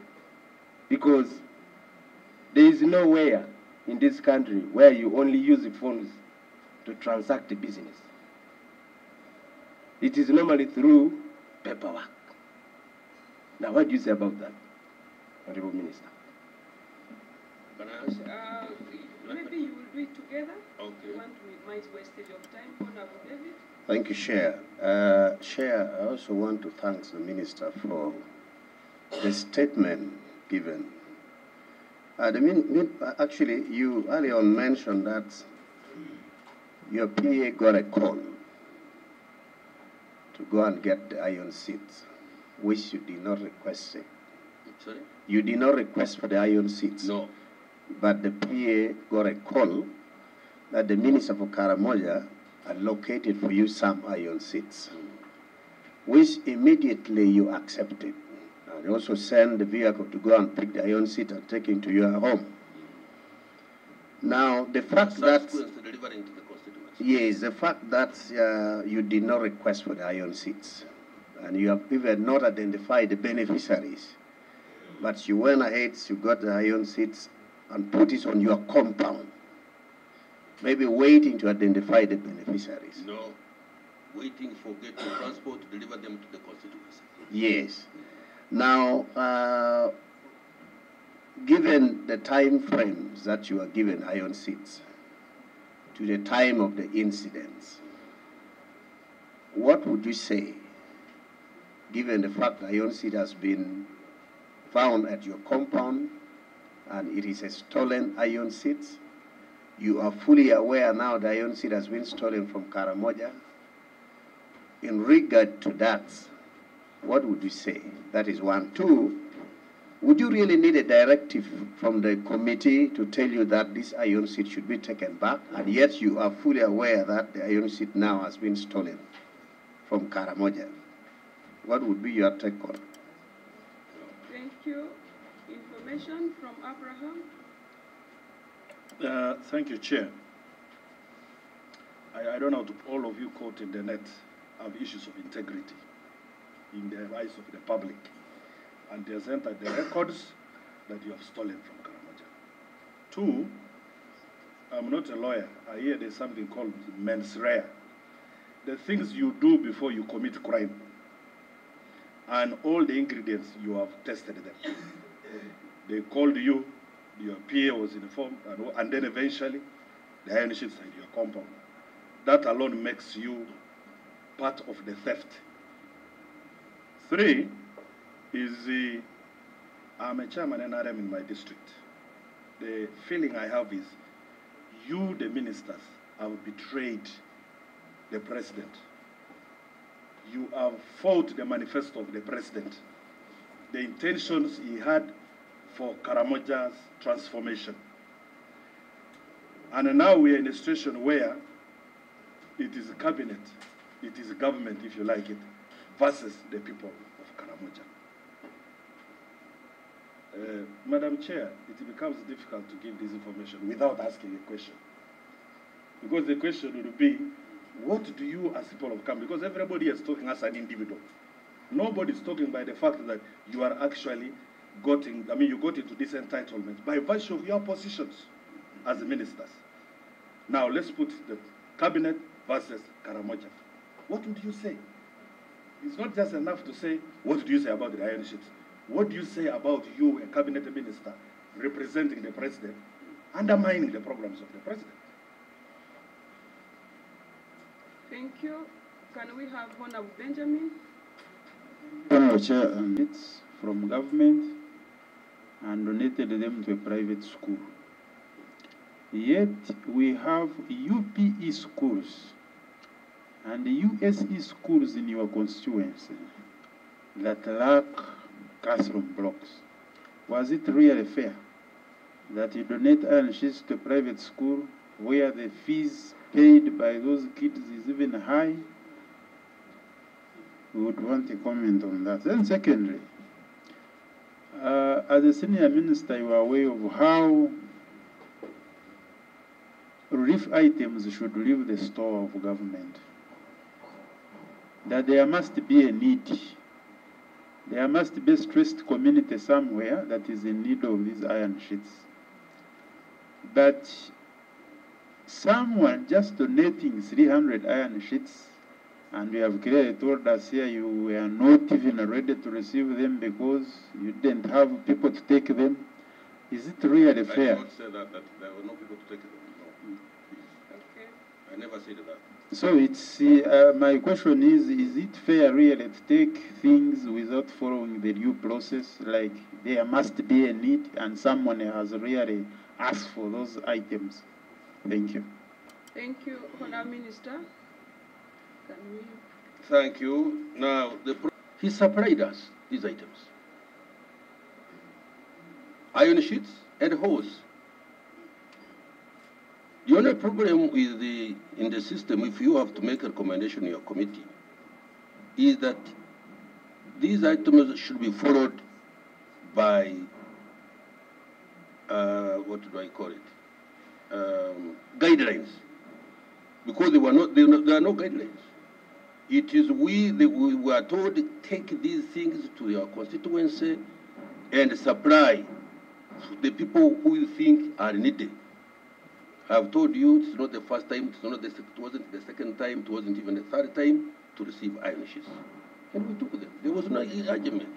Because there is nowhere in this country where you only use the funds to transact the business. It is normally through paperwork. Now, what do you say about that, Honorable Minister? Maybe you will do it together. Okay. You want to minimize wastage of time. Honorable David? Thank you, Chair. Chair, I also want to thank the Minister for the statement given. Actually, you earlier on mentioned that your PA got a call to go and get the iron seats, which you did not request it. Sorry? You did not request for the iron seats. No. But the PA got a call that the Minister for Karamoja allocated for you some iron seats, which immediately you accepted. And also send the vehicle to go and pick the iron seat and take it to your home. Now, the fact that... Yes, the fact that you did not request for the iron seats, and you have even not identified the beneficiaries, but you went ahead, you got the iron seats and put it on your compound, maybe waiting to identify the beneficiaries. No, waiting for get to transport to deliver them to the constituency. Yes. Now, given the time frames that you are given iron seats to the time of the incidents, what would you say, given the fact that iron seat has been found at your compound and it is a stolen iron seat? You are fully aware now the iron seat has been stolen from Karamoja. In regard to that, what would you say? That is one. Two, would you really need a directive from the committee to tell you that this iron seat should be taken back, and yet you are fully aware that the iron seat now has been stolen from Karamoja? What would be your take on? Thank you. Information from Abraham. Thank you, Chair. I don't know if all of you caught in the net have issues of integrity in the eyes of the public, and they have entered the records that you have stolen from Karamoja. Two, I'm not a lawyer. I hear there's something called mens rea. The things you do before you commit crime, and all the ingredients, you have tested them. They called you, your PA was informed, and then eventually the iron sheets in your compound. That alone makes you part of the theft. Three is I'm a chairman NRM in my district. the feeling I have is you, the ministers, have betrayed the president. You have fought the manifesto of the president, the intentions he had for Karamoja's transformation. And now we are in a situation where it is a cabinet, it is a government, if you like it, versus the people of Karamoja. Madam Chair, it becomes difficult to give this information without asking a question. Because the question would be, what do you as people of Karamoja, because everybody is talking as an individual. Nobody is talking by the fact that you are actually you got into this entitlement by virtue of your positions as ministers. Now let's put the cabinet versus Karamoja. What would you say? It's not just enough to say, what do you say about the iron ships? What do you say about you, a cabinet minister, representing the president, undermining the programs of the president? Thank you. Can we have Honorable Benjamin? Honorable Chair, it's from government and donated them to a private school. Yet we have UPE schools and USE schools in your constituency that lack classroom blocks. Was it really fair that you donate iron sheets to a private school where the fees paid by those kids is even high? We would want a comment on that. Then secondly, as a senior minister, you are aware of how relief items should leave the store of government. That there must be a need. There must be a stressed community somewhere that is in need of these iron sheets. But someone just donating 300 iron sheets, and you have clearly told us here you were not even ready to receive them because you didn't have people to take them. Is it really fair? I did not say that there were no people to take them. No. Okay. I never said that. So it's my question is it fair really to take things without following the due process? Like there must be a need and someone has really asked for those items. Thank you. Thank you, Honourable Minister. Can we? Thank you. Now, he supplied us these items. Iron sheets and hose. The only problem with in the system, if you have to make a recommendation in your committee, is that these items should be followed by, what do I call it, guidelines. Because there are no guidelines. It is we were told to take these things to your constituency and supply to the people who you think are needed. I've told you it's not the first time, it wasn't the second time, it wasn't even the third time to receive iron sheets. And we took them. There was no argument.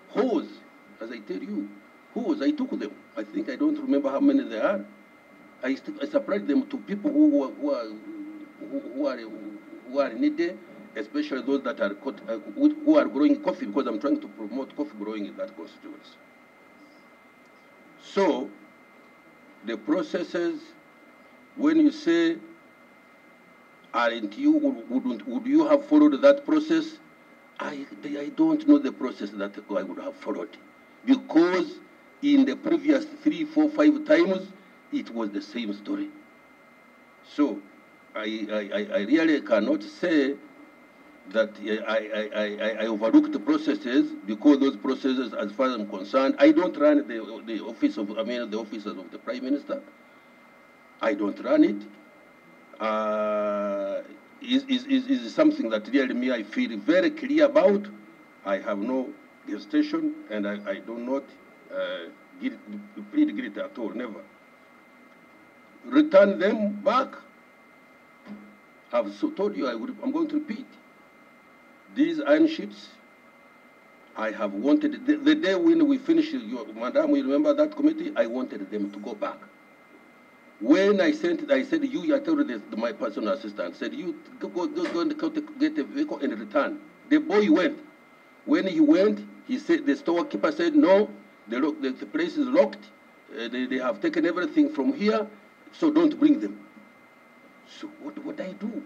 Hose, as I tell you, hose, I took them. I think I don't remember how many there are. I supplied them to people who are needed, especially those that are who are growing coffee, because I'm trying to promote coffee growing in that constituency. So, the processes, when you say, aren't you, would you have followed that process? I don't know the process that I would have followed. Because in the previous 3, 4, 5 times, it was the same story. So, I really cannot say that I overlooked the processes, because those processes, as far as I'm concerned, I don't run the office of, the offices of the Prime Minister. I don't run it. Is something that really I feel very clear about. I have no gestation, and I do not plead guilty at all, never. Return them back. I've told you I'm going to repeat. These iron sheets, I have wanted, the day when we finished, Madam, you remember that committee? I wanted them to go back. When I said, I told my personal assistant, said, you go and get a vehicle and return. The boy went. When he went, he said, the storekeeper said, no, the place is locked. They have taken everything from here, so don't bring them. So what do I do?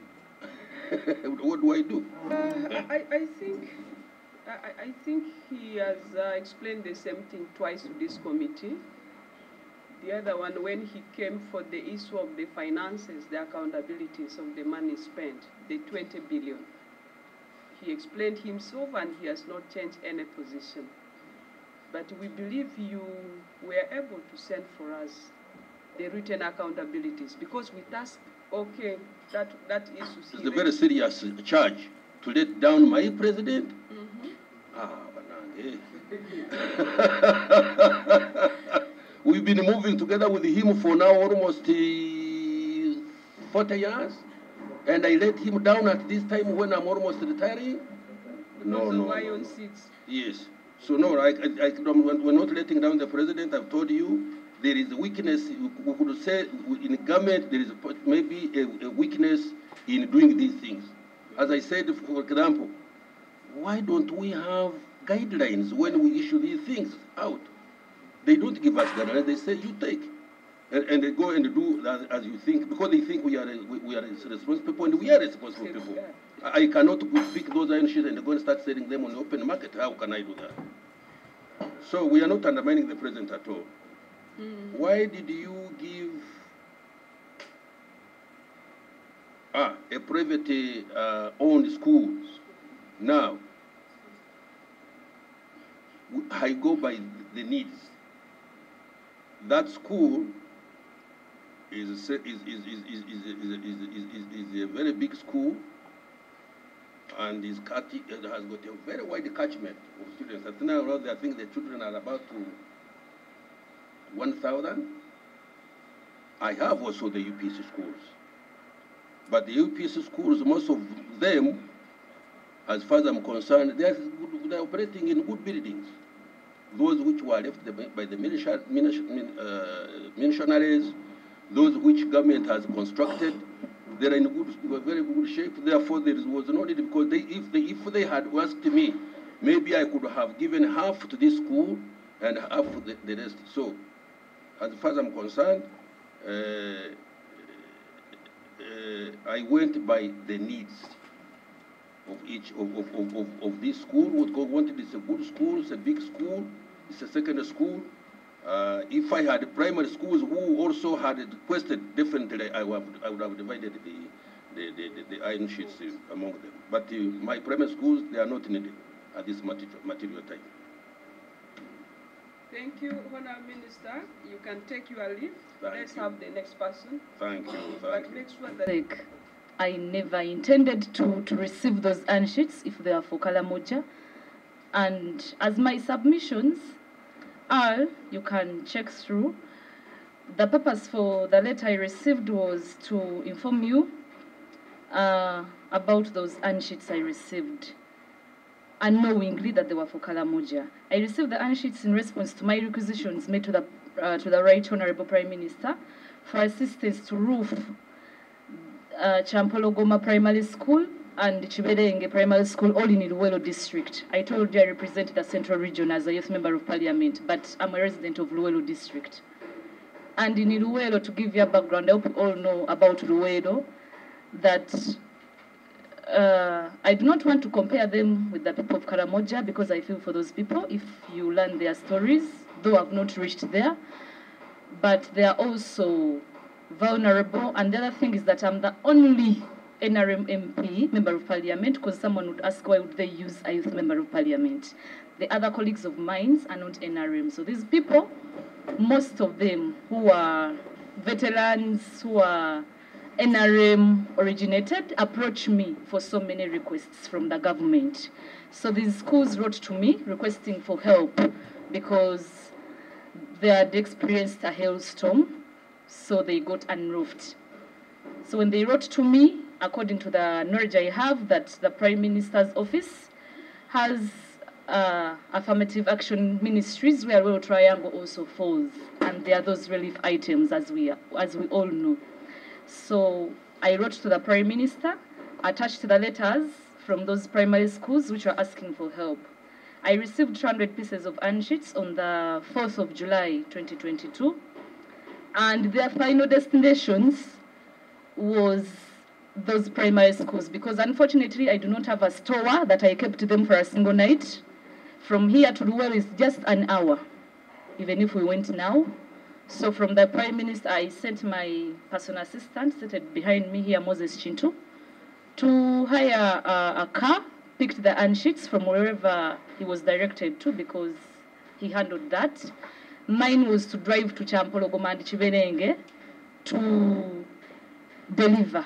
What do I do? I think he has explained the same thing twice to this committee. The other one, when he came for the issue of the finances, the accountabilities of the money spent, the 20 billion. He explained himself and he has not changed any position. But we believe you were able to send for us the written accountabilities because with us, okay, that issue. It's a very serious charge to let down my president. We've been moving together with him for now almost 40 years, and I let him down at this time when I'm almost retiring. No. Yes. So no, we're not letting down the president. I've told you there is a weakness. We could say in government there is maybe a weakness in doing these things. As I said, for example, why don't we have guidelines when we issue these things out? They don't give us guidelines. They say you take, and they go and do as you think because they think we are responsible people, and we are responsible people. I cannot pick those iron sheets and go and start selling them on the open market. How can I do that? So we are not undermining the president at all. Why did you give a private owned schools? Now, I go by the needs. That school is a very big school and has got a very wide catchment of students. I think the children are about 1,000. I have also the UPC schools. But the UPC schools, most of them, as far as I'm concerned, they're operating in good buildings. Those which were left by the missionaries, those which government has constructed, they're in very good shape. Therefore, there was no need because if they had asked me, maybe I could have given half to this school and half to the rest. So, as far as I'm concerned, I went by the needs of each of this school. What God wanted is a good school, it's a big school, it's a secondary school. If I had primary schools who also had requested, definitely I would have divided the iron sheets among them. But my primary schools, they are not needed at this material time. Thank you, Honourable Minister. You can take your leave. Let's have the next person. Thank you. But make sure that I never intended to receive those iron sheets if they are for Kalamoja. And as my submissions are, you can check through. The purpose for the letter I received was to inform you about those iron sheets I received, unknowingly that they were for Kalamoja. I received the iron sheets in response to my requisitions made to the Right Honourable Prime Minister for assistance to roof Champologoma Primary School and Chiberenge Primary School, all in Luwelo District. I told you I represented the Central Region as a youth member of Parliament, but I'm a resident of Luwelo District. And in Luwelo, to give you a background, I hope you all know about Luwelo, that I do not want to compare them with the people of Karamoja because I feel for those people if you learn their stories, though I've not reached there. But they are also vulnerable. And the other thing is that I'm the only NRM MP, Member of Parliament, because someone would ask why would they use a youth Member of Parliament. The other colleagues of mine are not NRM. So these people, most of them who are veterans, who are NRM originated, approach me for so many requests from the government. So these schools wrote to me requesting for help because they had experienced a hailstorm, so they got unroofed. So when they wrote to me, according to the knowledge I have, that the Prime Minister's office has affirmative action ministries where Royal Triangle also falls, and there are those relief items as we all know. So I wrote to the Prime Minister, attached to the letters from those primary schools which were asking for help. I received 200 pieces of iron sheets on the 4th of July 2022, and their final destinations was those primary schools, because unfortunately I do not have a store that I kept them for a single night. From here to Luwelo is just an hour, even if we went now. So from the Prime Minister, I sent my personal assistant, seated behind me here, Moses Chintu, to hire a car, picked the iron sheets from wherever he was directed to, because he handled that. Mine was to drive to Champologoma and Chiberenge to deliver,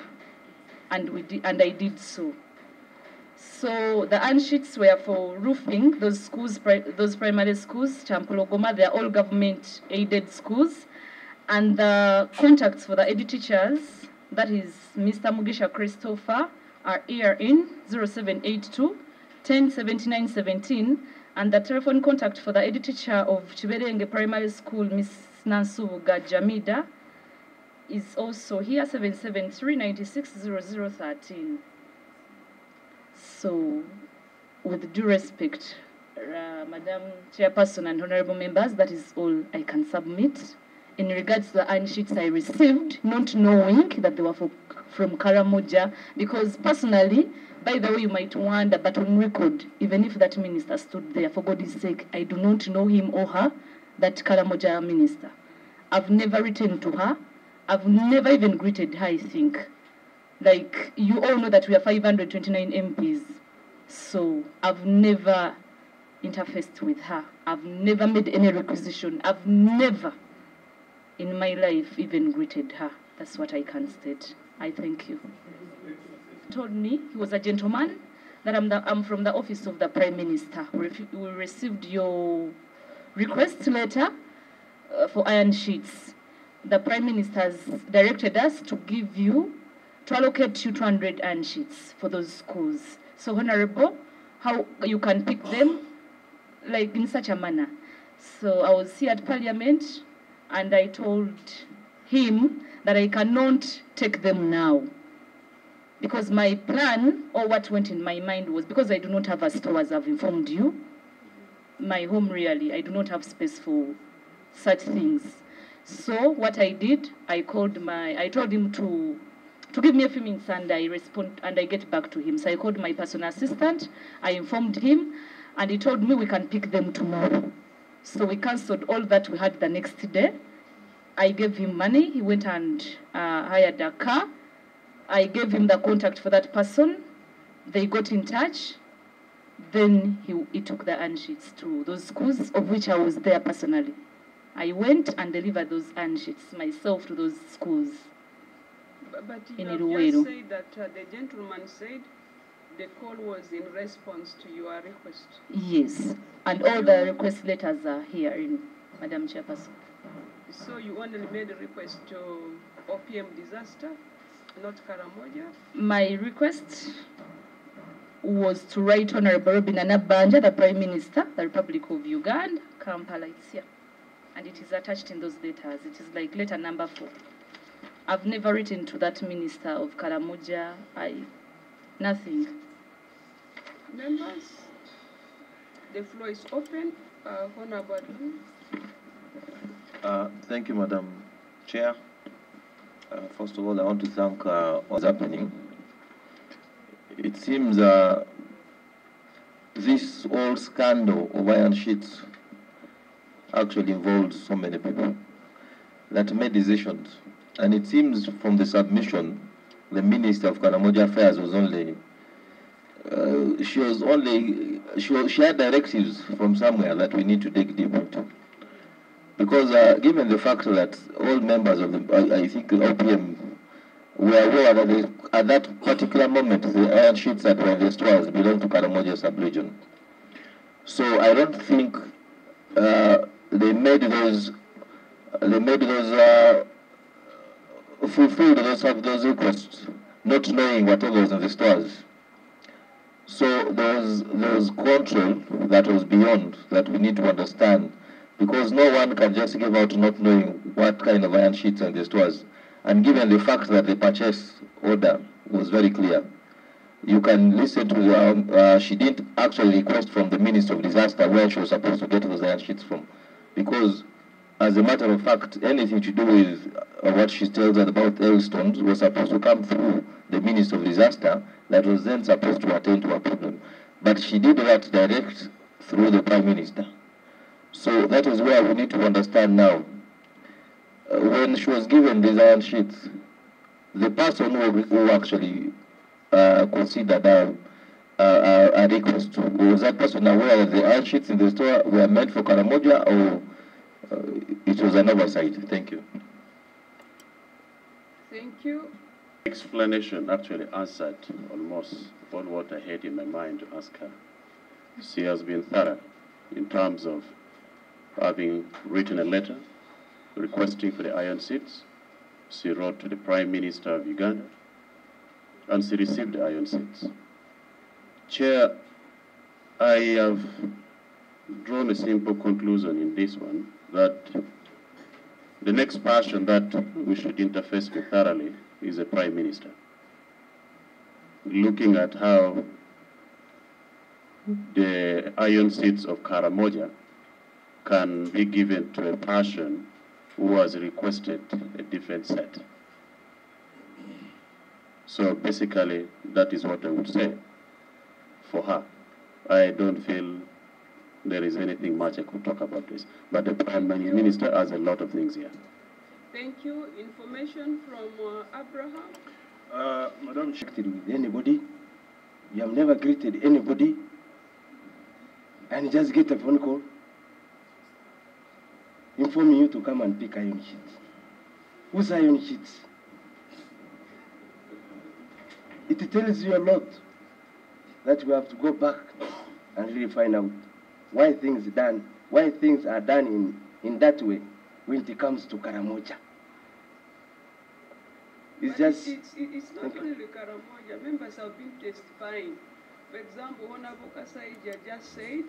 and I did so. So the iron sheets were for roofing those schools, those primary schools, Champologoma. They are all government-aided schools, and the contacts for the edu teachers, that is Mr. Mugisha Christopher, are here in 0782 1079 17, and the telephone contact for the edu teacher of Chiberenge Primary School, Miss Nansubuga Jamida, is also here, 773 96 0013. So, with due respect, Madam Chairperson and Honorable Members, that is all I can submit. In regards to the iron sheets I received, not knowing that they were from Karamoja, because personally, by the way, you might wonder, but on record, even if that minister stood there, for God's sake, I do not know him or her, that Karamoja minister. I've never written to her. I've never even greeted her, I think. Like, you all know that we are 529 MPs. So I've never interfaced with her. I've never made any requisition. I've never in my life even greeted her. That's what I can state. I thank you. He told me, he was a gentleman, that I'm from the office of the Prime Minister. We received your request letter for iron sheets. The Prime Minister has directed us to allocate you 200 iron sheets for those schools. So, Honorable, how you can pick them, like in such a manner. So I was here at Parliament, and I told him that I cannot take them now, because my plan, or what went in my mind, was, because I do not have a store, as I've informed you, my home really, I do not have space for such things. So what I did, I told him to give me a few minutes, and I get back to him. So I called my personal assistant, I informed him, and he told me we can pick them tomorrow. So we cancelled all that we had the next day. I gave him money, he went and hired a car. I gave him the contact for that person. They got in touch. Then he took the iron sheets to those schools, of which I was there personally. I went and delivered those iron sheets myself to those schools. But you have just said that the gentleman said the call was in response to your request. Yes, and all the request letters are here in Madam Chairperson. So you only made a request to OPM disaster, not Karamoja? My request was to write Honorable Robin Anabanja, the Prime Minister, the Republic of Uganda, Kampala, it's here. And it is attached in those letters. It is like letter number 4. I've never written to that minister of Karamoja. Nothing. Members, the floor is open. Honorable. Thank you, Madam Chair. First of all, I want to thank what's happening. It seems this whole scandal of iron sheets actually involves so many people that made decisions. And it seems from the submission, the Minister of Karamoja Affairs was only, she had directives from somewhere that we need to dig deep into. Because given the fact that all members of the, I think the OPM were aware that at that particular moment, the iron sheets that were in the stores belonged to Karamoja sub-region. So I don't think they fulfilled those requests, not knowing whatever was in the stores. So there was control that was beyond that we need to understand, because no one can just give out not knowing what kind of iron sheets in the stores. And given the fact that the purchase order was very clear, you can listen to the, she didn't actually request from the Minister of Disaster where she was supposed to get those iron sheets from. Because, as a matter of fact, anything to do with what she tells us about hailstones was supposed to come through the Minister of Disaster that was then supposed to attend to a problem. But she did that direct through the Prime Minister. So that is where we need to understand now. When she was given these iron sheets, the person who actually considered a request, was that person aware that the iron sheets in the store were meant for Karamoja, or it was an oversight? Thank you. Thank you. Explanation actually answered almost all what I had in my mind to ask her. She has been thorough in terms of having written a letter requesting for the iron sheets. She wrote to the Prime Minister of Uganda, and she received the iron sheets. Chair, I have drawn a simple conclusion in this one, that the next person that we should interface with thoroughly is the Prime Minister. Looking at how the iron seats of Karamoja can be given to a person who has requested a different set. So basically, that is what I would say for her. I don't feel there is anything much I could talk about this. But the Prime Minister has a lot of things here. Thank you. Information from Abraham. Madam, checked with anybody. You have never greeted anybody, and just get a phone call informing you to come and pick iron sheets. Whose iron sheets? It tells you a lot that we have to go back and really find out why things are done in that way when it comes to Karamoja. It's not only Karamoja. Members have been testifying. For example, Honorable Kassaija just said.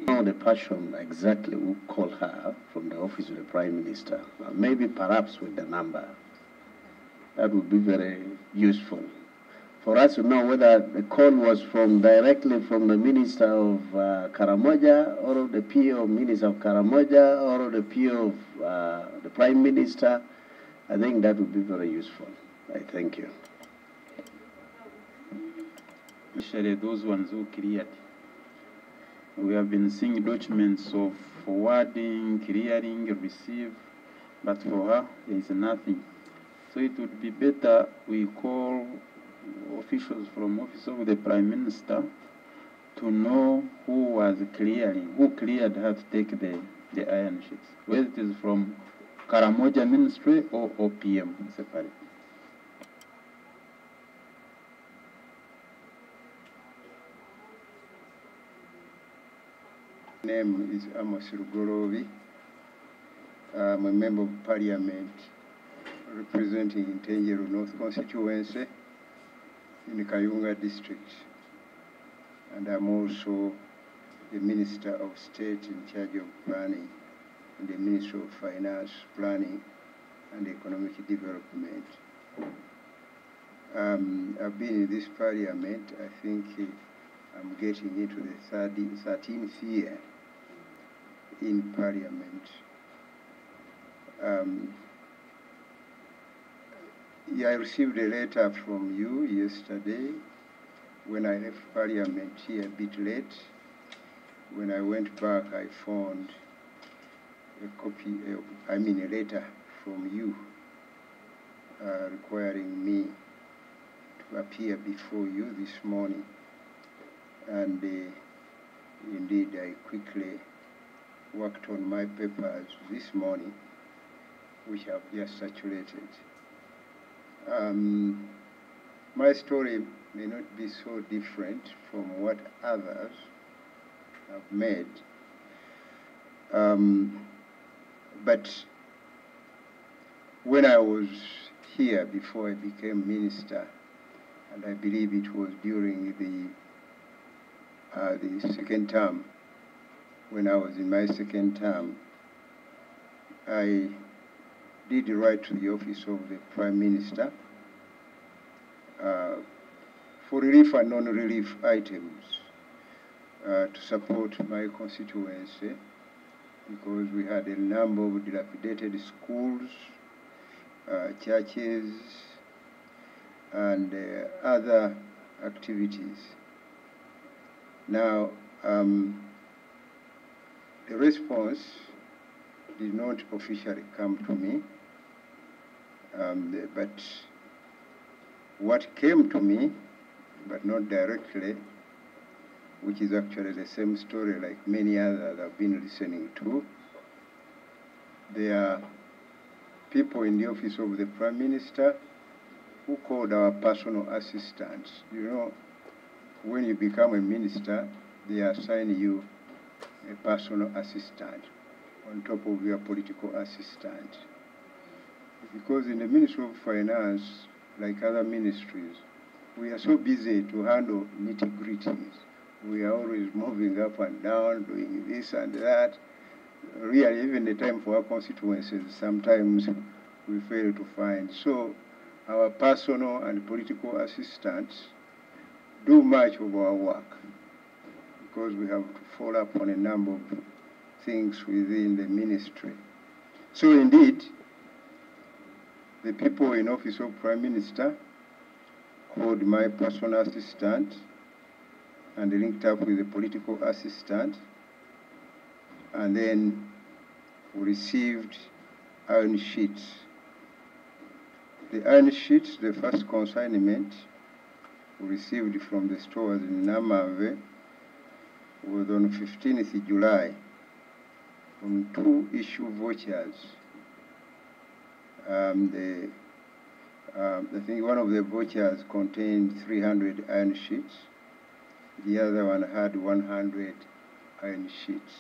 Know the person exactly who called her from the office of the Prime Minister. Maybe perhaps with the number. That would be very useful for us to know whether the call was directly from the Minister of Karamoja, or of the PO of Minister of Karamoja, or of the PO of the Prime Minister. I think that would be very useful. I thank you. Especially those ones who cleared. We have been seeing documents of forwarding, clearing, receive, but for her, there is nothing. So it would be better we call officials from office of the Prime Minister to know who was clearing, who cleared her to take the iron sheets, whether it is from Karamoja Ministry or OPM separate. Name is Amos Lugolobi. I'm a member of Parliament representing Unintentional North constituency in Kayunga district. And I'm also the Minister of State in charge of planning in the Ministry of Finance, Planning and Economic Development. I've been in this Parliament, I think I'm getting into the 13th year in Parliament. Yeah, I received a letter from you yesterday when I left Parliament here a bit late. When I went back, I found a letter from you requiring me to appear before you this morning. And indeed, I quickly worked on my papers this morning, which I've just circulated. My story may not be so different from what others have made, but when I was here before I became minister, and I believe it was during the second term, when I was in my second term, I did write to the office of the Prime Minister for relief and non-relief items to support my constituency, because we had a number of dilapidated schools, churches, and other activities. Now, the response did not officially come to me, but what came to me, but not directly, which is actually the same story like many others I've been listening to. There are people in the office of the Prime Minister who called our personal assistants. You know, when you become a minister, they assign you a personal assistant on top of your political assistant. Because in the Ministry of Finance, like other ministries, we are so busy to handle nitty-gritties. We are always moving up and down, doing this and that. Really, even the time for our constituencies, sometimes we fail to find. So our personal and political assistants do much of our work because we have to follow up on a number of things within the ministry. So indeed, the people in office of Prime Minister called my personal assistant and linked up with the political assistant, and then we received iron sheets. The iron sheets, the first consignment we received from the stores in Namave was on 15th July on 2 issue vouchers. I think one of the vouchers contained 300 iron sheets. The other one had 100 iron sheets.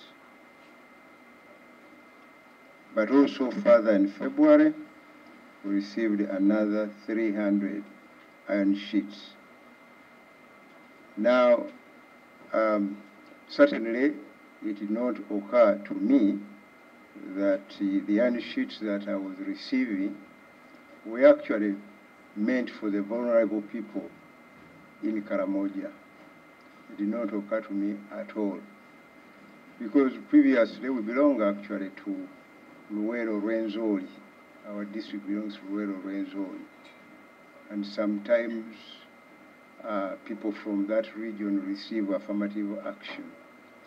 But also further in February, we received another 300 iron sheets. Now, certainly it did not occur to me that the iron sheets that I was receiving were actually meant for the vulnerable people in Karamoja. It did not occur to me at all. Because previously we belonged actually to Luwero Rwenzori. Our district belongs to Luwero Rwenzori. And sometimes people from that region receive affirmative action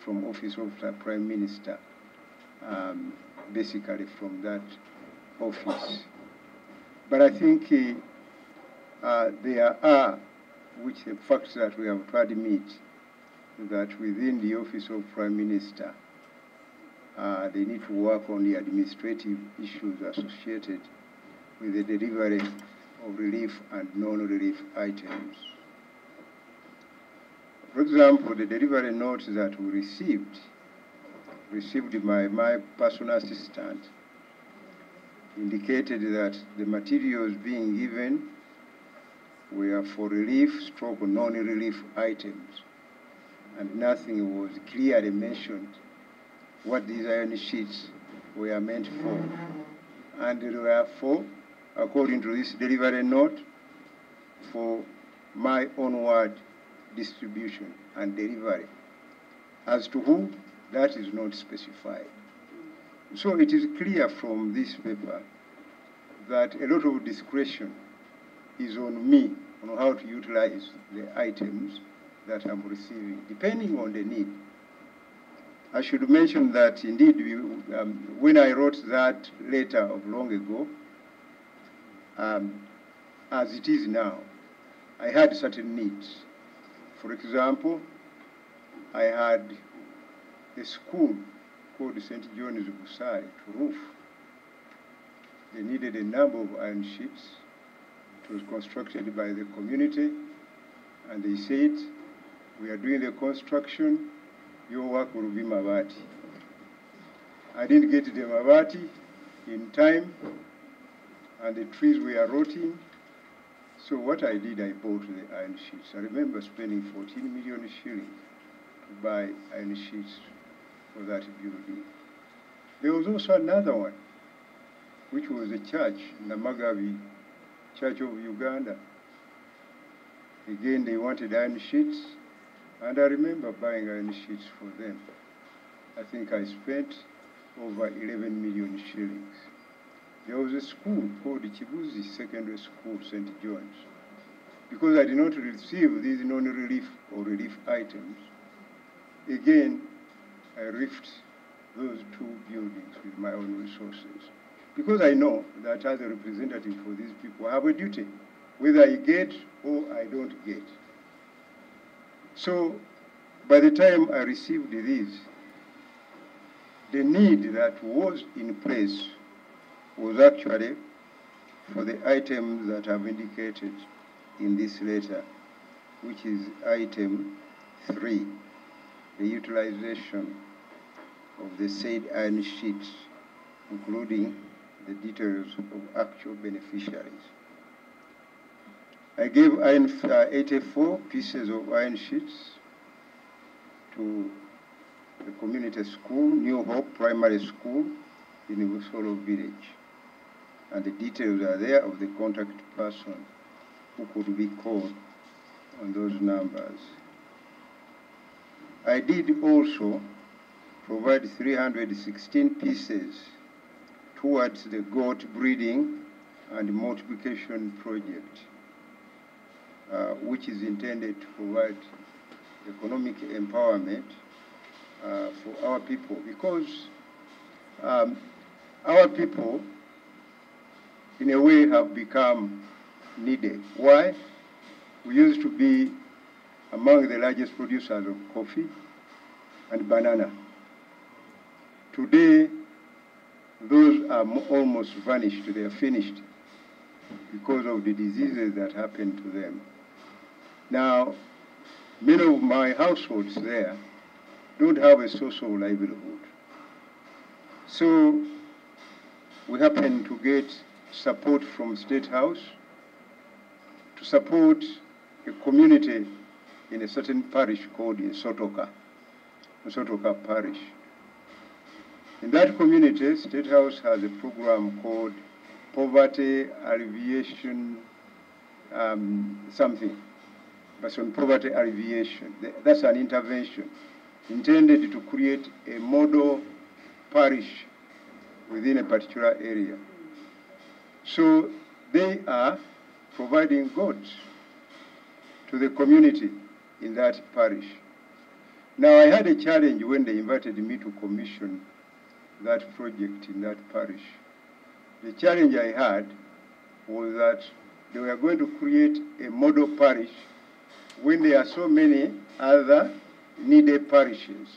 from Office of the Prime Minister, basically from that office. But I think there are facts that we have to admit that within the Office of Prime Minister, they need to work on the administrative issues associated with the delivery of relief and non-relief items. For example, the delivery notes that we received by my personal assistant, indicated that the materials being given were for relief / non-relief items, and nothing was clearly mentioned what these iron sheets were meant for. And they were for, according to this delivery note, for my onward distribution and delivery. As to who, that is not specified. So it is clear from this paper that a lot of discretion is on me on how to utilize the items that I'm receiving, depending on the need. I should mention that indeed, when I wrote that letter of long ago, as it is now, I had certain needs. For example, I had a school called St. John's Busari to roof. They needed a number of iron sheets. It was constructed by the community, and they said, we are doing the construction, your work will be mabati. I didn't get the mabati in time, and the trees were rotting. So what I did, I bought the iron sheets. I remember spending 14 million shillings to buy iron sheets for that building. There was also another one, which was a church, Namagabi Church of Uganda. Again, they wanted iron sheets, and I remember buying iron sheets for them. I think I spent over 11 million shillings. There was a school called Chibuzi Secondary School, St. John's. Because I did not receive these non-relief or relief items, again, I riffed those two buildings with my own resources. Because I know that as a representative for these people, I have a duty, whether I get or I don't get. So by the time I received these, the need that was in place was actually for the items that I've indicated in this letter, which is item 3, the utilization of the said iron sheets, including the details of actual beneficiaries. I gave 84 pieces of iron sheets to the community school, New Hope Primary School in Lugolobi village. And the details are there of the contact person who could be called on those numbers. I did also provide 316 pieces towards the goat breeding and multiplication project, which is intended to provide economic empowerment for our people, because our people, in a way, have become needy. Why? We used to be among the largest producers of coffee and banana. Today, those are almost vanished. They are finished because of the diseases that happened to them. Now, many of my households there don't have a source of livelihood. So we happen to get support from State House to support a community in a certain parish called Sotoka Parish. In that community, State House has a program called Poverty Alleviation something, but on poverty alleviation. That's an intervention intended to create a model parish within a particular area. So they are providing goats to the community in that parish. Now, I had a challenge when they invited me to commission that project in that parish. The challenge I had was that they were going to create a model parish when there are so many other needed parishes.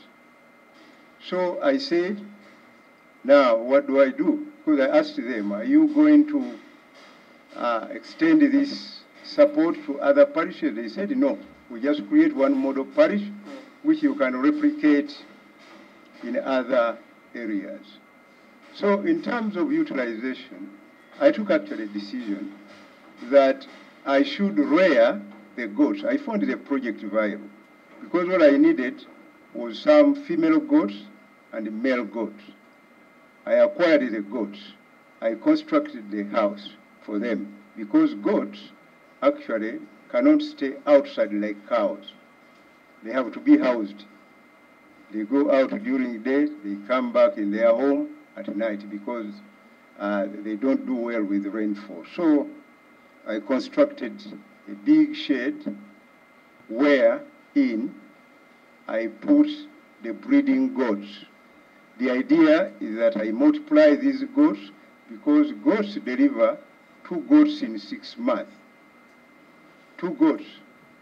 So I said, now what do I do? Because I asked them, are you going to extend this support to other parishes? They said, no, we just create one model parish which you can replicate in other areas. So in terms of utilization, I took actually a decision that I should rear the goats. I found the project viable because what I needed was some female goats and male goats. I acquired the goats. I constructed the house for them because goats actually cannot stay outside like cows. They have to be housed. They go out during the day, they come back in their home at night because they don't do well with rainfall. So I constructed a big shed wherein I put the breeding goats. The idea is that I multiply these goats because goats deliver 2 goats in 6 months. 2 goats.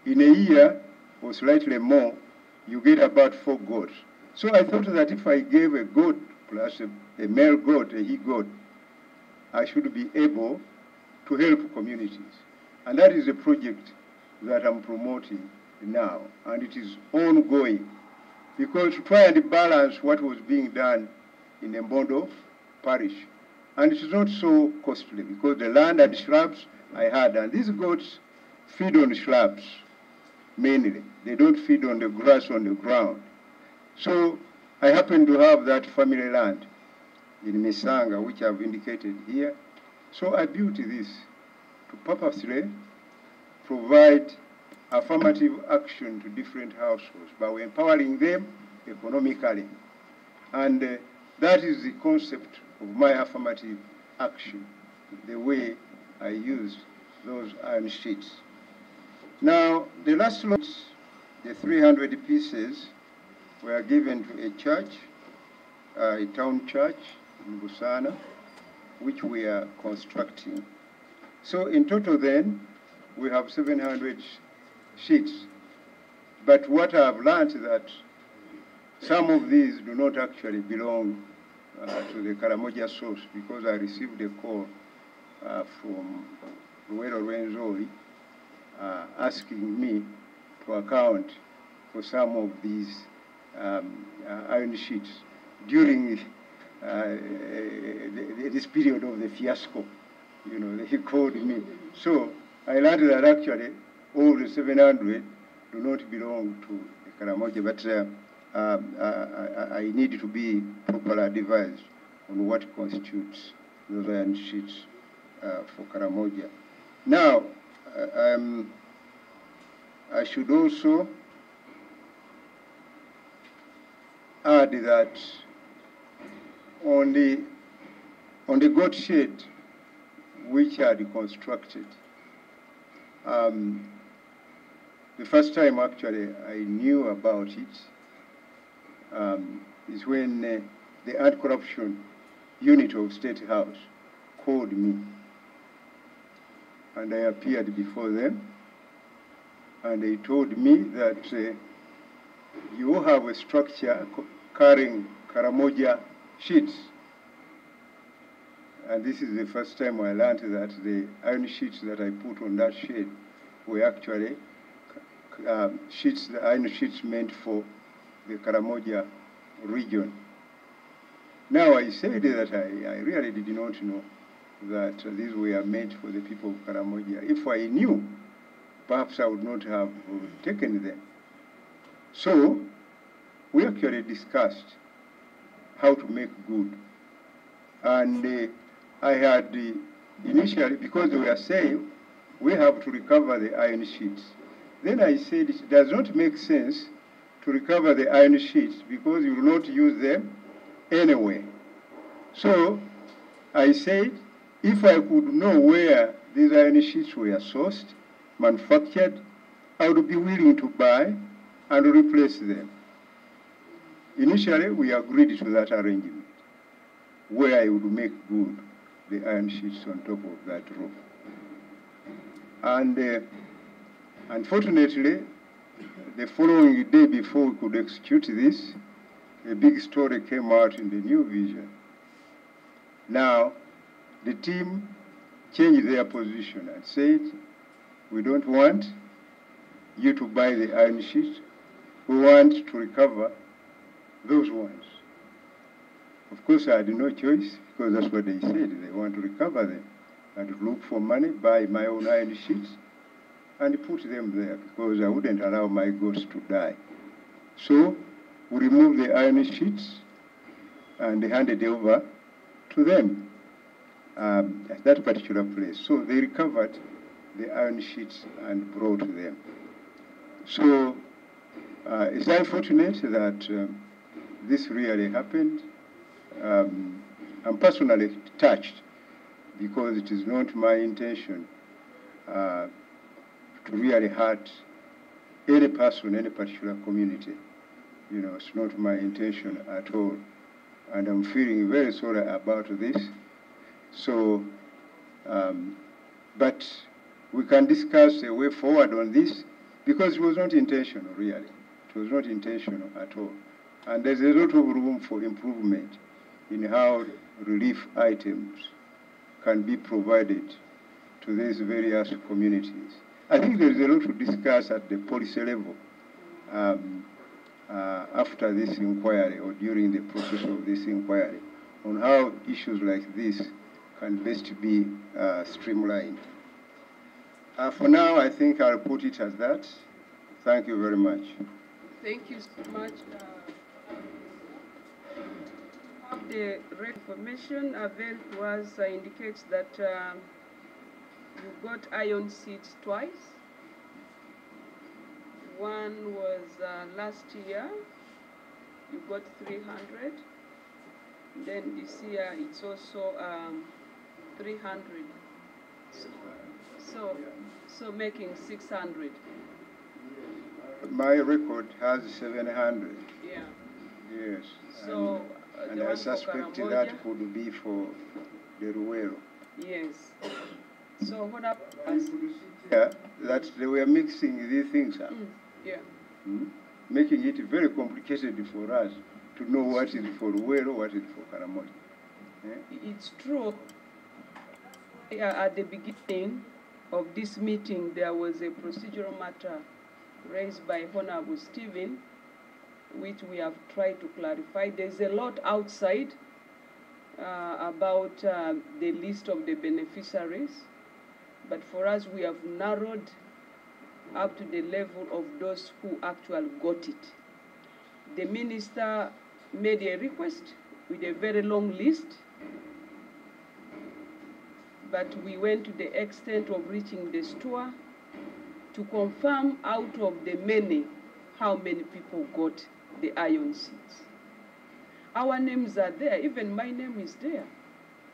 In a year, or slightly more, you get about 4 goats. So I thought that if I gave a goat plus a male goat, a he-goat, I should be able to help communities. And that is a project that I'm promoting now, and it is ongoing. Because to try and balance what was being done in Mbondo parish. And it is not so costly because the land and shrubs I had, and these goats feed on shrubs mainly. They don't feed on the grass on the ground. So I happen to have that family land in Misanga, which I've indicated here. So I built this to purposely provide affirmative action to different households, but we're empowering them economically. And that is the concept of my affirmative action, the way I used those iron sheets. Now, the last lot, the 300 pieces, were given to a church, a town church in Busana, which we are constructing. So in total then, we have 700 sheets. But what I've learned is that some of these do not actually belong to the Karamoja source, because I received a call from Luero Rwenzori asking me to account for some of these iron sheets during this period of the fiasco. You know, he called me. So I learned that actually all the 700 do not belong to the Karamoja, but I need to be properly advised on what constitutes those iron sheets for Karamoja. Now, I should also add that on the goat shed which are constructed, the first time actually I knew about it is when the anti-corruption unit of State House called me, and I appeared before them, and they told me that you have a structure carrying Karamoja sheets. And this is the first time I learned that the iron sheets that I put on that shed were actually the iron sheets meant for the Karamoja region. Now I said that I really did not know that these were meant for the people of Karamoja. If I knew, perhaps I would not have taken them. So we actually discussed how to make good. And I had initially, because they were saying we have to recover the iron sheets. Then I said it does not make sense to recover the iron sheets because you will not use them anyway. So I said if I could know where these iron sheets were sourced, manufactured, I would be willing to buy and replace them. Initially, we agreed to that arrangement, where I would make good the iron sheets on top of that roof. And unfortunately, the following day before we could execute this, a big story came out in the New Vision. Now, the team changed their position and said, we don't want you to buy the iron sheets. We want to recover those ones. Of course, I had no choice because that's what they said. They want to recover them. I had to look for money, buy my own iron sheets, and put them there because I wouldn't allow my goats to die. So we removed the iron sheets and handed over to them at that particular place. So they recovered the iron sheets and brought them. So it's unfortunate that this really happened. I'm personally touched because it is not my intention to really hurt any person, any particular community. You know, it's not my intention at all. And I'm feeling very sorry about this. So, but we can discuss a way forward on this because it was not intentional, really. It was not intentional at all. And there's a lot of room for improvement in how relief items can be provided to these various communities. I think there's a lot to discuss at the policy level after this inquiry or during the process of this inquiry on how issues like this can best be streamlined. For now, I think I'll put it as that. Thank you very much. Thank you so much. The information availed to us indicates that you got iron seeds twice. One was last year, you got 300. Then this year, it's also 300. So making 600. My record has 700. Yeah. Yes. So and the I one for suspect Karamoja? that could be for the Ruwero. Yes. So what happens? Yeah, that they were mixing these things up, Yeah. making it very complicated for us to know what is for Ruwero, what is for Karamoja. It's true. At the beginning of this meeting, there was a procedural matter raised by Honorable Stephen, which we have tried to clarify. There's a lot outside about the list of the beneficiaries, but for us, we have narrowed up to the level of those who actually got it. The minister made a request with a very long list, but we went to the extent of reaching the store to confirm out of the many how many people got the iron seats. Our names are there, even my name is there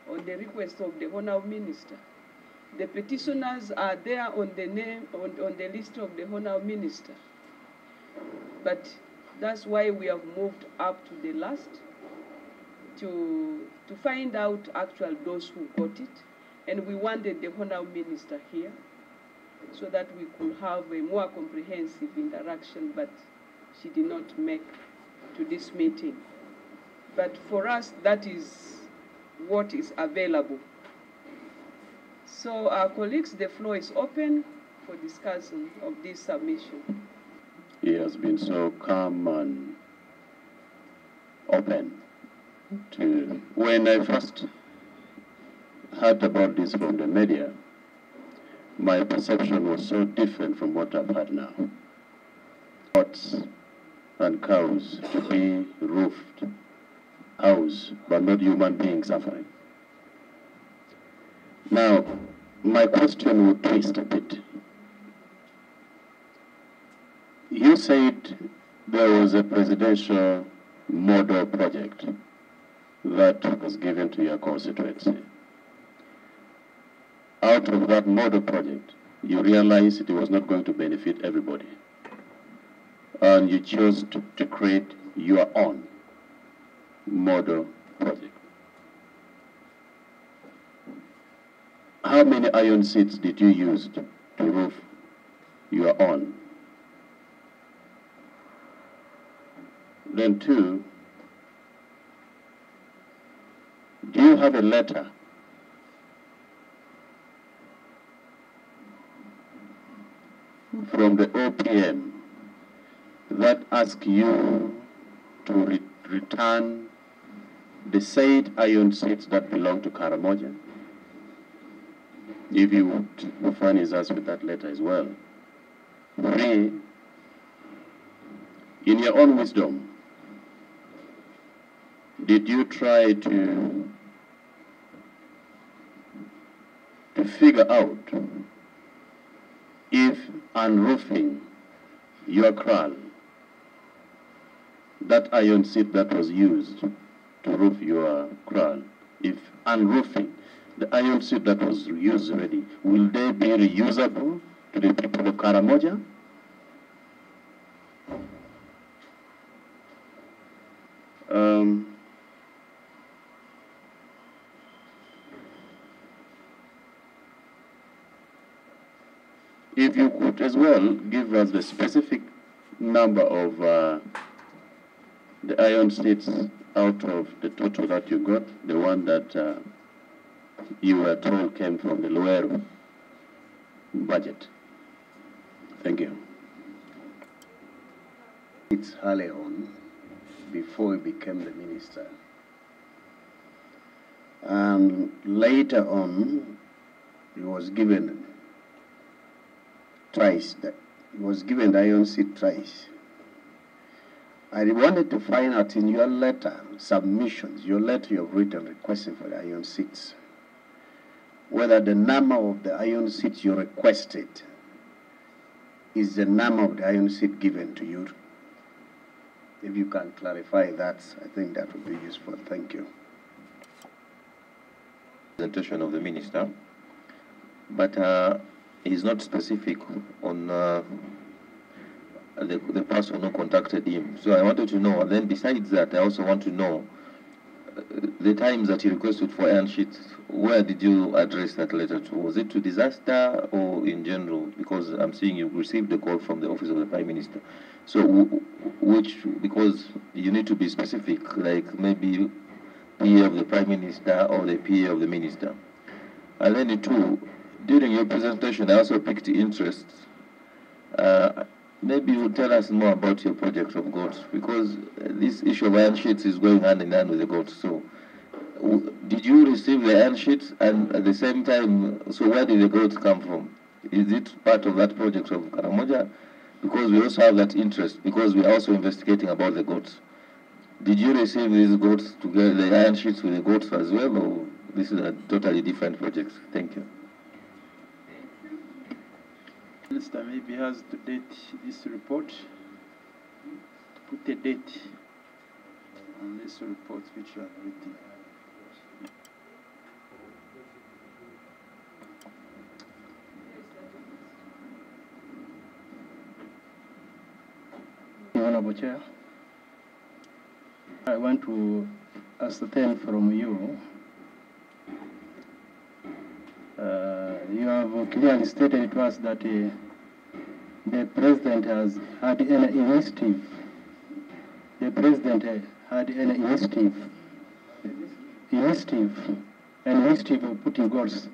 on the request of the Honorable Minister. The petitioners are there on the name on the list of the Honorable Minister. But that's why we have moved up to the last to find out actually those who got it. And we wanted the Honorable Minister here so that we could have a more comprehensive interaction, but she did not make to this meeting. But for us, that is what is available. So our colleagues, the floor is open for discussion of this submission. He has been so calm and open to, when I first heard about this from the media, my perception was so different from what I've had now. Goats and cows to be roofed, house, but not human beings suffering. Now, my question would twist a bit. You said there was a presidential model project that was given to your constituency. Out of that model project, you realized it was not going to benefit everybody. And you chose to create your own model project. How many iron seats did you use to roof your own? Then two, do you have a letter from the OPM that asks you to return the said iron seats that belong to Karamoja? If you would furnish us with that letter as well. Three, in your own wisdom, did you try to figure out if unroofing your kraal, that iron seat that was used to roof your kraal, if unroofing the iron seat that was used already, will they be reusable to the people of Karamoja? If you could as well give us the specific number of the iron seats out of the total that you got, the one that you were told came from the lower budget. Thank you. It's early on, before he became the minister. And later on, he was given twice. He was given the iron seat twice. I wanted to find out in your letter, submissions, your letter you have written requesting for the iron seats, whether the number of the iron seats you requested is the number of the iron seat given to you? If you can clarify that, I think that would be useful. Thank you. Presentation of the minister, but he's not specific on the person who contacted him. So I wanted to know, and then besides that, I also want to know the times that he requested for iron sheets. Where did you address that letter to? Was it to disaster or in general? Because I'm seeing you received a call from the office of the Prime Minister. So because you need to be specific, like maybe PA of the Prime Minister or the PA of the Minister. And then two, during your presentation, I also picked interest. Maybe you would tell us more about your project of GOAT, because this issue of iron sheets is going hand in hand with the GOAT. So did you receive the iron sheets, and at the same time, so where did the GOAT come from? Is it part of that project of Karamoja? Because we also have that interest, because we are also investigating about the GOAT. Did you receive these GOATs together, the iron sheets with the GOATs as well, or this is a totally different project? Thank you. Minister maybe has to date this report, to put a date on this report which you have written. Honorable Chair, I want to ascertain from you, you have clearly stated to us that the President has had an initiative. The President had an initiative of putting goals,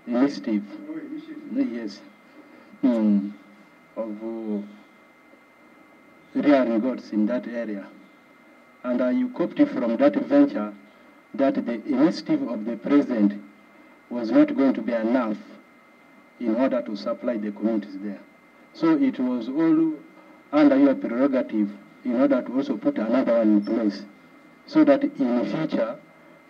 initiative, yes, of rearing goats in that area. And you copied from that venture that the initiative of the President was not going to be enough in order to supply the communities there. So it was all under your prerogative in order to also put another one in place, so that in the future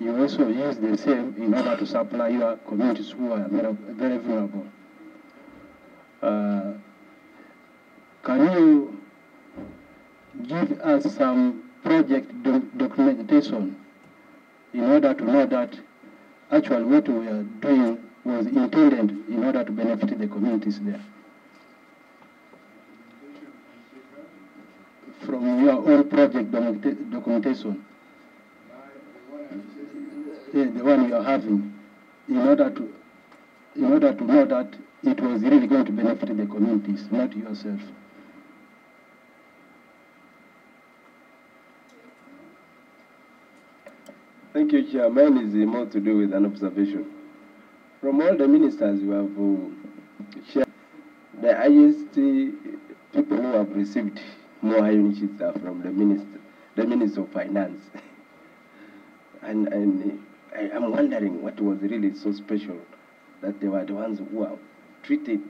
you also use the same in order to supply your communities who are very, very vulnerable. Can you give us some project documentation in order to know that actually what we are doing was intended in order to benefit the communities there? From your own project documentation, the one you are having, in order to know that it was really going to benefit the communities, not yourself. Thank you, Chair. Mine is more to do with an observation. From all the ministers you have shared, the highest people who have received more iron sheets are from the Minister of Finance. and I'm wondering what was really so special that they were the ones who are treated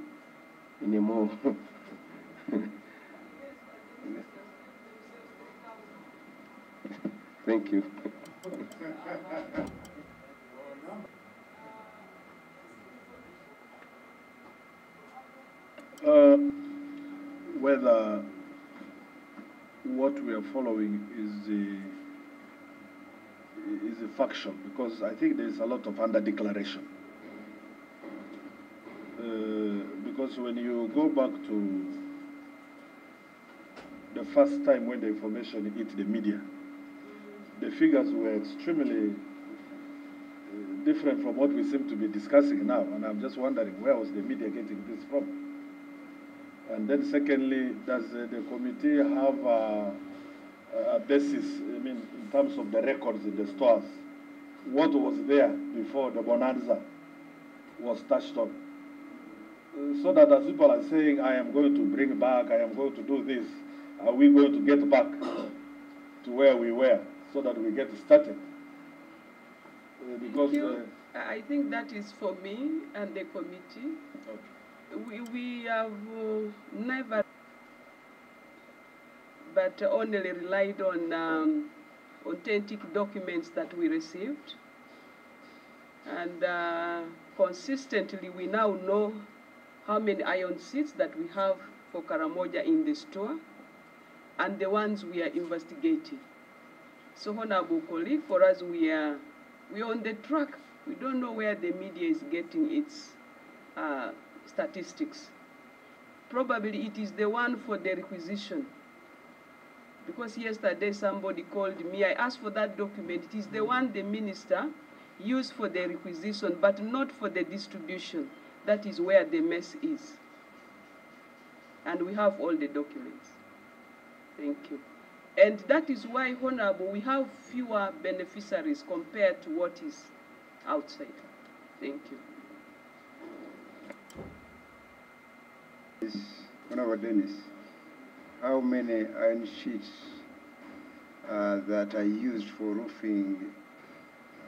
in a more Thank you. Whether what we are following is a factual, because I think there is a lot of under-declaration. Because when you go back to the first time when the information hit the media, the figures were extremely different from what we seem to be discussing now, and I'm just wondering, where was the media getting this from? And then secondly, does the committee have a basis, I mean, in terms of the records in the stores? What was there before the bonanza was touched on? So that as people are saying, I am going to bring back, I am going to do this, are we going to get back to where we were so that we get started? Because I think that is for me and the committee. Okay. We have never, but only relied on authentic documents that we received. And consistently, we now know how many iron seats that we have for Karamoja in the store and the ones we are investigating. So, honorable colleague, for us, we're on the track. We don't know where the media is getting its statistics. Probably it is the one for the requisition. Because yesterday somebody called me, I asked for that document. It is the one the minister used for the requisition, but not for the distribution. That is where the mess is. And we have all the documents. Thank you. And that is why, Honorable, we have fewer beneficiaries compared to what is outside. Thank you. Yes, Honorable Dennis, how many iron sheets that are used for roofing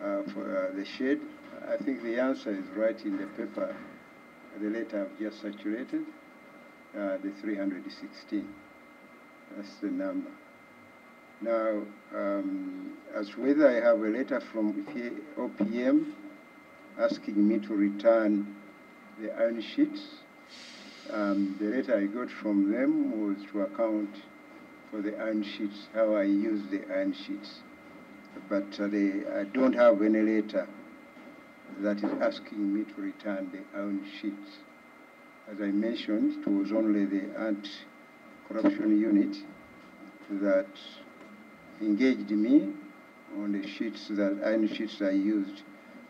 for the shed? I think the answer is right in the paper, the letter I've just circulated, the 316. That's the number. Now, as to whether I have a letter from OPM asking me to return the iron sheets, the letter I got from them was to account for the iron sheets, how I use the iron sheets. But I don't have any letter that is asking me to return the iron sheets. As I mentioned, it was only the anti-corruption unit that engaged me on the sheets, that iron sheets I used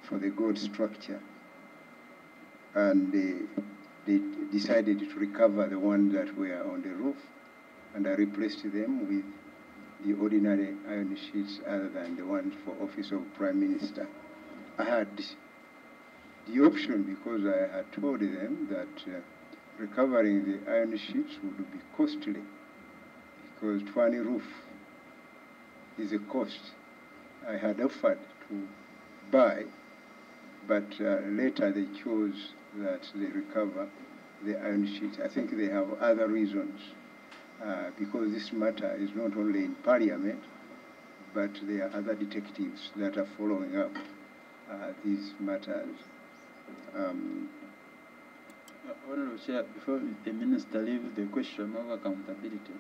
for the gold structure. And they decided to recover the ones that were on the roof, and I replaced them with the ordinary iron sheets other than the ones for Office of Prime Minister. I had the option, because I had told them that recovering the iron sheets would be costly, because 20 roof is a cost. I had offered to buy, but later they chose that they recover the iron sheet. I think they have other reasons, because this matter is not only in Parliament, but there are other detectives that are following up these matters. Honorable Chair, before the Minister leaves the question of accountability,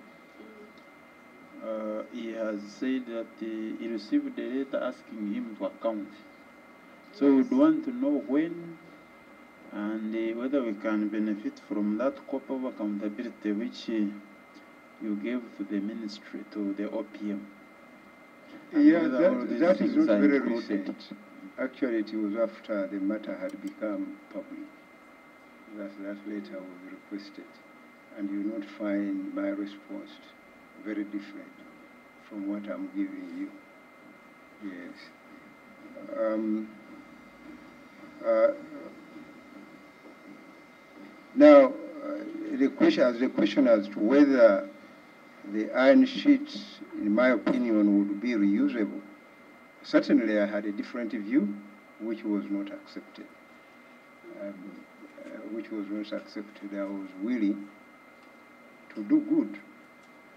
he has said that he received a letter asking him to account. So we'd want to know when and whether we can benefit from that scope of accountability which you gave to the ministry, to the OPM. Yeah, that is not very recent. Actually, it was after the matter had become public that letter was requested. And you will not find my response very different from what I'm giving you. Yes. Now, the question as to whether the iron sheets, in my opinion, would be reusable. Certainly, I had a different view, which was not accepted. I was willing to do good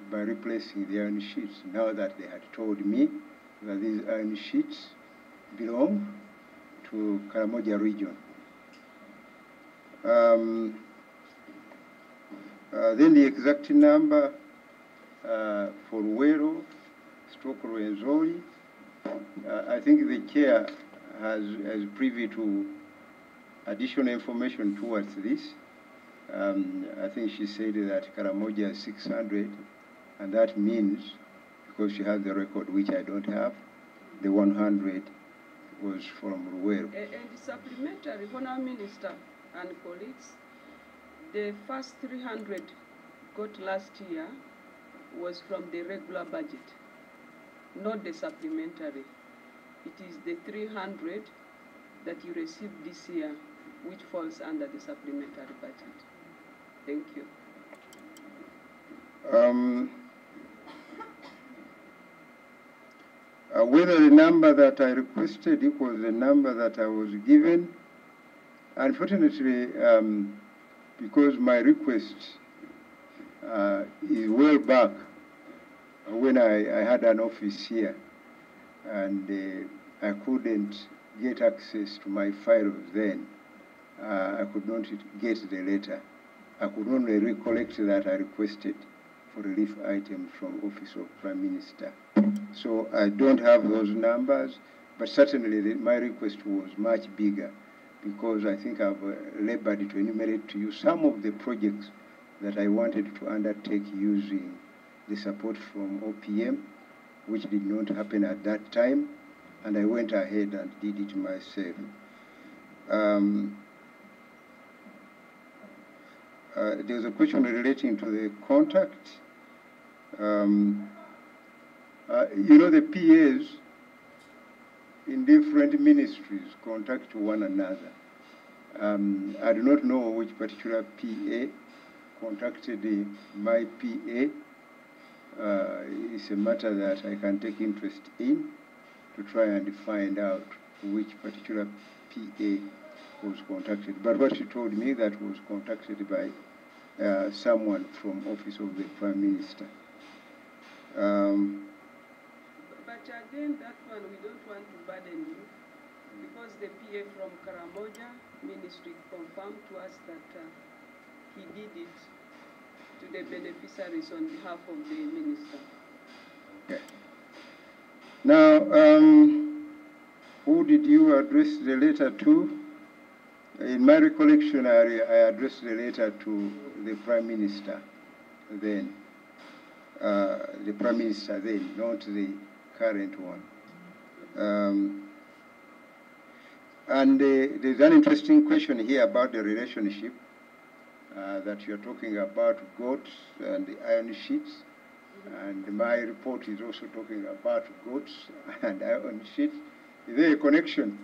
by replacing the iron sheets, now that they had told me that these iron sheets belong to Karamoja region. Then the exact number for Ruwero, stroke Rwenzori, I think the chair has privy to additional information towards this. I think she said that Karamoja is 600, and that means, because she has the record, which I don't have, the 100 was from Ruwero. And supplementary, Honourable Minister and colleagues, the first 300 got last year was from the regular budget, not the supplementary. It is the 300 that you received this year, which falls under the supplementary budget. Thank you. Whether the number that I requested equals the number that I was given, unfortunately, because my request is well back when I had an office here, and I couldn't get access to my files then. I could not get the letter. I could only recollect that I requested for relief items from Office of Prime Minister. So I don't have those numbers, but certainly my request was much bigger, because I think I've labored to enumerate to you some of the projects that I wanted to undertake using the support from OPM, which did not happen at that time, and I went ahead and did it myself. There's a question relating to the contact. You know, the PAs in different ministries contact one another. I do not know which particular PA contacted my PA. It's a matter that I can take interest in to try and find out which particular PA was contacted. But what she told me, that was contacted by someone from Office of the Prime Minister. But again, that one we don't want to burden you, because the PA from Karamoja Ministry confirmed to us that he did it to the beneficiaries on behalf of the minister. Okay. Now, who did you address the letter to? In my recollection, I addressed the letter to the Prime Minister then. The Prime Minister then, not the current one. And there's an interesting question here about the relationship that you're talking about goats and the iron sheets. And my report is also talking about goats and iron sheets. Is there a connection?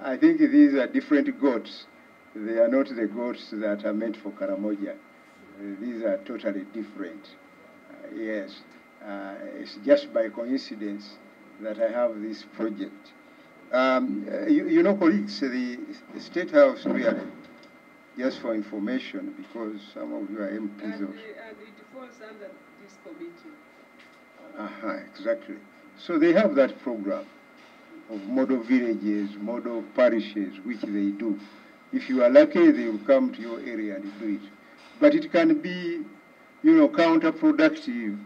I think these are different goats. They are not the goats that are meant for Karamoja. These are totally different. Yes, it's just by coincidence that I have this project. You know, colleagues, the State House really, just for information, because some of you are MPs And it falls under this committee. Exactly. So they have that program of model villages, model parishes, which they do. If you are lucky, they will come to your area and do it. But it can be, you know, counterproductive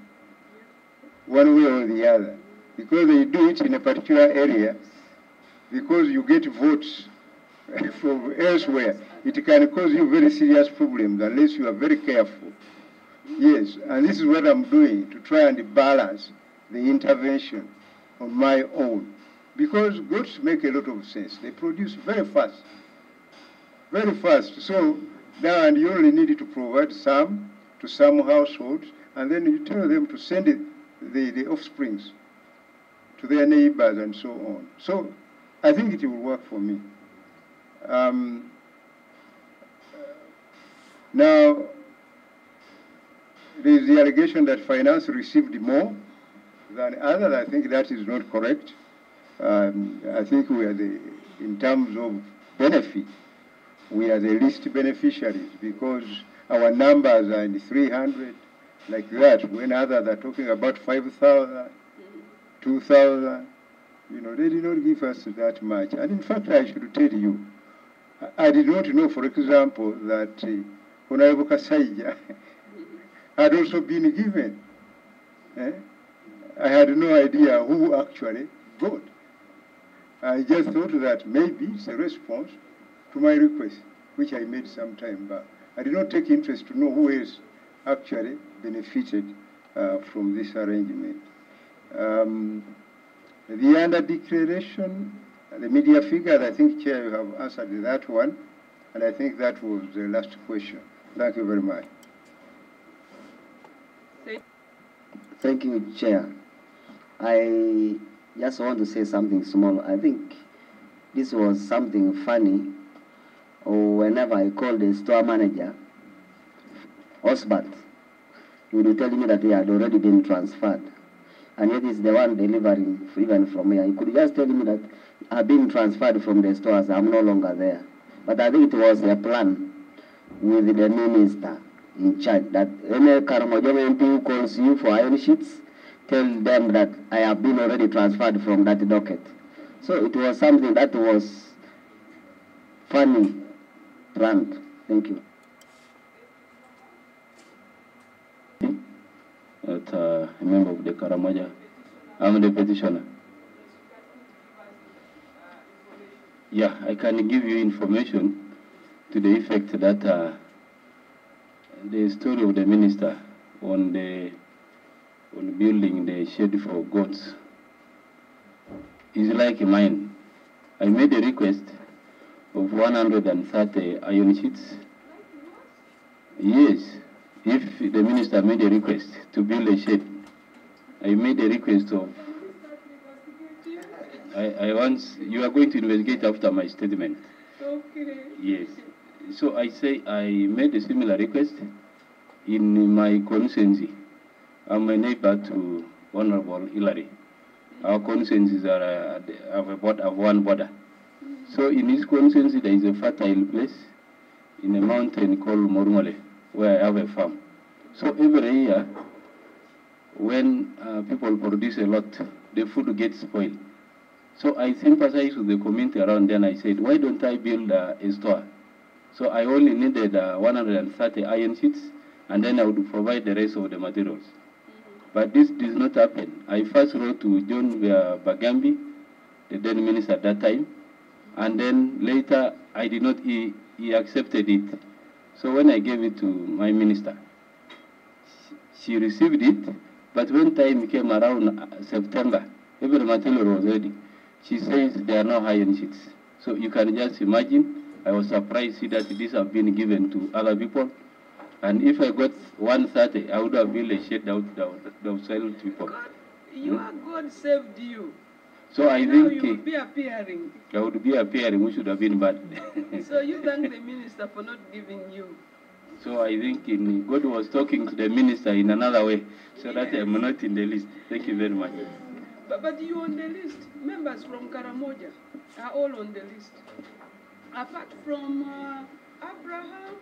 one way or the other, because they do it in a particular area, because you get votes from elsewhere. It can cause you very serious problems unless you are very careful. Yes, and this is what I'm doing to try and balance the intervention on my own. Because goats make a lot of sense. They produce very fast. Very fast. So now, and you only need to provide some to some households, and then you tell them to send the offsprings to their neighbors and so on. So I think it will work for me. Now, there is the allegation that finance received more than others. I think that is not correct. I think we are in terms of benefit, we are the least beneficiaries, because our numbers are in 300, like that, when others are talking about 5,000, 2,000. You know, they did not give us that much. And in fact, I should tell you, I did not know, for example, that Honorable Kassaija had also been given. I had no idea who actually got. I just thought that maybe it's a response to my request, which I made some time back. I did not take interest to know who else actually benefited from this arrangement. The under declaration, the media figures, I think, Chair, you have answered that one, and I think that was the last question. Thank you very much. Thank you, Chair. I just want to say something small. I think this was something funny. Whenever I called the store manager, Osbert, he would tell me that he had already been transferred. And yet he's the one delivering even from here. He could just tell me that I've been transferred from the stores, I'm no longer there. But I think it was a plan with the minister in charge that any Karamoja MP who calls you for iron sheets, tell them that I have been already transferred from that docket. So it was something that was funny, planned. Thank you. that a member of the Karamoja. I'm the petitioner. Yeah, I can give you information to the effect that the story of the minister on building the shed for goats is like mine. I made a request of 130 iron sheets. Yes, if the minister made a request to build a shed, I made a request of, you are going to investigate after my statement. Okay. Yes. So I say I made a similar request in my constituency. I'm a neighbor to Honorable Hillary. Our constituencies are have one border. So in his constituency there is a fertile place in a mountain called Morumale, where I have a farm. So every year, when people produce a lot, the food gets spoiled. So I sympathize with the community around there, and I said, why don't I build a store? So I only needed 130 iron sheets, and then I would provide the rest of the materials. But this did not happen. I first wrote to John Bagambi, the then minister at that time, and then later I did not, he accepted it. So when I gave it to my minister, she received it, but when time came around September, every material was ready. She says there are no iron sheets. So you can just imagine, I was surprised to see that these have been given to other people. And if I got 130, I would have built a shed that would sell to people. God saved you. So I now think you would be appearing. I would be appearing, which should have been bad. So you thank the minister for not giving you. So I think God was talking to the minister in another way, so that I'm not in the list. Thank you very much. But you on the list. Members from Karamoja are all on the list. Apart from Abraham,